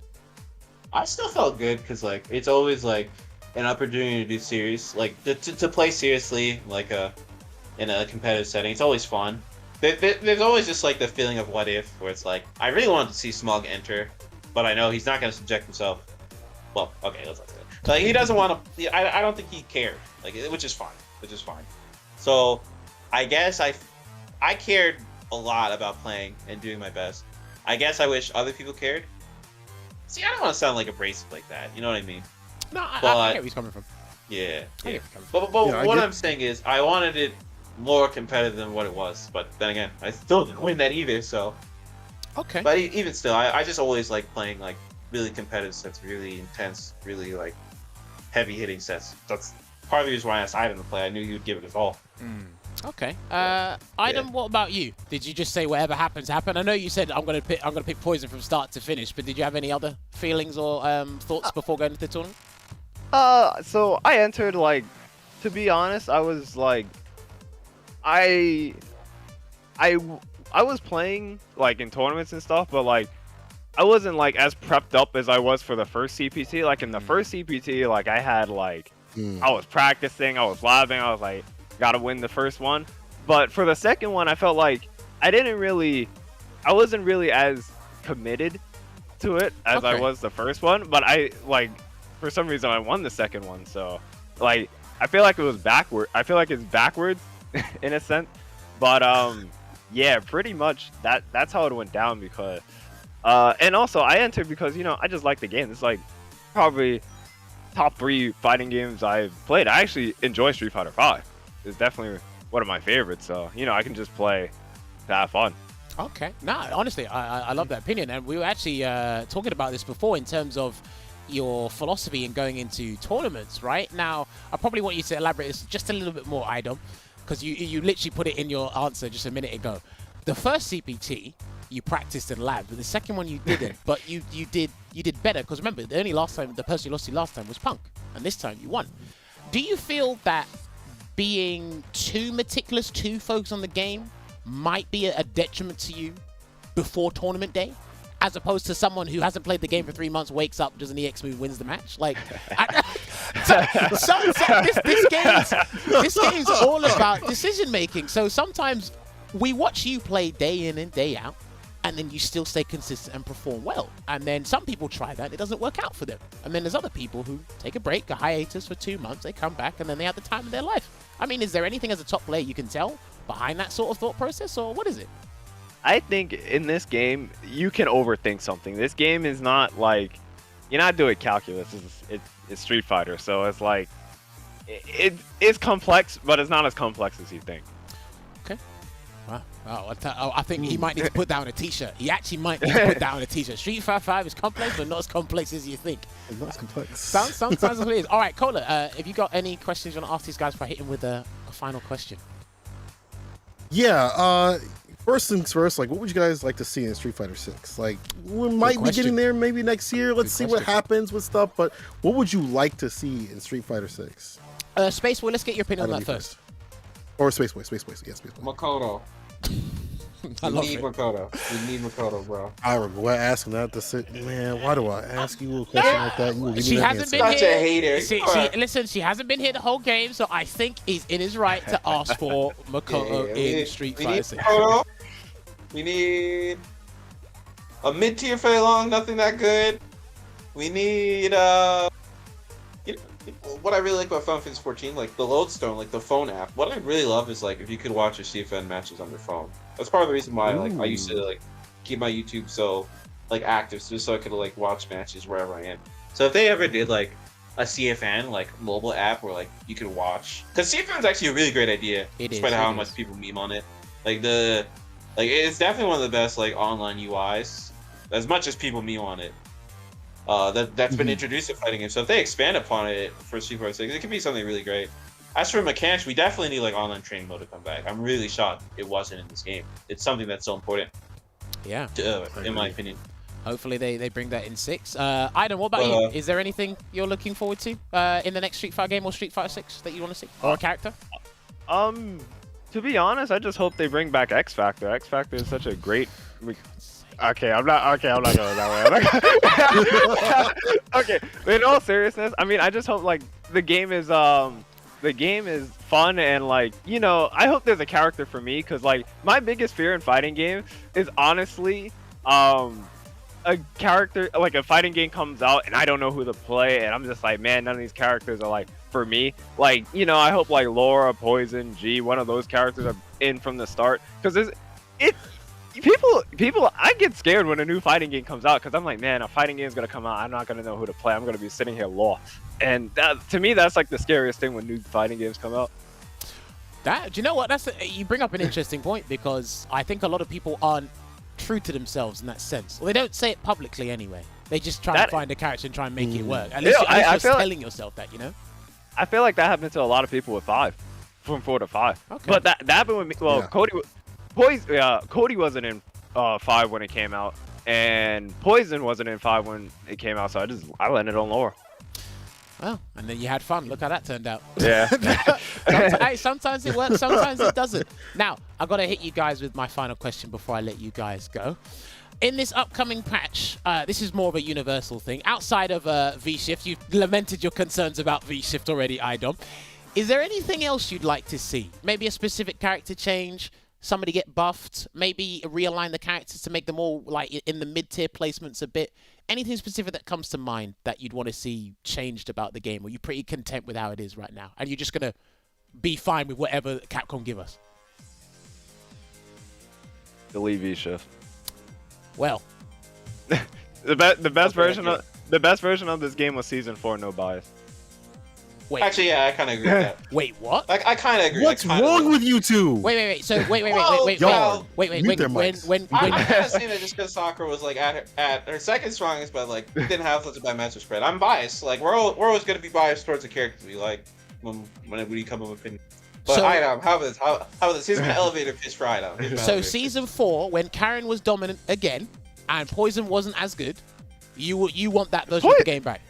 I still felt good because like it's always like an opportunity to do serious, like to play seriously, like in a competitive setting. It's always fun. There's always just like the feeling of what if, where it's like I really wanted to see Smug enter, but I know he's not going to subject himself. Well, okay, let's not say that. Like he doesn't want to. I don't think he cared. Like, which is fine. So, I guess I cared a lot about playing and doing my best. I guess I wish other people cared. See, I don't want to sound like abrasive like that. You know what I mean? No, I get where he's coming from. Yeah. I get where he's coming But what I'm saying is, I wanted it more competitive than what it was. But then again, I still didn't win that either. So. Okay. But even still, I just always like playing like really competitive sets, really intense, really like heavy hitting sets. That's part of the reason why I asked iDom to play. I knew he would give it his all. Okay. iDom, what about you? Did you just say whatever happens, happen? I know you said I'm gonna pick Poison from start to finish, but did you have any other feelings or thoughts before going to the tournament? So I entered, like, to be honest, I was like, I was playing like in tournaments and stuff, but like I wasn't like as prepped up as I was for the first CPT. Like in the first CPT, like I had like I was practicing, I was live, I was like, gotta win the first one. But for the second one, I felt like I wasn't really as committed to it as I was the first one. But I like, for some reason, I won the second one. So like, I feel like it was backward. I feel like it's backwards in a sense. But yeah, pretty much that's how it went down because. And also, I entered because, you know, I just like the game. It's like probably top 3 fighting games I've played. I actually enjoy Street Fighter V. It's definitely one of my favorites. So, you know, I can just play to have fun. Okay. Nah, honestly, I love that opinion. And we were actually talking about this before in terms of your philosophy in going into tournaments, right? Now, I probably want you to elaborate this just a little bit more, iDom, because you literally put it in your answer just a minute ago. The first CPT, you practiced in lab, but the second one you didn't. But you did you did better. Because remember, the person you lost to last time was Punk, and this time you won. Do you feel that being too meticulous, too focused on the game, might be a detriment to you before tournament day, as opposed to someone who hasn't played the game for 3 months, wakes up, does an EX move, wins the match? Like, this game's all about decision making. So sometimes we watch you play day in and day out, and then you still stay consistent and perform well. And then some people try that, it doesn't work out for them. And then there's other people who take a break, a hiatus for 2 months, they come back, and then they have the time of their life. I mean, is there anything as a top player you can tell behind that sort of thought process, or what is it? I think in this game, you can overthink something. This game is not like, you're not doing calculus, it's Street Fighter. So it's like, it's complex, but it's not as complex as you think. Okay. Wow. I think he might need to put down a t-shirt. He actually might need to put down a t-shirt. Street Fighter 5 is complex, but not as complex as you think. It's not as complex. Sometimes that's what it is. All right, Cola, if you got any questions you want to ask these guys before I hit him with a final question? Yeah, first things first, like, what would you guys like to see in Street Fighter 6? Like, we might be getting there maybe next year. Let's see what happens with stuff, but what would you like to see in Street Fighter 6? SpaceBoy, let's get your opinion on that first. Or SpaceBoy, yeah, SpaceBoy. Makoto. We need Makoto, bro. I regret asking that to sit. Man, why do I ask you a question like that? You will give She me that hasn't answer. been Such a here. hater. Listen, she hasn't been here the whole game, so I think he's in his right to ask for Makoto in Street Fighter 6. We need a mid-tier Fei Long, nothing that good. We need what I really like about Final Fantasy 14, like the Lodestone, like the phone app. What I really love is like if you could watch your CFN matches on your phone. That's part of the reason why like I used to like keep my YouTube so like active, just so I could like watch matches wherever I am. So if they ever did like a CFN like mobile app where like you could watch, because CFN is actually a really great idea, despite how much people meme on it. Like it's definitely one of the best like online UIs, as much as people meme on it. That's been introduced to fighting games. So if they expand upon it for Street Fighter 6, it could be something really great. As for mechanics, we definitely need like online training mode to come back. I'm really shocked it wasn't in this game. It's something that's so important. Yeah. In my opinion. Hopefully they bring that in 6. iDom, what about you? Is there anything you're looking forward to in the next Street Fighter game or Street Fighter 6 that you want to see? Or a character? To be honest, I just hope they bring back X Factor. X Factor is such a great. Okay, I'm not going that way. Okay, but in all seriousness, I mean, I just hope like the game is fun and like, you know, I hope there's a character for me, because like my biggest fear in fighting games is honestly a character, like a fighting game comes out and I don't know who to play, and I'm just like, man, none of these characters are like for me. Like, you know, I hope like Laura, Poison, G, one of those characters are in from the start, because people I get scared when a new fighting game comes out, because I'm like, man, a fighting game is gonna come out, I'm not gonna know who to play, I'm gonna be sitting here lost. And that, to me, that's like the scariest thing when new fighting games come out. Do you know what? You bring up an interesting point, because I think a lot of people aren't true to themselves in that sense. Well, they don't say it publicly anyway. They just try to find a character and try and make it work. At least, you're telling yourself that, you know? I feel like that happened to a lot of people with 5, from 4 to 5. Okay. But that happened with me. Well, yeah. Cody wasn't in 5 when it came out, and Poison wasn't in 5 when it came out, so I landed on Laura. Well, and then you had fun. Look how that turned out. Yeah. Sometimes it works, sometimes it doesn't. Now, I've got to hit you guys with my final question before I let you guys go. In this upcoming patch, this is more of a universal thing. Outside of V-Shift, you've lamented your concerns about V-Shift already, iDom. Is there anything else you'd like to see? Maybe a specific character change? Somebody get buffed, maybe realign the characters to make them all like in the mid-tier placements a bit. Anything specific that comes to mind that you'd want to see changed about the game, or you're pretty content with how it is right now, and you're just gonna be fine with whatever Capcom give us? Delete V-Shift. Well, the best version of this game was Season 4, no bias. Wait. Actually, yeah, I kind of agree with that. Wait, what? I kind of agree. What's wrong with you two? Wait. So wait. When I'm kind of saying that just because Sakura was like at her second strongest, but like didn't have such a bad matchup spread. I'm biased. Like we're always gonna be biased towards the characters we like whenever we come up with opinion. But so, iDom, how about this? Here's my elevator pitch for iDom. So Season 4, when Karen was dominant again, and Poison wasn't as good, You want that version of the game back.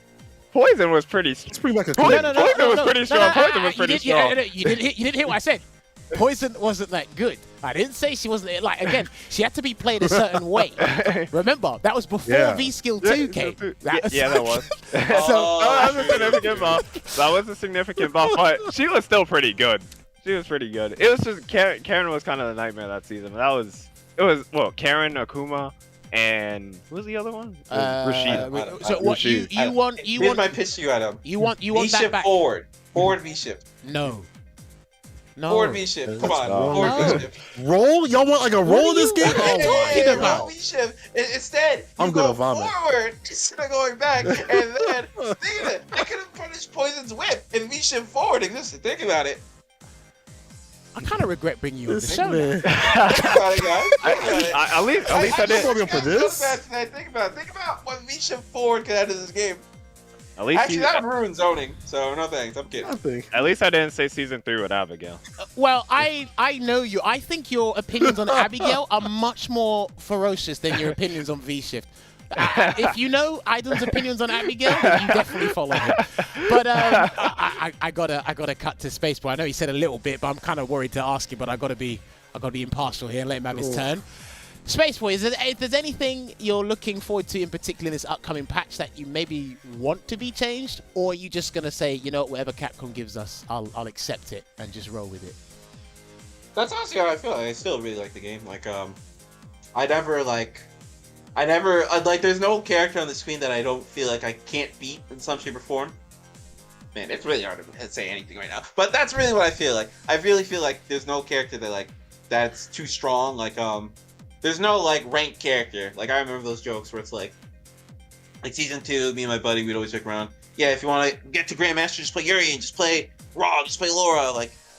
Poison was pretty. Let's bring back a Poison, clean. Poison was pretty strong. Poison was pretty strong. You didn't hear what I said. Poison wasn't that good. I didn't say she wasn't. Like, again, she had to be played a certain way. Remember, that was before V-Skill 2 came. That was. That was a significant buff. That was a significant buff, but she was still pretty good. She was pretty good. It was just Karen was kind of the nightmare that season. It was Karen, Akuma, and who was the other one? Rashid. So what you want? Here's my pitch to you, Adam. You want V-shift that back? forward V-shift. No. Forward V-shift. Come on. Forward V-shift. Roll? Y'all want like a roll in this game? V-shift. Instead, I'm gonna vomit. Forward instead of going back, and then think of it. They could have punished Poison's whip if V-shift forward existed. Think about it. I kind of regret bringing you on the show. At least I didn't. For this? Think about what V-shift forward could add to this game. At least Actually, that ruined zoning, so no thanks. I'm kidding. At least I didn't say season 3 with Abigail. Well, I know you. I think your opinions on Abigail are much more ferocious than your opinions on V-Shift. If you know iDom's opinions on Abigail, then you definitely follow him. But I gotta cut to SpaceBoy. I know he said a little bit, but I'm kind of worried to ask him. But I gotta be impartial here and let him have his turn. SpaceBoy, if there's anything you're looking forward to in particular in this upcoming patch that you maybe want to be changed, or are you just gonna say, you know, whatever Capcom gives us, I'll accept it and just roll with it? That's honestly how I feel. I still really like the game. Like, there's no character on the screen that I don't feel like I can't beat in some shape or form. Man, it's really hard to say anything right now. But that's really what I feel like. I really feel like there's no character that, that's too strong. There's no, ranked character. I remember those jokes where it's like Season 2, me and my buddy, we'd always joke around. Yeah, if you want to get to Grandmaster, just play Yuri, and just play Raw, just play Laura.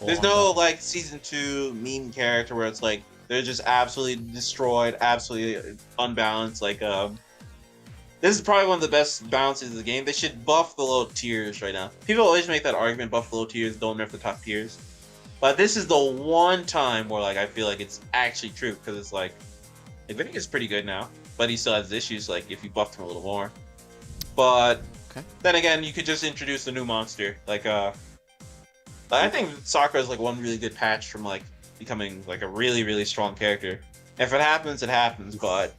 There's no, Season 2 meme character where it's they're just absolutely destroyed, absolutely unbalanced. This is probably one of the best balances of the game. They should buff the low tiers right now. People always make that argument, buff the low tiers, don't nerf the top tiers. But this is the one time where I feel like it's actually true, because it's Vinny is pretty good now, but he still has issues if you buffed him a little more. But then again, you could just introduce a new monster. I think Sakura is one really good patch from becoming a really, really strong character. If it happens, it happens. But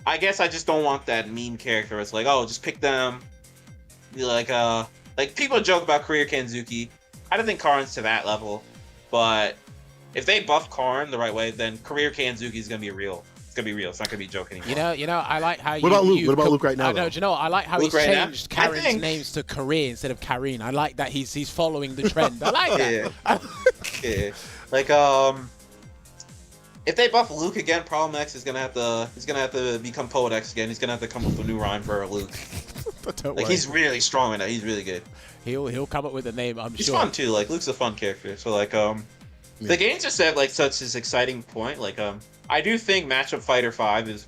I guess I just don't want that meme character. It's oh, just pick them. People joke about career Kanzuki. I don't think Karn's to that level, but if they buff Karn the right way, then career Kanzuki is gonna be real. It's gonna be real. It's not gonna be a joke anymore. You know, I like how What about Luke? What about Luke right now? I know. Do you know? I like how Luke he's right now? changed Karen's names to Karine instead of Karine. I like that he's following the trend. I like that. Yeah. If they buff Luke again, Problem X is gonna have to become Poet X again. He's gonna have to come up with a new rhyme for Luke. Don't worry. He's really strong right now. He's really good. He'll come up with a name. I'm He's sure. fun too. Luke's a fun character. So the game's just at such this exciting point. I do think Matchup Fighter 5 is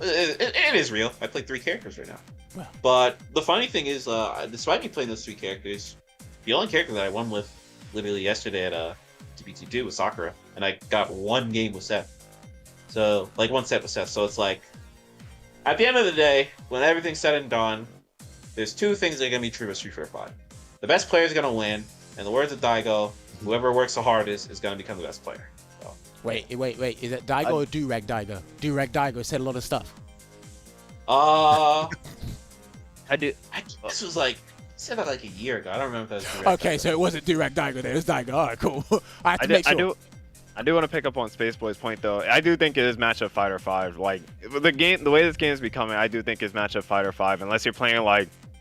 it is real. I play 3 characters right now. Wow. But the funny thing is, despite me playing those 3 characters, the only character that I won with literally yesterday at TPT2 was Sakura, and I got 1 game with Seth. So 1 set with Seth. So it's at the end of the day, when everything's said and done, there's 2 things that are gonna be true with Street Fighter 5. The best player is gonna win, and the words of Daigo, whoever works the hardest is gonna become the best player. So. Wait. Is it Daigo or Durag Daigo? Durag Daigo said a lot of stuff. This was said that a year ago. I don't remember if that was Durag Okay, Daigo. So it wasn't Durag Daigo then. It was Daigo. All right, cool. I have to make sure. I do want to pick up on SpaceBoy's point though. I do think it is Matchup Fighter 5. The way this game is becoming, I do think is Matchup Fighter 5. Unless you're playing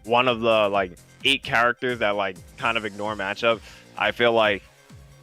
one of the 8 characters that kind of ignore matchup, I feel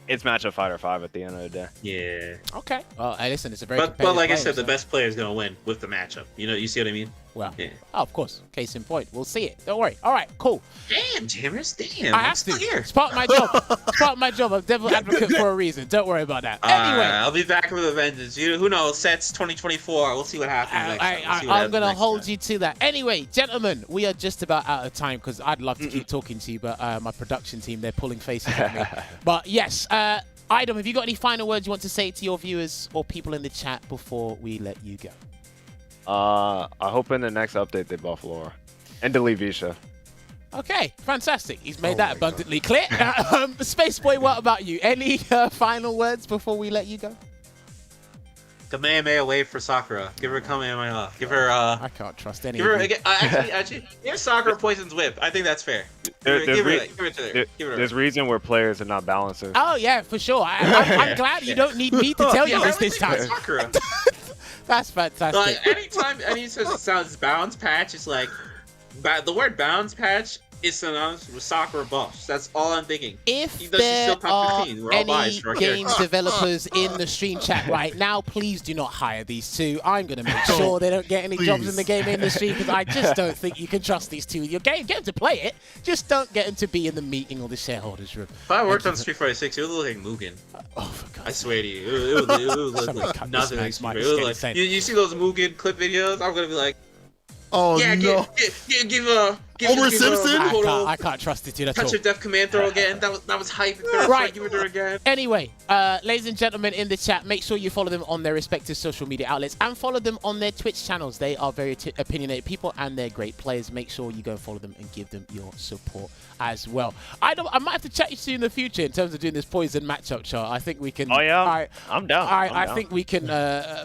it's Matchup Fighter 5 at the end of the day. Yeah. Okay. Well, hey, listen, it's a very But like I said, the the best player is gonna win with the matchup. You see what I mean? Well, yeah. Oh, of course. Case in point. We'll see it. Don't worry. All right, cool. Damn, Jammerz, damn. I have to. It's part of my job. It's part of my job. I'm devil advocate for a reason. Don't worry about that. Anyway. I'll be back with a vengeance. Who knows? Sets 2024. We'll see what happens next time. I'm going to hold you to that. Anyway, gentlemen, we are just about out of time because I'd love to keep talking to you, but my production team, they're pulling faces at me. But yes, iDom, have you got any final words you want to say to your viewers or people in the chat before we let you go? I hope in the next update they buff Laura and delete Visha. Okay, fantastic. He's made that abundantly clear. SpaceBoy, what about you? Any final words before we let you go? Kamehameha wave for Sakura. Give her a Kamehameha. Give her I can't trust any. Give her actually. Here's Sakura Poison's Whip. I think that's fair. There's reason where players are not balancers. Oh yeah, for sure. I'm glad you don't need me to tell you this time. Sakura. That's fantastic. Like any sounds bounce patch, it's like the word bounce patch is synonymous with Sakura buffs. That's all I'm thinking. If there are any game developers in the stream chat right now, please do not hire these two. I'm going to make sure they don't get any jobs in the game industry because I just don't think you can trust these two. Your game, get them to play it, just don't get them to be in the meeting or the shareholders room. If I worked on Street Fighter 6, it would look like Mugen. Oh, for God's I swear to you, it would look like nothing like Street Fighter. You see those Mugen clip videos? I'm going to be like, oh yeah, no. Give Homer Simpson? I can't trust it, dude, at all. Touch of Death Command throw again. That was hype. Right. You were there again. Anyway, ladies and gentlemen in the chat, make sure you follow them on their respective social media outlets and follow them on their Twitch channels. They are very opinionated people and they're great players. Make sure you go follow them and give them your support as well. I might have to chat to you in the future in terms of doing this Poison matchup chart. I think we can. Oh yeah, I'm down. I think we can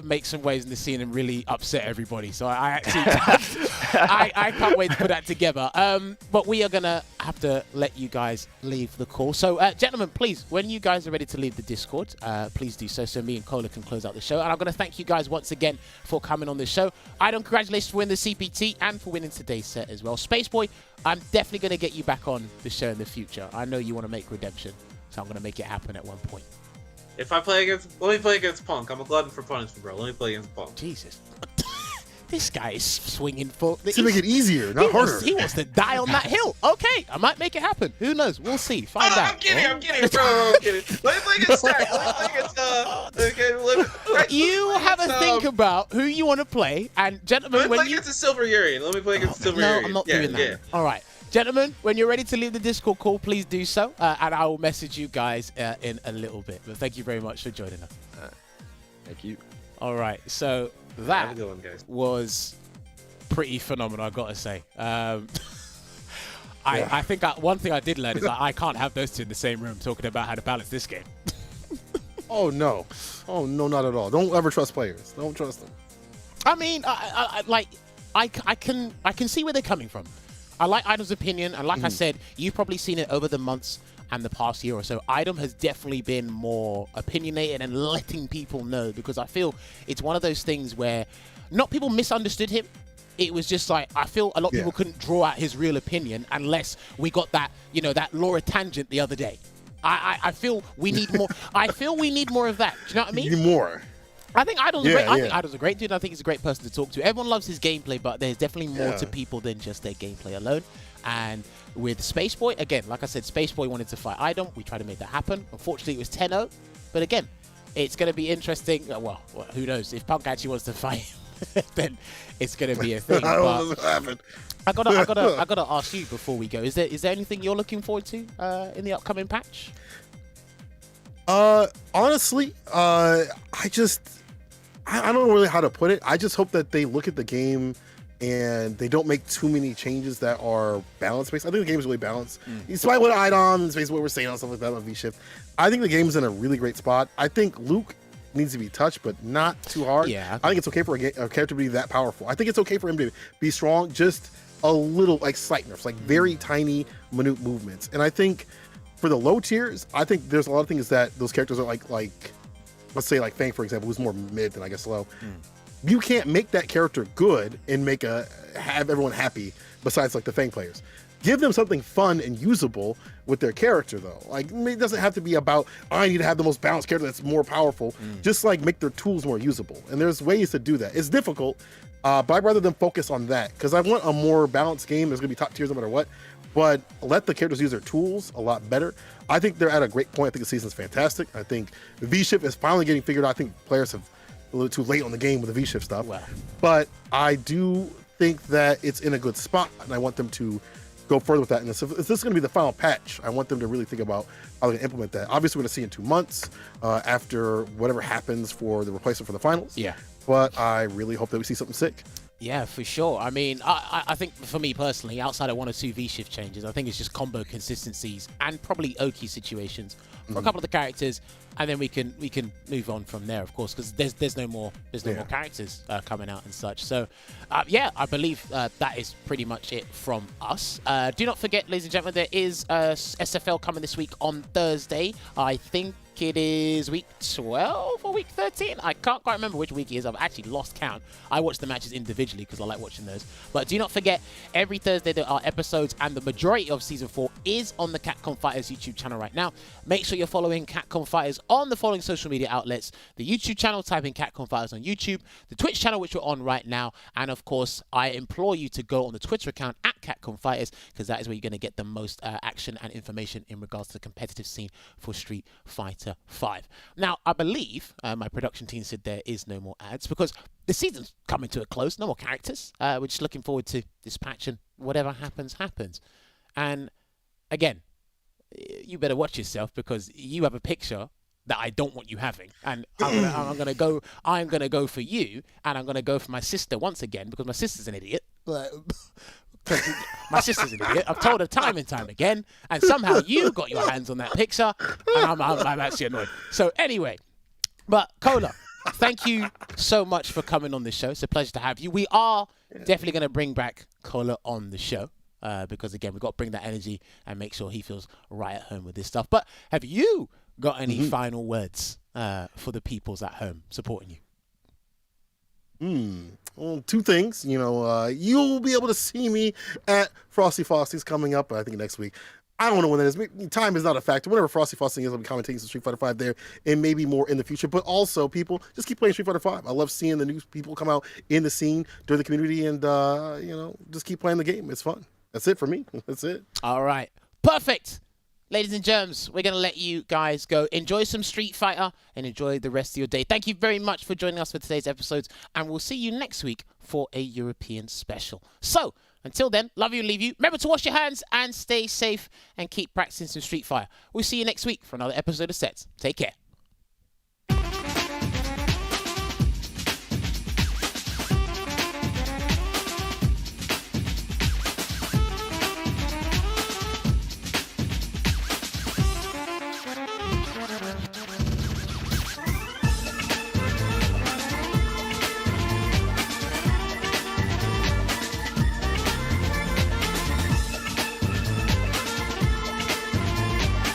make some waves in the scene and really upset everybody. So I actually, I can't wait to put that together. But we are gonna have to let you guys leave the call. So, gentlemen, please, when you guys are ready to leave the Discord, please do so me and Cola can close out the show. And I'm gonna thank you guys once again for coming on the show. iDom, congratulations for winning the CPT and for winning today's set as well. SpaceBoy, I'm definitely gonna get you back on the show in the future. I know you want to make redemption, so I'm gonna make it happen at one point. If I play against, let me play against Punk. I'm a glutton for punishment, bro. Let me play against Punk. Jesus. This guy is swinging for... To make it easier, not harder. He wants to die on that hill. Okay, I might make it happen. Who knows? We'll see. Find out. I'm kidding, bro. I'm kidding. Let me play against Stack. Let me play against, you have a think about who you want to play. And gentlemen, let me play against the Silver Yuri. Let me play against the Silver Yuri. No, I'm not doing that. Yeah. All right. Gentlemen, when you're ready to leave the Discord call, please do so. And I will message you guys in a little bit. But thank you very much for joining us. Thank you. All right. So... that was pretty phenomenal, I gotta say. I think one thing I did learn is that I can't have those two in the same room talking about how to balance this game. Oh no, not at all. Don't ever trust players. Don't trust them. I mean, I can see where they're coming from. I like iDom's opinion, and like I said, you've probably seen it over the months and the past year or so. iDom has definitely been more opinionated and letting people know, because I feel it's one of those things where not people misunderstood him. It was just like, I feel a lot of people couldn't draw out his real opinion unless we got that, that Laura tangent the other day. I feel we need more. I feel we need more of that. Do you know what I mean? You need more. I think iDom's great. I think iDom's a great dude. I think he's a great person to talk to. Everyone loves his gameplay, but there's definitely more to people than just their gameplay alone. And with SpaceBoy, again, like I said, SpaceBoy wanted to fight iDom. We tried to make that happen. Unfortunately, it was 10-0. But again, it's going to be interesting. Well, who knows? If Punk actually wants to fight him, then it's going to be a thing. I don't know what's happened. I gotta ask you before we go. Is there anything you're looking forward to in the upcoming patch? Honestly, I don't know really how to put it. I just hope that they look at the game and they don't make too many changes that are balance based. I think the game is really balanced. Despite what iDom and SpaceBoy were saying on stuff like that on V-Shift, I think the game's in a really great spot. I think Luke needs to be touched, but not too hard. Yeah, I think it's okay for a character to be that powerful. I think it's okay for him to be strong, just a little, like slight nerfs, like very tiny, minute movements. And I think for the low tiers, I think there's a lot of things that those characters are like let's say like Fang, for example, who's more mid than I guess low. You can't make that character good and have everyone happy besides like the Fang players. Give them something fun and usable with their character though. Like it doesn't have to be about, I need to have the most balanced character that's more powerful. Just like make their tools more usable. And there's ways to do that. It's difficult, but I'd rather them focus on that because I want a more balanced game. There's gonna be top tiers no matter what, but let the characters use their tools a lot better. I think they're at a great point. I think the season's fantastic. I think the V-Shift is finally getting figured out. I think players have a little too late on the game with the V-Shift stuff. Wow. But I do think that it's in a good spot, and I want them to go further with that. And if this is going to be the final patch, I want them to really think about how they're going to implement that. Obviously, we're going to see in 2 months after whatever happens for the replacement for the finals. Yeah. But I really hope that we see something sick. Yeah, for sure. I mean, I think for me personally, outside of 1 or 2 V-shift changes, I think it's just combo consistencies and probably Oki situations for a couple of the characters, and then we can move on from there, of course, because there's no more more characters coming out and such. So, yeah, I believe that is pretty much it from us. Do not forget, ladies and gentlemen, there is SFL coming this week on Thursday. I think it is week 12 or week 13. I can't quite remember which week it is. I've actually lost count. I watch the matches individually because I like watching those. But do not forget, every Thursday there are episodes, and the majority of Season 4 is on the Capcom Fighters YouTube channel right now. Make sure you're following Capcom Fighters on the following social media outlets. The YouTube channel, type in Capcom Fighters on YouTube. The Twitch channel, which we're on right now. And of course, I implore you to go on the Twitter account at Capcom Fighters, because that is where you're going to get the most action and information in regards to the competitive scene for Street Fighter 5. Now, I believe my production team said there is no more ads because the season's coming to a close. No more characters. We're just looking forward to this patch, and whatever happens, happens. And again, you better watch yourself because you have a picture that I don't want you having, and I'm gonna go for you, and I'm gonna go for my sister once again because my sister's an idiot. My sister's an idiot. I've told her time and time again, and somehow you got your hands on that picture, and I'm actually annoyed. So anyway, but Cola, thank you so much for coming on this show. It's a pleasure to have you. We are definitely going to bring back Cola on the show because, again, we've got to bring that energy and make sure he feels right at home with this stuff. But have you got any final words for the peoples at home supporting you? Well, 2 things. You'll be able to see me at Frosty Fosty's coming up, I think, next week. I don't know when that is. Time is not a factor. Whenever Frosty Foster is, I'll be commentating some Street Fighter 5 there, and maybe more in the future. But also, people, just keep playing Street Fighter 5. I love seeing the new people come out in the scene, during the community, and, just keep playing the game. It's fun. That's it for me. That's it. All right. Perfect. Ladies and germs, we're going to let you guys go. Enjoy some Street Fighter and enjoy the rest of your day. Thank you very much for joining us for today's episodes, and we'll see you next week for a European special. So, until then, love you and leave you. Remember to wash your hands and stay safe and keep practicing some Street Fighter. We'll see you next week for another episode of Sets. Take care.